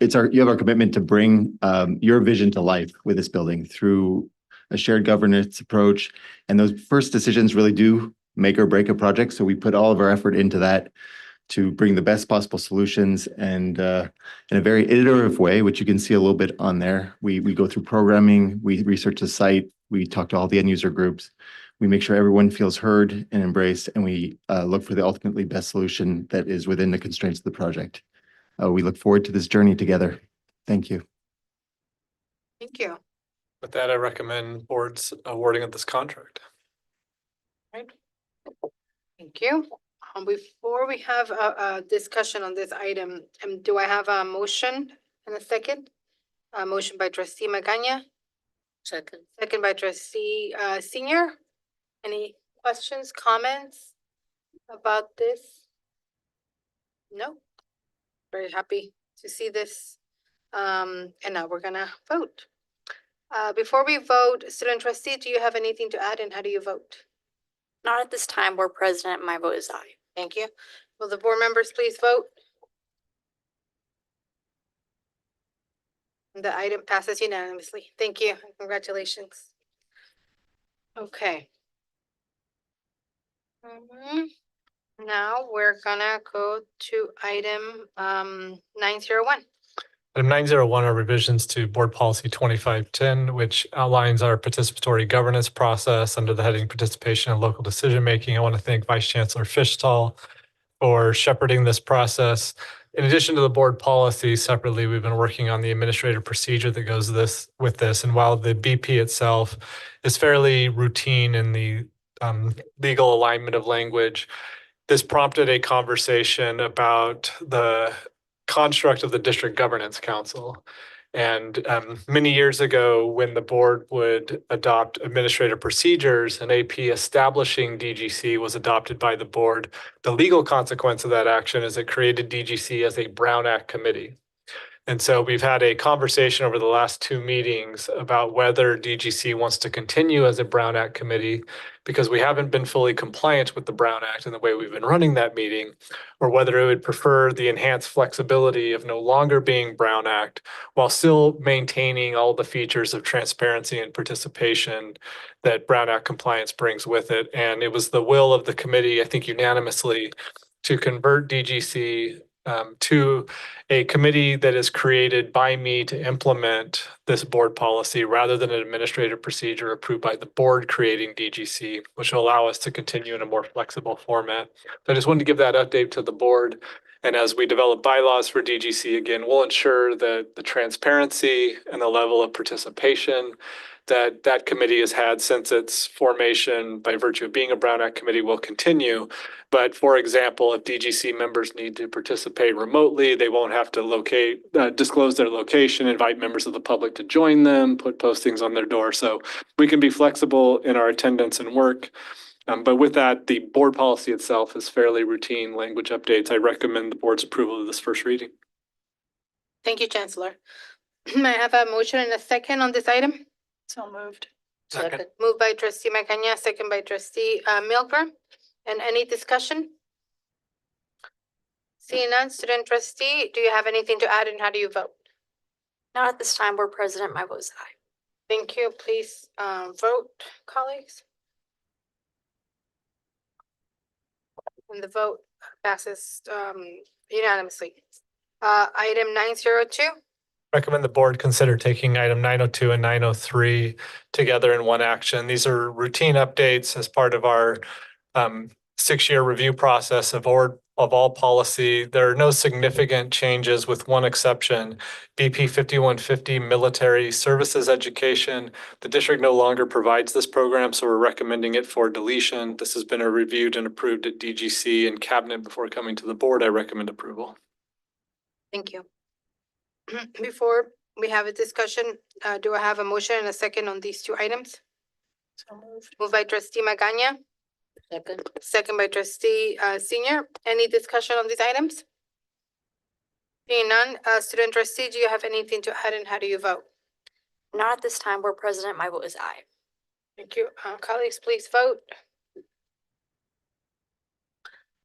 you have our commitment to bring your vision to life with this building through a shared governance approach. And those first decisions really do make or break a project. So we put all of our effort into that to bring the best possible solutions and in a very iterative way, which you can see a little bit on there. We go through programming, we research the site, we talk to all the end user groups, we make sure everyone feels heard and embraced, and we look for the ultimately best solution that is within the constraints of the project. We look forward to this journey together. Thank you. Thank you. With that, I recommend board's awarding of this contract. Right. Thank you. Before we have a discussion on this item, do I have a motion and a second? A motion by trustee Magana. Second. Second by trustee Senior. Any questions, comments about this? No. Very happy to see this. And now we're gonna vote. Before we vote, student trustee, do you have anything to add and how do you vote? Not at this time, Board President. My vote is aye. Thank you. Will the board members please vote? The item passes unanimously. Thank you. And congratulations. Okay. Now we're gonna go to item 901. Item 901 are revisions to Board Policy 2510, which outlines our participatory governance process under the heading Participation and Local Decision Making. I want to thank Vice Chancellor Fishtal for shepherding this process. In addition to the board policy, separately, we've been working on the administrative procedure that goes with this. And while the BP itself is fairly routine in the legal alignment of language, this prompted a conversation about the construct of the District Governance Council. And many years ago, when the board would adopt administrative procedures, an AP establishing DGC was adopted by the board. The legal consequence of that action is it created DGC as a Brown Act committee. And so we've had a conversation over the last 2 meetings about whether DGC wants to continue as a Brown Act committee because we haven't been fully compliant with the Brown Act in the way we've been running that meeting, or whether it would prefer the enhanced flexibility of no longer being Brown Act while still maintaining all the features of transparency and participation that Brown Act compliance brings with it. And it was the will of the committee, I think unanimously, to convert DGC to a committee that is created by me to implement this board policy rather than an administrative procedure approved by the board creating DGC, which will allow us to continue in a more flexible format. So I just wanted to give that update to the board. And as we develop bylaws for DGC, again, we'll ensure that the transparency and the level of participation that that committee has had since its formation by virtue of being a Brown Act committee will continue. But for example, if DGC members need to participate remotely, they won't have to disclose their location, invite members of the public to join them, put postings on their door. So we can be flexible in our attendance and work. But with that, the board policy itself is fairly routine language updates. I recommend the board's approval of this first reading. Thank you, Chancellor. May I have a motion and a second on this item? So moved. Second. Moved by trustee Magana, second by trustee Milgram. And any discussion? Seeing none, student trustee, do you have anything to add and how do you vote? Not at this time, Board President. My vote is aye. Thank you. Please vote, colleagues. And the vote passes unanimously. Item 902. Recommend the board consider taking item 902 and 903 together in one action. These are routine updates as part of our 6-year review process of all policy. There are no significant changes with one exception. BP 5150 military services education. The district no longer provides this program, so we're recommending it for deletion. This has been reviewed and approved at DGC and cabinet before coming to the board. I recommend approval. Thank you. Before we have a discussion, do I have a motion and a second on these 2 items? So moved. Moved by trustee Magana, Second. second by trustee Senior. Any discussion on these items? Seeing none, student trustee, do you have anything to add and how do you vote? Not at this time, Board President. My vote is aye. Thank you. Colleagues, please vote.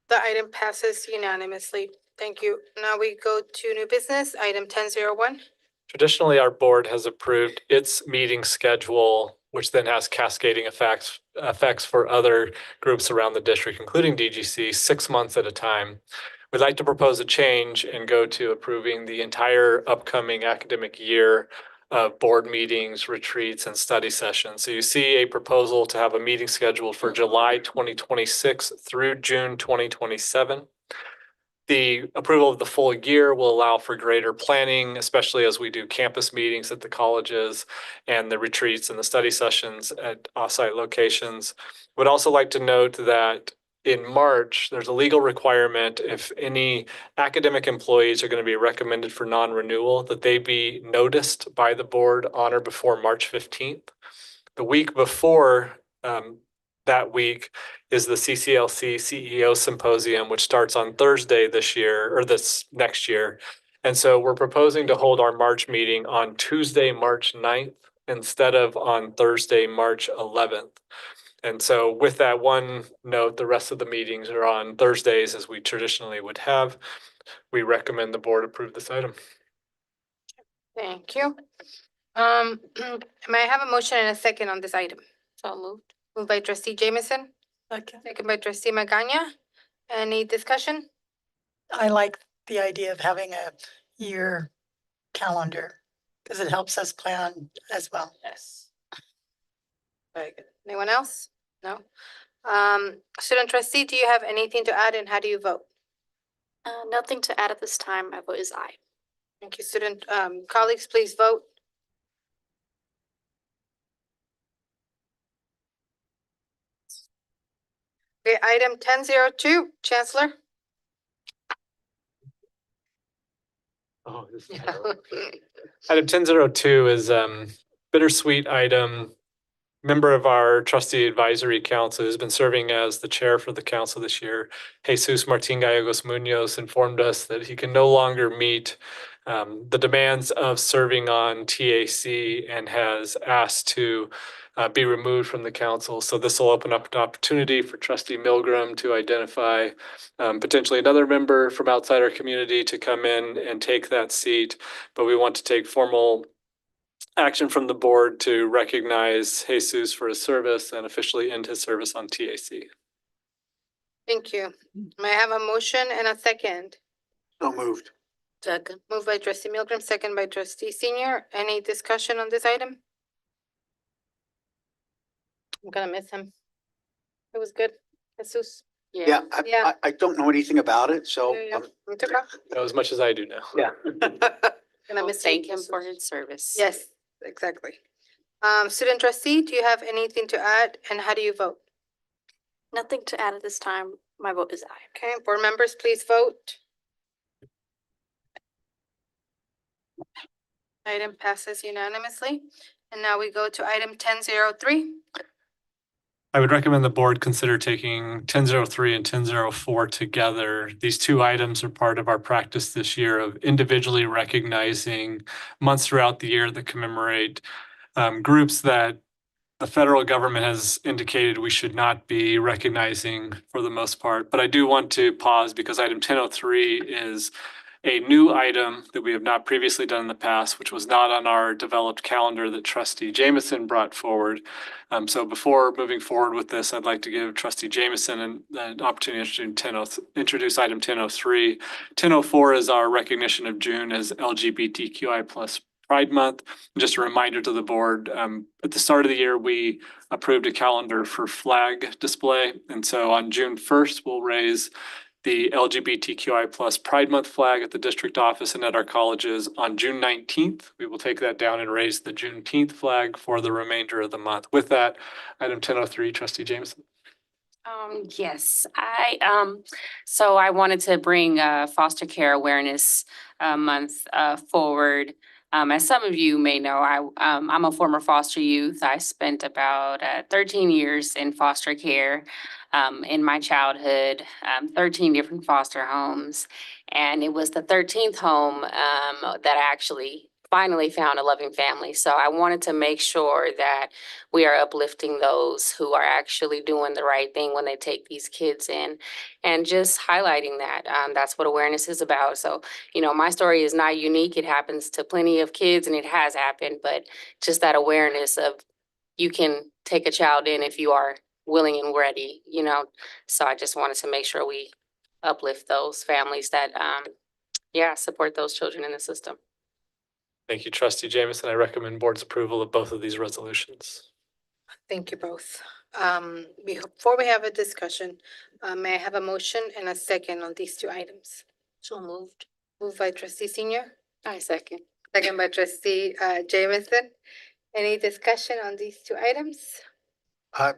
The item passes unanimously. Thank you. Now we go to new business, item 1001. Traditionally, our board has approved its meeting schedule, which then has cascading effects for other groups around the district, including DGC, 6 months at a time. We'd like to propose a change and go to approving the entire upcoming academic year of board meetings, retreats, and study sessions. So you see a proposal to have a meeting scheduled for July 2026 through June 2027. The approval of the full year will allow for greater planning, especially as we do campus meetings at the colleges and the retreats and the study sessions at offsite locations. Would also like to note that in March, there's a legal requirement if any academic employees are going to be recommended for non-renewal, that they be noticed by the board on or before March 15th. The week before that week is the CCLC CEO Symposium, which starts on Thursday this year, or this next year. And so we're proposing to hold our March meeting on Tuesday, March 9th, instead of on Thursday, March 11th. And so with that one note, the rest of the meetings are on Thursdays as we traditionally would have. We recommend the board approve this item. Thank you. May I have a motion and a second on this item? So moved. Moved by trustee Jameson, second by trustee Magana. Any discussion? I like the idea of having a year calendar because it helps us plan as well. Yes. Very good. Anyone else? No. Student trustee, do you have anything to add and how do you vote? Nothing to add at this time. My vote is aye. Thank you, student. Colleagues, please vote. Okay, item 1002, Chancellor. Oh, this is Item 1002 is bittersweet item. Member of our trustee advisory council who's been serving as the chair for the council this year, Jesus Martin Gallegos Munoz, informed us that he can no longer meet the demands of serving on TAC and has asked to be removed from the council. So this will open up an opportunity for trustee Milgram to identify potentially another member from outside our community to come in and take that seat. But we want to take formal action from the board to recognize Jesus for his service and officially end his service on TAC. Thank you. May I have a motion and a second? So moved. Second. Moved by trustee Milgram, second by trustee Senior. Any discussion on this item? I'm gonna miss him. It was good. Jesus. Yeah, I don't know anything about it, so. It's okay. Know as much as I do now. Yeah. Gonna miss Thank him Jesus. for his service. Yes, exactly. Student trustee, do you have anything to add and how do you vote? Nothing to add at this time. My vote is aye. Okay, board members, please vote. Item passes unanimously. And now we go to item 1003. I would recommend the board consider taking 1003 and 1004 together. These two items are part of our practice this year of individually recognizing months throughout the year that commemorate groups that the federal government has indicated we should not be recognizing for the most part. But I do want to pause because item 1003 is a new item that we have not previously done in the past, which was not on our developed calendar that trustee Jameson brought forward. So before moving forward with this, I'd like to give trustee Jameson an opportunity to introduce item 1003. 1004 is our recognition of June as LGBTQI plus Pride Month. Just a reminder to the board, at the start of the year, we approved a calendar for flag display. And so on June 1st, we'll raise the LGBTQI plus Pride Month flag at the district office and at our colleges. On June 19th, we will take that down and raise the Juneteenth flag for the remainder of the month. With that, item 1003, trustee Jameson. Yes, so I wanted to bring foster care awareness month forward. As some of you may know, I'm a former foster youth. I spent about 13 years in foster care in my childhood, 13 different foster homes. And it was the 13th home that I actually finally found a loving family. So I wanted to make sure that we are uplifting those who are actually doing the right thing when they take these kids in, and just highlighting that. That's what awareness is about. So, you know, my story is not unique. It happens to plenty of kids and it has happened, but just that awareness of you can take a child in if you are willing and ready, you know. So I just wanted to make sure we uplift those families that, support those children in the system. Thank you, trustee Jameson. I recommend board's approval of both of these resolutions. Thank you both. Before we have a discussion, may I have a motion and a second on these two items? So moved. Moved by trustee Senior, I second. second by trustee Jameson. Any discussion on these two items? Uh,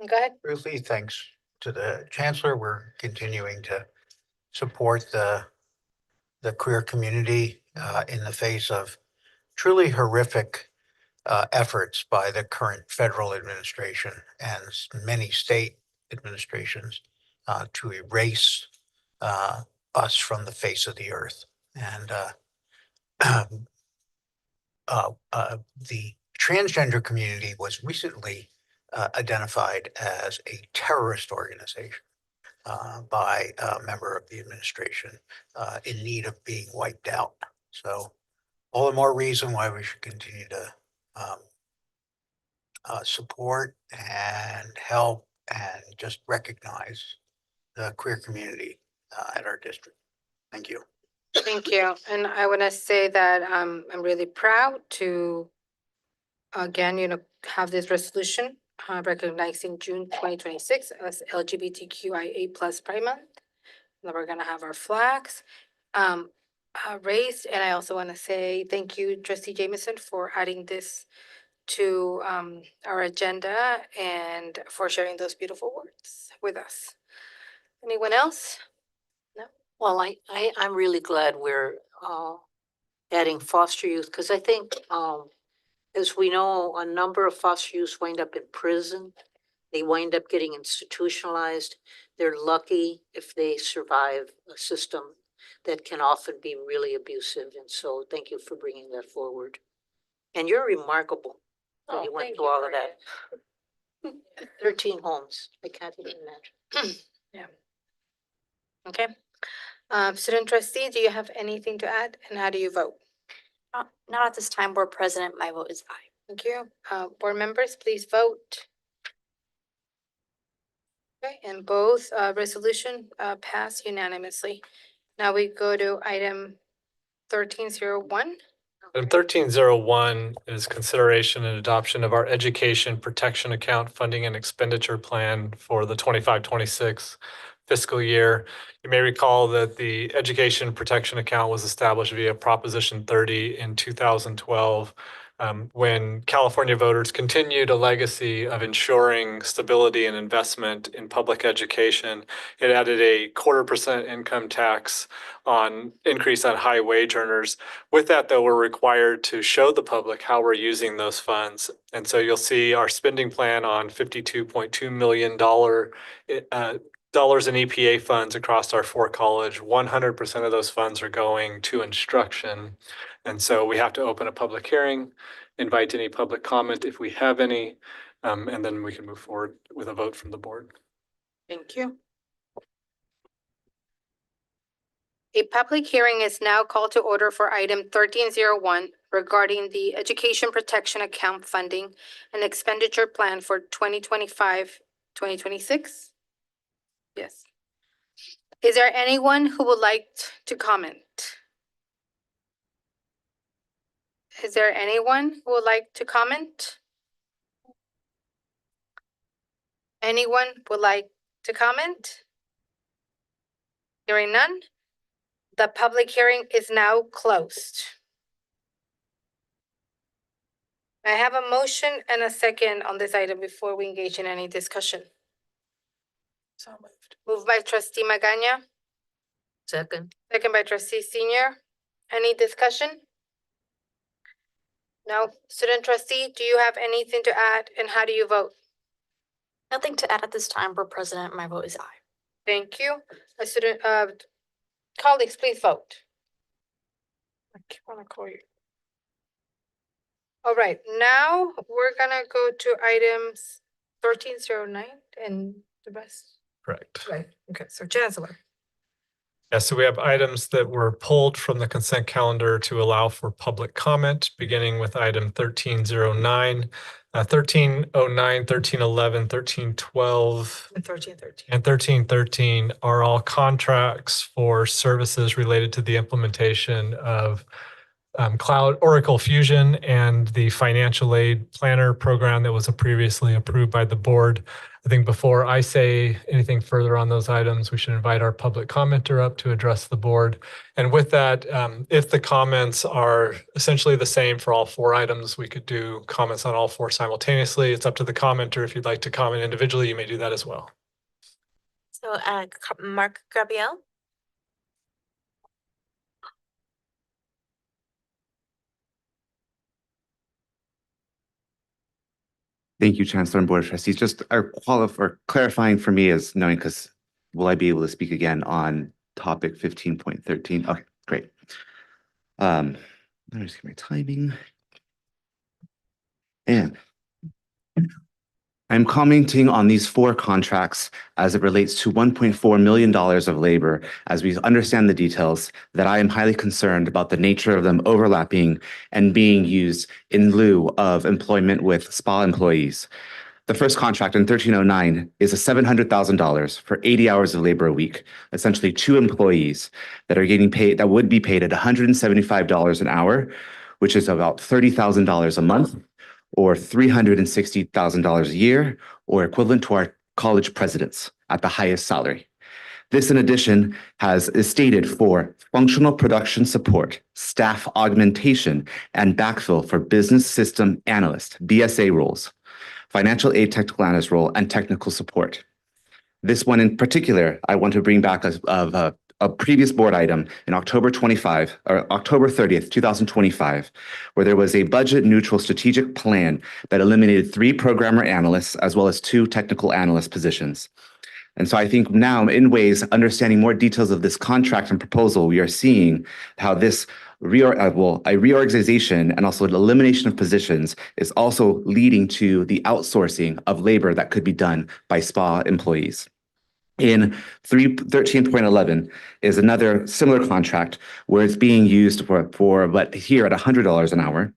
Go ahead. Briefly, thanks to the chancellor. We're continuing to support the queer community in the face of truly horrific efforts by the current federal administration and many state administrations to erase us from the face of the earth. And the transgender community was recently identified as a terrorist organization by a member of the administration in need of being wiped out. So all the more reason why we should continue to support and help and just recognize the queer community at our district. Thank you. Thank you. And I want to say that I'm really proud to, again, have this resolution recognizing June 2026 as LGBTQIA plus Pride Month. And we're going to have our flags raised. And I also want to say thank you, trustee Jameson, for adding this to our agenda and for sharing those beautiful words with us. Anyone else? Well, I'm really glad we're adding foster youth, because I think, as we know, a number of foster youth wind up in prison. They wind up getting institutionalized. They're lucky if they survive a system that can often be really abusive. And so thank you for bringing that forward. And you're remarkable. That you went through all of that. 13 homes. I can't even imagine. Yeah. Okay. Student trustee, do you have anything to add, and how do you vote? Not at this time, Board President. My vote is aye. Thank you. Board members, please vote. Okay, and both resolution pass unanimously. Now we go to item 1301. Item 1301 is consideration and adoption of our education protection account funding and expenditure plan for the 25-26 fiscal year. You may recall that the education protection account was established via Proposition 30 in 2012. When California voters continued a legacy of ensuring stability and investment in public education, it added a 0.25% income tax increase on high wage earners. With that, though, we're required to show the public how we're using those funds. And so you'll see our spending plan on $52.2 million dollars in EPA funds across our 4 college. 100% of those funds are going to instruction. And so we have to open a public hearing, invite any public comment if we have any, and then we can move forward with a vote from the board. Thank you. A public hearing is now called to order for item 1301 regarding the Education Protection Account funding and expenditure plan for 2025, 2026. Yes. Is there anyone who would like to comment? Is there anyone who would like to comment? Anyone would like to comment? Hearing none, the public hearing is now closed. I have a motion and a second on this item before we engage in any discussion. So moved. Moved by trustee Magana, Second. second by trustee Senior. Any discussion? No. Student trustee, do you have anything to add and how do you vote? Nothing to add at this time, Board President. My vote is aye. Thank you. Colleagues, please vote. I want to call you. All right, now we're gonna go to items 1309 and the rest. Correct. Right, okay, so Chancellor. Yeah, so we have items that were pulled from the consent calendar to allow for public comment, beginning with item 1309, 1309, 1311, 1312, And 1313. and 1313 are all contracts for services related to the implementation of Cloud Oracle Fusion and the financial aid planner program that was previously approved by the board. I think before I say anything further on those items, we should invite our public commenter up to address the board. And with that, if the comments are essentially the same for all four items, we could do comments on all four simultaneously. It's up to the commenter. If you'd like to comment individually, you may do that as well. So, Mark Gabriel. Thank you, Chancellor and Board of Trustees. Just clarifying for me is knowing, because will I be able to speak again on topic 15.13? Okay, great. Let me just get my timing. And I'm commenting on these four contracts as it relates to $1.4 million of labor as we understand the details that I am highly concerned about the nature of them overlapping and being used in lieu of employment with SPA employees. The first contract in 1309 is a $700,000 for 80 hours of labor a week, essentially two employees that are getting paid, that would be paid at $175 an hour, which is about $30,000 a month, or $360,000 a year, or equivalent to our college presidents at the highest salary. This, in addition, is stated for functional production support, staff augmentation, and backfill for business system analyst, BSA roles, financial aid technical analyst role, and technical support. This one in particular, I want to bring back as a previous board item in October 30th, 2025, where there was a budget neutral strategic plan that eliminated 3 programmer analysts as well as 2 technical analyst positions. And so I think now in ways, understanding more details of this contract and proposal, we are seeing how this a reorganization and also an elimination of positions is also leading to the outsourcing of labor that could be done by SPA employees. In 13.11 is another similar contract where it's being used for but here at $100 an hour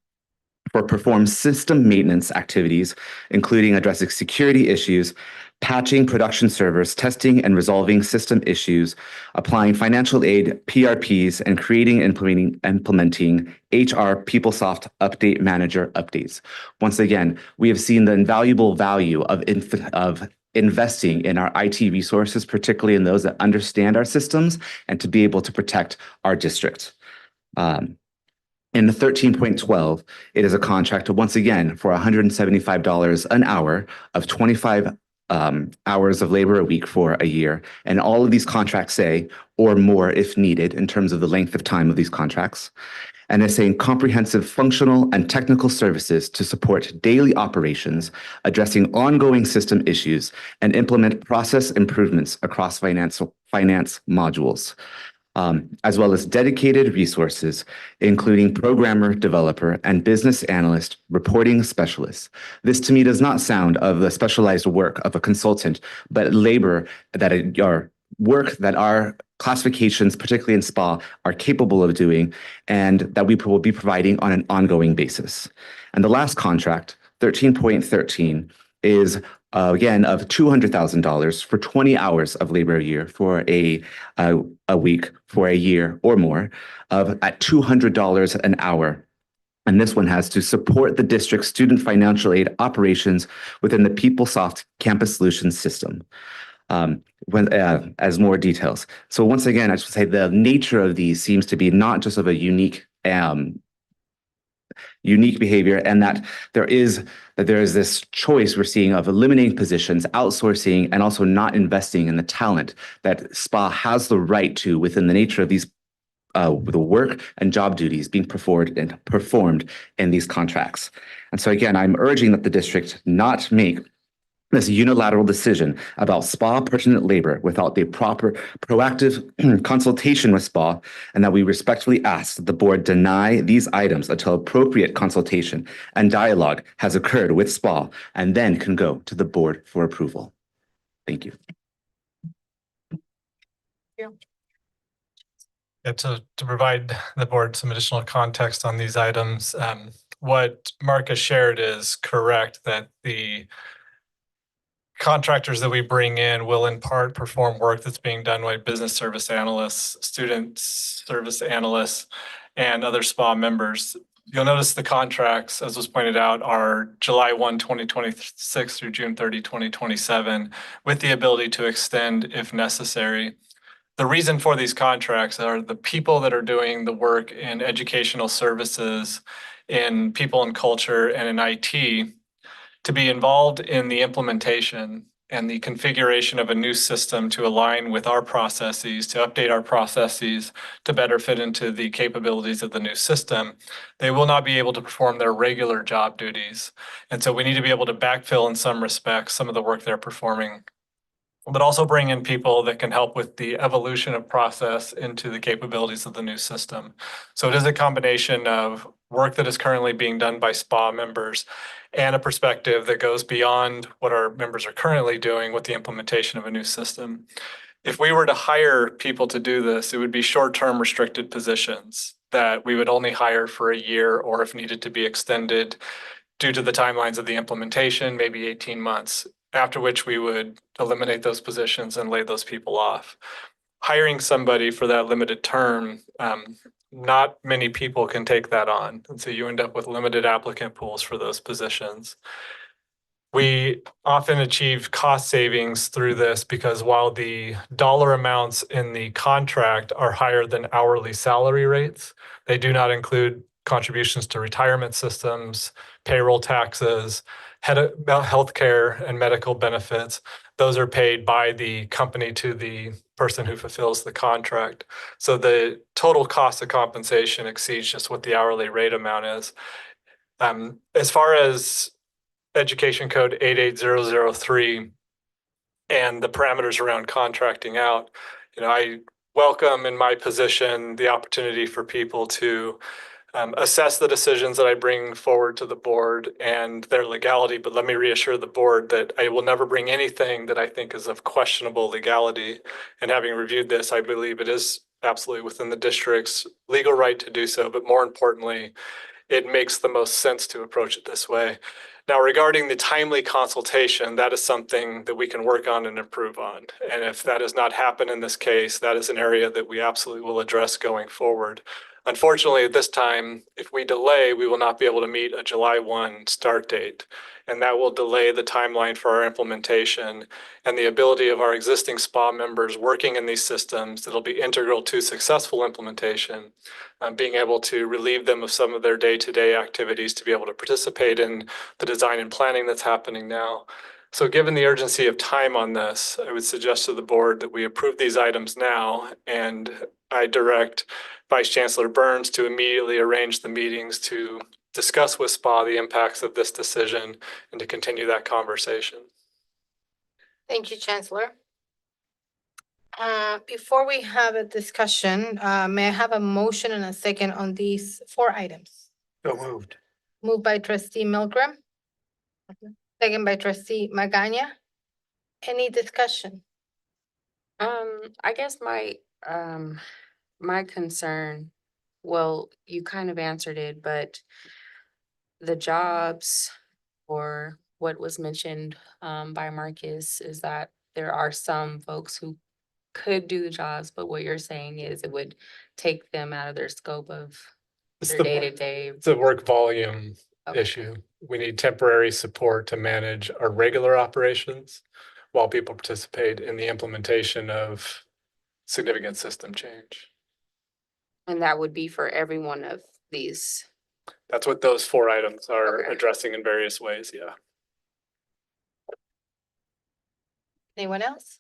for perform system maintenance activities, including addressing security issues, patching production servers, testing and resolving system issues, applying financial aid, PRPs, and creating and implementing HR PeopleSoft Update Manager updates. Once again, we have seen the invaluable value of investing in our IT resources, particularly in those that understand our systems and to be able to protect our district. In the 13.12, it is a contract once again for $175 an hour of 25 hours of labor a week for a year. And all of these contracts say, or more if needed, in terms of the length of time of these contracts. And it's saying comprehensive functional and technical services to support daily operations, addressing ongoing system issues, and implement process improvements across finance modules, as well as dedicated resources, including programmer, developer, and business analyst reporting specialists. This to me does not sound of the specialized work of a consultant, but labor that are work that our classifications, particularly in SPA, are capable of doing, and that we will be providing on an ongoing basis. And the last contract, 13.13, is again of $200,000 for 20 hours of labor a year for a week for a year or more at $200 an hour. And this one has to support the district's student financial aid operations within the PeopleSoft Campus Solutions system. As more details. So once again, I should say the nature of these seems to be not just of a unique behavior, and that there is this choice we're seeing of eliminating positions, outsourcing, and also not investing in the talent that SPA has the right to within the nature of these the work and job duties being performed in these contracts. And so again, I'm urging that the district not make this unilateral decision about SPA pertinent labor without the proper proactive consultation with SPA, and that we respectfully ask that the board deny these items until appropriate consultation and dialogue has occurred with SPA, and then can go to the board for approval. Thank you. Yeah, to provide the board some additional context on these items, what Mark has shared is correct, that the contractors that we bring in will in part perform work that's being done by business service analysts, student service analysts, and other SPA members. You'll notice the contracts, as was pointed out, are July 1, 2026 through June 30, 2027, with the ability to extend if necessary. The reason for these contracts are the people that are doing the work in educational services, in people and culture, and in IT to be involved in the implementation and the configuration of a new system to align with our processes, to update our processes to better fit into the capabilities of the new system. They will not be able to perform their regular job duties. And so we need to be able to backfill in some respects some of the work they're performing, but also bring in people that can help with the evolution of process into the capabilities of the new system. So it is a combination of work that is currently being done by SPA members and a perspective that goes beyond what our members are currently doing with the implementation of a new system. If we were to hire people to do this, it would be short-term restricted positions that we would only hire for a year, or if needed to be extended due to the timelines of the implementation, maybe 18 months, after which we would eliminate those positions and lay those people off. Hiring somebody for that limited term, not many people can take that on. And so you end up with limited applicant pools for those positions. We often achieve cost savings through this because while the dollar amounts in the contract are higher than hourly salary rates, they do not include contributions to retirement systems, payroll taxes, healthcare and medical benefits. Those are paid by the company to the person who fulfills the contract. So the total cost of compensation exceeds just what the hourly rate amount is. As far as Education Code 88003 and the parameters around contracting out, I welcome in my position the opportunity for people to assess the decisions that I bring forward to the board and their legality, but let me reassure the board that I will never bring anything that I think is of questionable legality. And having reviewed this, I believe it is absolutely within the district's legal right to do so, but more importantly, it makes the most sense to approach it this way. Now, regarding the timely consultation, that is something that we can work on and improve on. And if that does not happen in this case, that is an area that we absolutely will address going forward. Unfortunately, at this time, if we delay, we will not be able to meet a July 1 start date. And that will delay the timeline for our implementation and the ability of our existing SPA members working in these systems that'll be integral to successful implementation, being able to relieve them of some of their day-to-day activities to be able to participate in the design and planning that's happening now. So given the urgency of time on this, I would suggest to the board that we approve these items now, and I direct Vice Chancellor Burns to immediately arrange the meetings to discuss with SPA the impacts of this decision and to continue that conversation. Thank you, Chancellor. Before we have a discussion, may I have a motion and a second on these 4 items? So moved. Moved by trustee Milgram. Second by trustee Magana. Any discussion? I guess my concern, well, you kind of answered it, but the jobs or what was mentioned by Marcus is that there are some folks who could do the jobs, but what you're saying is it would take them out of their scope of It's their the- day-to-day. It's a work volume Okay. issue. We need temporary support to manage our regular operations while people participate in the implementation of significant system change. And that would be for every one of these. That's what those 4 items are Okay. addressing in various ways, yeah. Anyone else?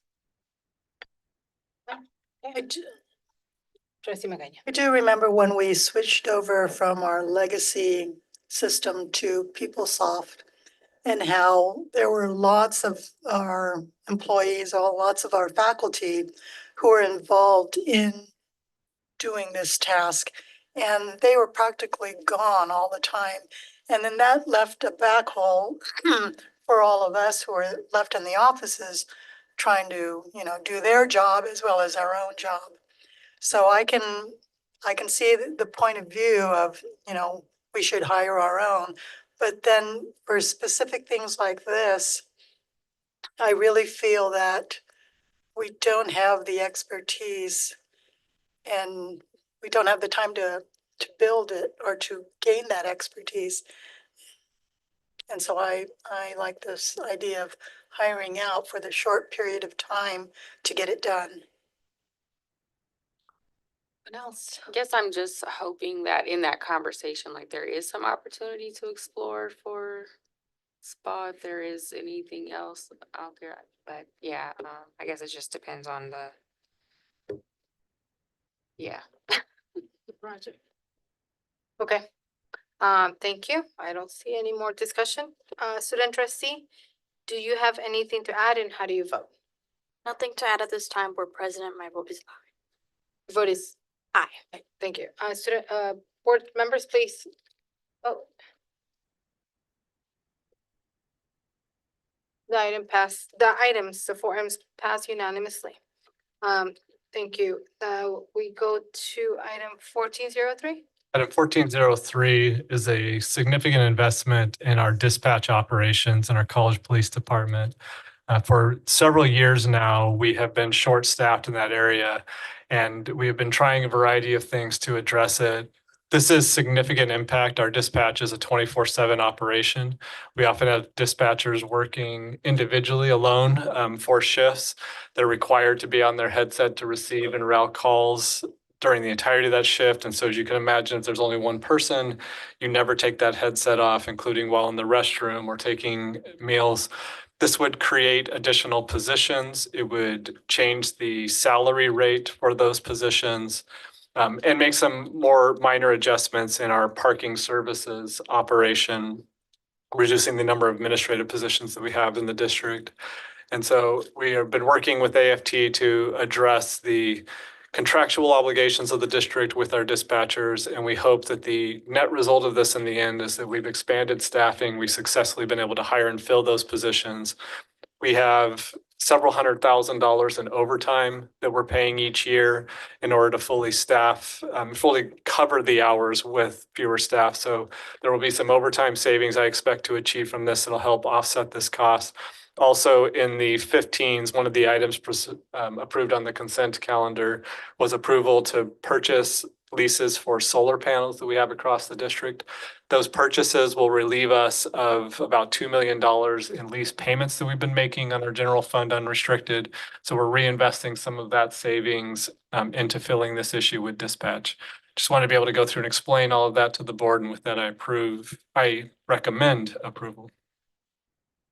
Trustee Magaña. I do remember when we switched over from our legacy system to PeopleSoft and how there were lots of our employees, or lots of our faculty who were involved in doing this task. And they were practically gone all the time. And then that left a back hole for all of us who were left in the offices trying to, do their job as well as our own job. So I can see the point of view of, we should hire our own. But then for specific things like this, I really feel that we don't have the expertise and we don't have the time to build it or to gain that expertise. And so I like this idea of hiring out for the short period of time to get it done. What else? I guess I'm just hoping that in that conversation, like there is some opportunity to explore for spa if there is anything else out there. But yeah, I guess it just depends on yeah. Project. Okay. Thank you. I don't see any more discussion. Student trustee, do you have anything to add and how do you vote? Nothing to add at this time, Board President. My vote is aye. Vote is aye. Okay, thank you. Board members, please. Vote. The items, the 4 items pass unanimously. Thank you. We go to item 1403. Item 1403 is a significant investment in our dispatch operations in our College Police Department. For several years now, we have been short-staffed in that area, and we have been trying a variety of things to address it. This is significant impact. Our dispatch is a 24/7 operation. We often have dispatchers working individually alone for shifts. They're required to be on their headset to receive and route calls during the entirety of that shift. And so as you can imagine, if there's only one person, you never take that headset off, including while in the restroom or taking meals. This would create additional positions. It would change the salary rate for those positions and make some more minor adjustments in our parking services operation, reducing the number of administrative positions that we have in the district. And so we have been working with AFT to address the contractual obligations of the district with our dispatchers, and we hope that the net result of this in the end is that we've expanded staffing. We've successfully been able to hire and fill those positions. We have several $100,000 in overtime that we're paying each year in order to fully cover the hours with fewer staff. So there will be some overtime savings I expect to achieve from this. It'll help offset this cost. Also, in the 15s, one of the items approved on the consent calendar was approval to purchase leases for solar panels that we have across the district. Those purchases will relieve us of about $2 million in lease payments that we've been making on our general fund unrestricted. So we're reinvesting some of that savings into filling this issue with dispatch. Just want to be able to go through and explain all of that to the board, and with that, I recommend approval.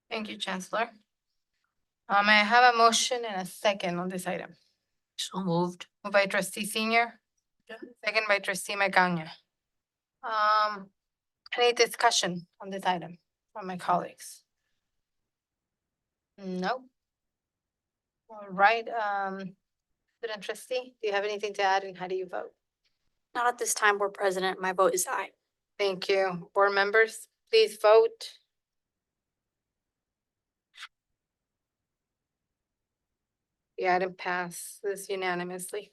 Thank you, Chancellor. May I have a motion and a second on this item? So moved. Moved by trustee Senior. Second by trustee Magaña. Any discussion on this item from my colleagues? No. All right, student trustee, do you have anything to add and how do you vote? Not at this time, Board President. My vote is aye. Thank you. Board members, please vote. The item passes unanimously.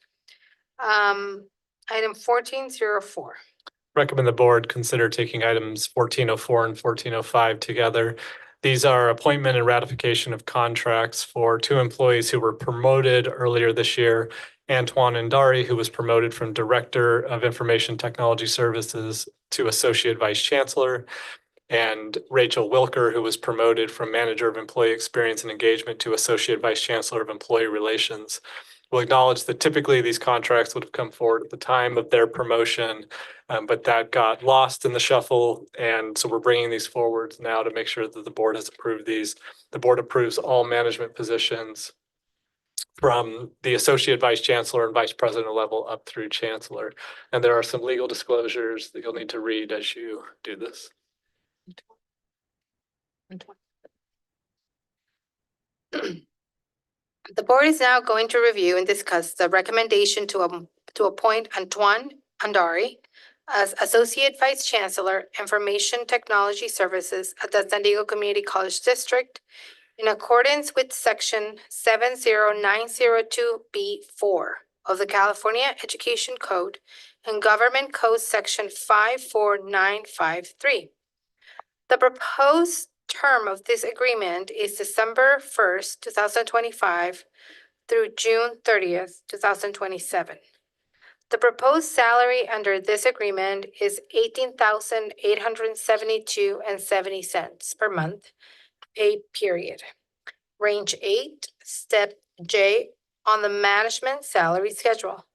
Item 1404. Recommend the board consider taking items 1404 and 1405 together. These are appointment and ratification of contracts for two employees who were promoted earlier this year. Antoine Ndari, who was promoted from Director of Information Technology Services to Associate Vice Chancellor, and Rachel Wilker, who was promoted from Manager of Employee Experience and Engagement to Associate Vice Chancellor of Employee Relations. We'll acknowledge that typically these contracts would have come forward at the time of their promotion, but that got lost in the shuffle. And so we're bringing these forward now to make sure that the board has approved these. The board approves all management positions from the Associate Vice Chancellor and Vice President level up through Chancellor. And there are some legal disclosures that you'll need to read as you do this. The board is now going to review and discuss the recommendation to appoint Antoine Andari as Associate Vice Chancellor, Information Technology Services at the San Diego Community College District in accordance with Section 70902B4 of the California Education Code and Government Code Section 54953. The proposed term of this agreement is December 1st, 2025 through June 30th, 2027. The proposed salary under this agreement is $18,872.70 per month, pay period. Range 8, Step J on the management salary schedule.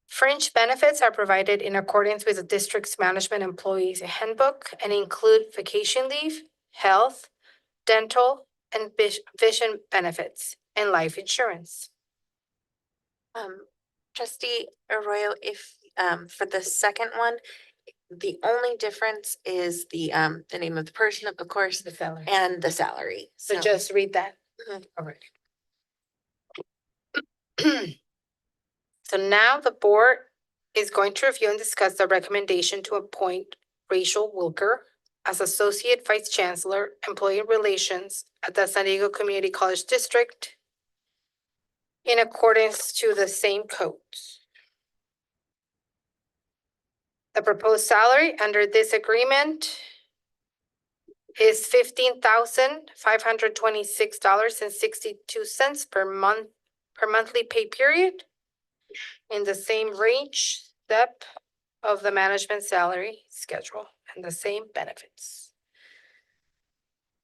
Fringe benefits are provided in accordance with the district's management employees handbook and include vacation leave, health, dental, and vision benefits, and life insurance. Trustee Arroyo, if, for the second one, the only difference is the name of the person, of course, The salary. and the salary. So just read that. Mhm. All right. So now the board is going to review and discuss the recommendation to appoint Rachel Wilker as Associate Vice Chancellor, Employee Relations at the San Diego Community College District in accordance to the same codes. The proposed salary under this agreement is $15,526.62 per monthly pay period in the same range step of the management salary schedule and the same benefits.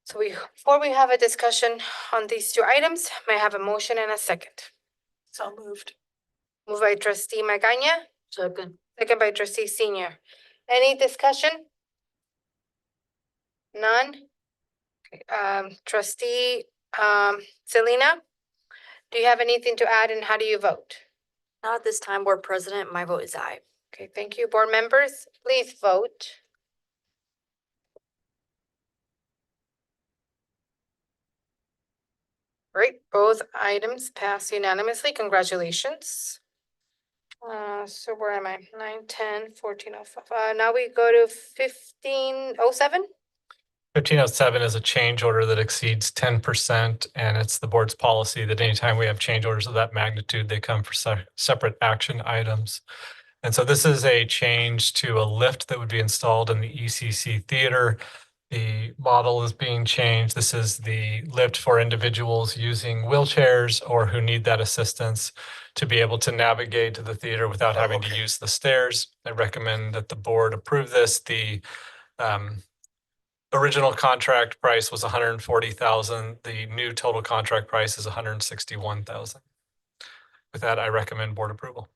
So before we have a discussion on these two items, may I have a motion and a second? So moved. Moved by trustee Magaña, Second. second by trustee Senior. Any discussion? None? Okay, trustee, Selena, do you have anything to add and how do you vote? Not at this time, Board President. My vote is aye. Okay, thank you. Board members, please vote. Great, both items pass unanimously. Congratulations. So where am I? 9, 10, 1405. Now we go to 1507. 1507 is a change order that exceeds 10%, and it's the board's policy that anytime we have change orders of that magnitude, they come for separate action items. And so this is a change to a lift that would be installed in the ECC Theater. The model is being changed. This is the lift for individuals using wheelchairs or who need that assistance to be able to navigate to the theater without having to use the stairs. I recommend that the board approve this. The original contract price was $140,000. The new total contract price is $161,000. With that, I recommend board approval.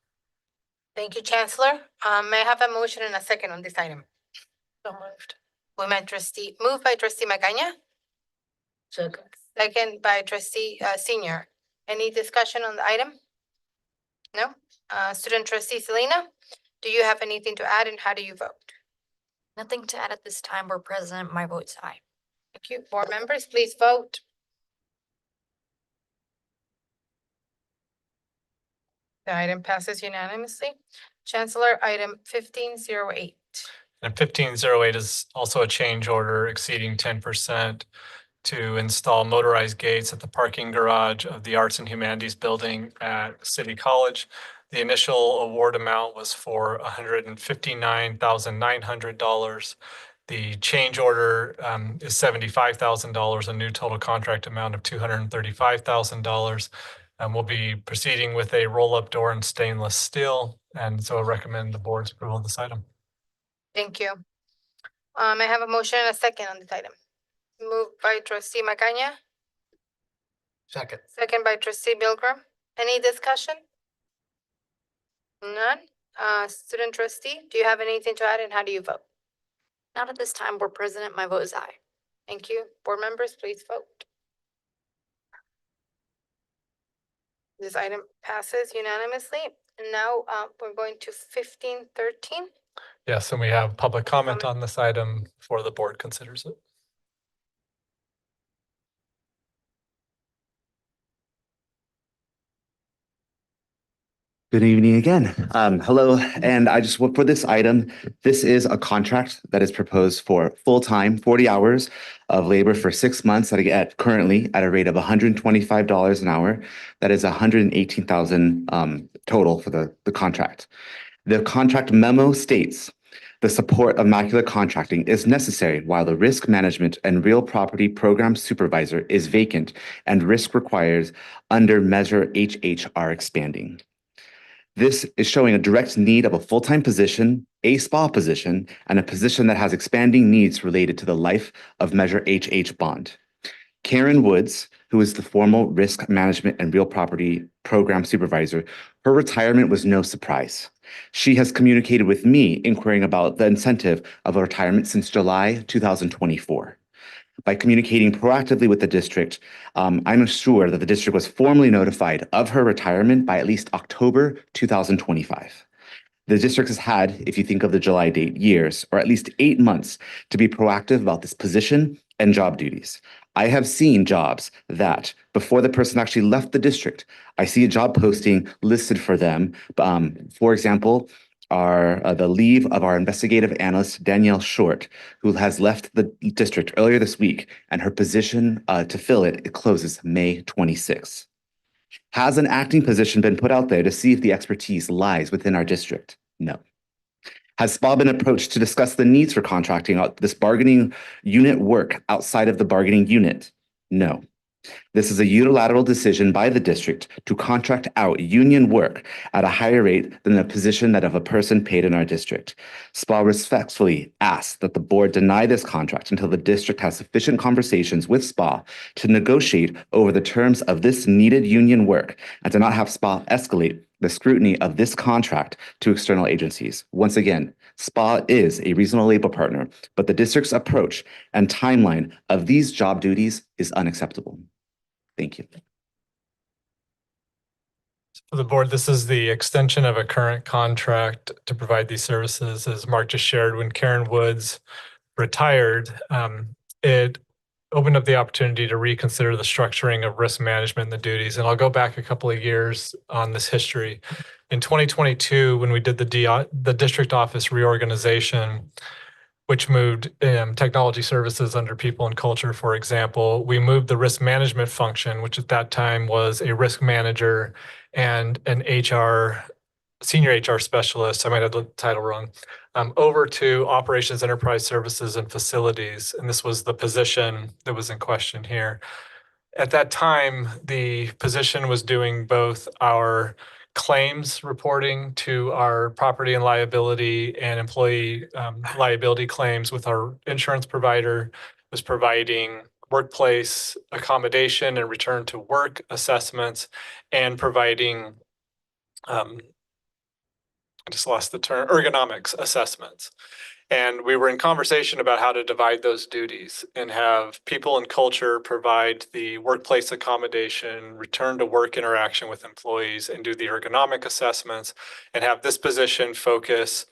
Thank you, Chancellor. May I have a motion and a second on this item? So moved. Moved by trustee Magaña, Second. second by trustee Senior. Any discussion on the item? No? Student trustee Selena, do you have anything to add and how do you vote? Nothing to add at this time, Board President. My vote is aye. Thank you. Board members, please vote. The item passes unanimously. Chancellor, item 1508. And 1508 is also a change order exceeding 10% to install motorized gates at the parking garage of the Arts and Humanities Building at City College. The initial award amount was for $159,900. The change order is $75,000, a new total contract amount of $235,000. We'll be proceeding with a roll-up door in stainless steel, and so I recommend the board's approval of this item. Thank you. I have a motion and a second on this item. Moved by trustee Macaña, Second. second by trustee Pilgrim. Any discussion? None? Student trustee, do you have anything to add and how do you vote? Not at this time, Board President. My vote is aye. Thank you. Board members, please vote. This item passes unanimously. And now we're going to 1513. Yes, and we have public comment on this item before the board considers it. Good evening again. Hello, and I just for this item, this is a contract that is proposed for full-time 40 hours of labor for 6 months currently at a rate of $125 an hour. That is $118,000 total for the contract. The contract memo states the support of Immaculate Contracting is necessary while the risk management and real property program supervisor is vacant and risk requires under Measure HH are expanding. This is showing a direct need of a full-time position, a SPA position, and a position that has expanding needs related to the life of Measure HH bond. Karen Woods, who is the formal risk management and real property program supervisor, her retirement was no surprise. She has communicated with me inquiring about the incentive of a retirement since July 2024. By communicating proactively with the district, I'm assured that the district was formally notified of her retirement by at least October 2025. The district has had, if you think of the July date, years, or at least 8 months to be proactive about this position and job duties. I have seen jobs that before the person actually left the district, I see a job posting listed for them. For example, the leave of our investigative analyst, Danielle Short, who has left the district earlier this week, and her position to fill it closes May 26th. Has an acting position been put out there to see if the expertise lies within our district? No. Has SPA been approached to discuss the needs for contracting out this bargaining unit work outside of the bargaining unit? No. This is a unilateral decision by the district to contract out union work at a higher rate than the position that of a person paid in our district. SPA respectfully asks that the board deny this contract until the district has sufficient conversations with SPA to negotiate over the terms of this needed union work and to not have SPA escalate the scrutiny of this contract to external agencies. Once again, SPA is a reasonable labor partner, but the district's approach and timeline of these job duties is unacceptable. Thank you. For the board, this is the extension of a current contract to provide these services. As Mark just shared, when Karen Woods retired, it opened up the opportunity to reconsider the structuring of risk management and the duties. And I'll go back a couple of years on this history. In 2022, when we did the district office reorganization, which moved technology services under people and culture, for example, we moved the risk management function, which at that time was a risk manager and an senior HR specialist, I might have the title wrong, over to operations, enterprise services, and facilities. And this was the position that was in question here. At that time, the position was doing both our claims reporting to our property and liability and employee liability claims with our insurance provider, was providing workplace accommodation and return to work assessments, and providing, I just lost the term, ergonomics assessments. And we were in conversation about how to divide those duties and have people and culture provide the workplace accommodation, return to work interaction with employees, and do the ergonomic assessments, and have this position focus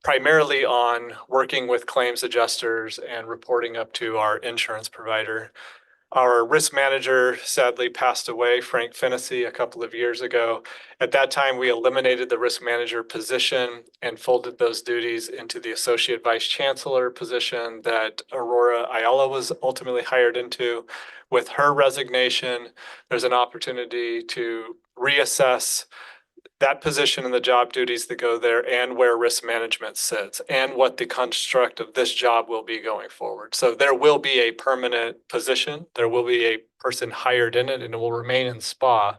primarily on working with claims adjusters and reporting up to our insurance provider. Our risk manager sadly passed away, Frank Fennessy, a couple of years ago. At that time, we eliminated the risk manager position and folded those duties into the associate vice chancellor position that Aurora Ayala was ultimately hired into. With her resignation, there's an opportunity to reassess that position and the job duties that go there and where risk management sits and what the construct of this job will be going forward. So there will be a permanent position. There will be a person hired in it and it will remain in SPA.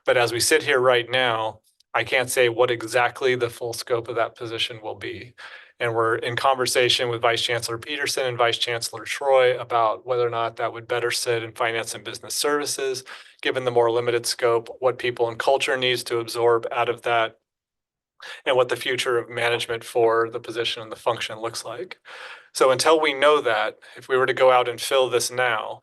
But as we sit here right now, I can't say what exactly the full scope of that position will be. And we're in conversation with Vice Chancellor Peterson and Vice Chancellor Troy about whether or not that would better sit in finance and business services, given the more limited scope, what people and culture needs to absorb out of that, and what the future of management for the position and the function looks like. So until we know that, if we were to go out and fill this now,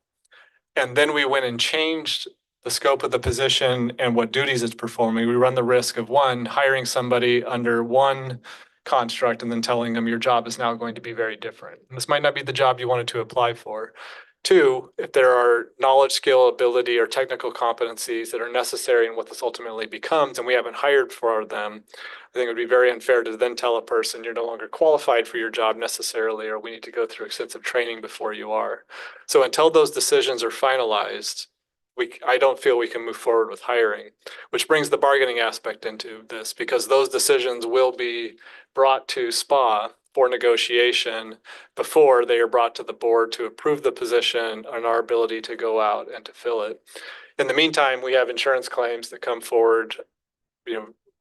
and then we went and changed the scope of the position and what duties it's performing, we run the risk of one, hiring somebody under one construct and then telling them your job is now going to be very different. And this might not be the job you wanted to apply for. Two, if there are knowledge, skill, ability, or technical competencies that are necessary in what this ultimately becomes, and we haven't hired for them, I think it would be very unfair to then tell a person you're no longer qualified for your job necessarily, or we need to go through extensive training before you are. So until those decisions are finalized, I don't feel we can move forward with hiring, which brings the bargaining aspect into this, because those decisions will be brought to SPA for negotiation before they are brought to the board to approve the position and our ability to go out and to fill it. In the meantime, we have insurance claims that come forward,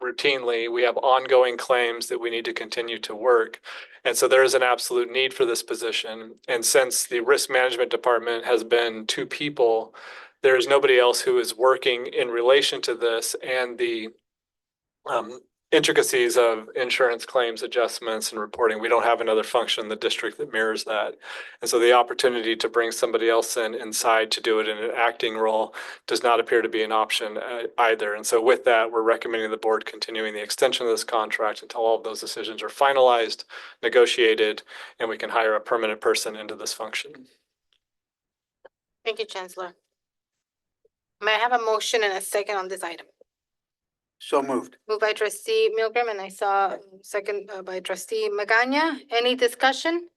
routinely. We have ongoing claims that we need to continue to work. And so there is an absolute need for this position. And since the risk management department has been two people, there is nobody else who is working in relation to this and the intricacies of insurance claims adjustments and reporting. We don't have another function in the district that mirrors that. And so the opportunity to bring somebody else inside to do it in an acting role does not appear to be an option either. And so with that, we're recommending the board continuing the extension of this contract until all of those decisions are finalized, negotiated, and we can hire a permanent person into this function. Thank you, Chancellor. May I have a motion and a second on this item? So moved. Moved by trustee Milgram, and I saw second by trustee Magana. Any discussion?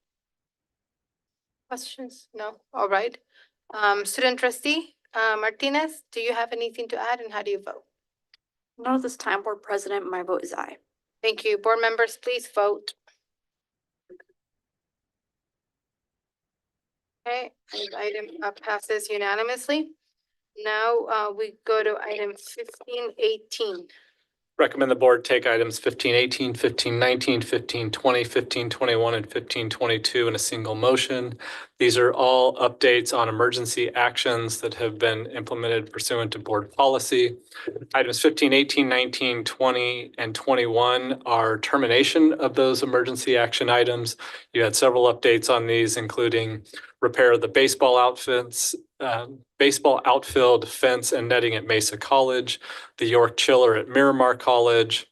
Questions? No? All right. Student trustee Martinez, do you have anything to add and how do you vote? Not at this time, Board President, my vote is aye. Thank you. Board members, please vote. Okay, and item passes unanimously. Now we go to item 1518. Recommend the board take items 1518, 1519, 1520, 1521, and 1522 in a single motion. These are all updates on emergency actions that have been implemented pursuant to board policy. Items 15, 18, 19, 20, and 21 are termination of those emergency action items. You had several updates on these, including repair of the baseball outfield, fence, and netting at Mesa College, the York Chiller at Miramar College,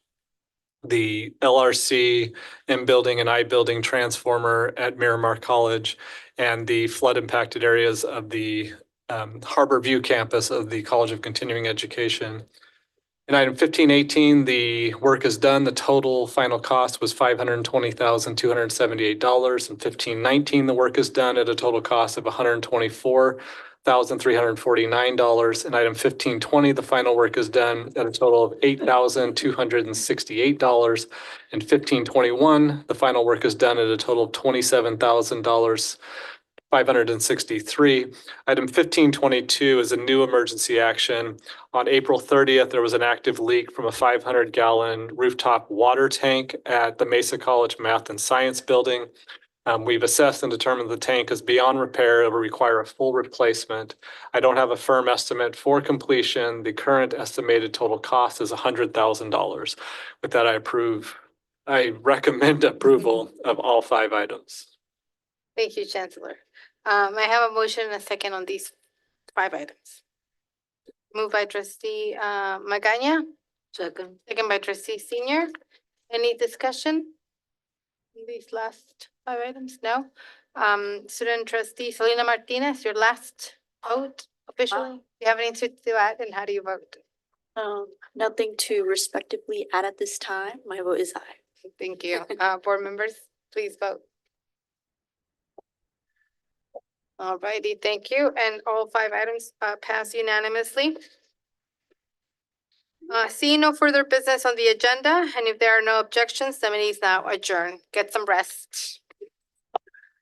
the LRC in-building and I-building transformer at Miramar College, and the flood-impacted areas of the Harbor View campus of the College of Continuing Education. In item 1518, the work is done. The total final cost was $520,278. In 1519, the work is done at a total cost of $124,349. In item 1520, the final work is done at a total of $8,268. In 1521, the final work is done at a total of $27,563. Item 1522 is a new emergency action. On April 30th, there was an active leak from a 500-gallon rooftop water tank at the Mesa College Math and Science Building. We've assessed and determined the tank is beyond repair. It will require a full replacement. I don't have a firm estimate for completion. The current estimated total cost is $100,000. With that, I recommend approval of all 5 items. Thank you, Chancellor. I have a motion and a second on these 5 items. Moved by trustee Magana. Second. Second by trustee Senior. Any discussion on these last 5 items? No. Student trustee Selena Martinez, your last vote officially? Do you have anything to add, and how do you vote? Nothing to respectively add at this time. My vote is aye. Thank you. Board members, please vote. All righty, thank you. And all 5 items pass unanimously. Seeing no further business on the agenda, and if there are no objections, the meeting is now adjourned. Get some rest.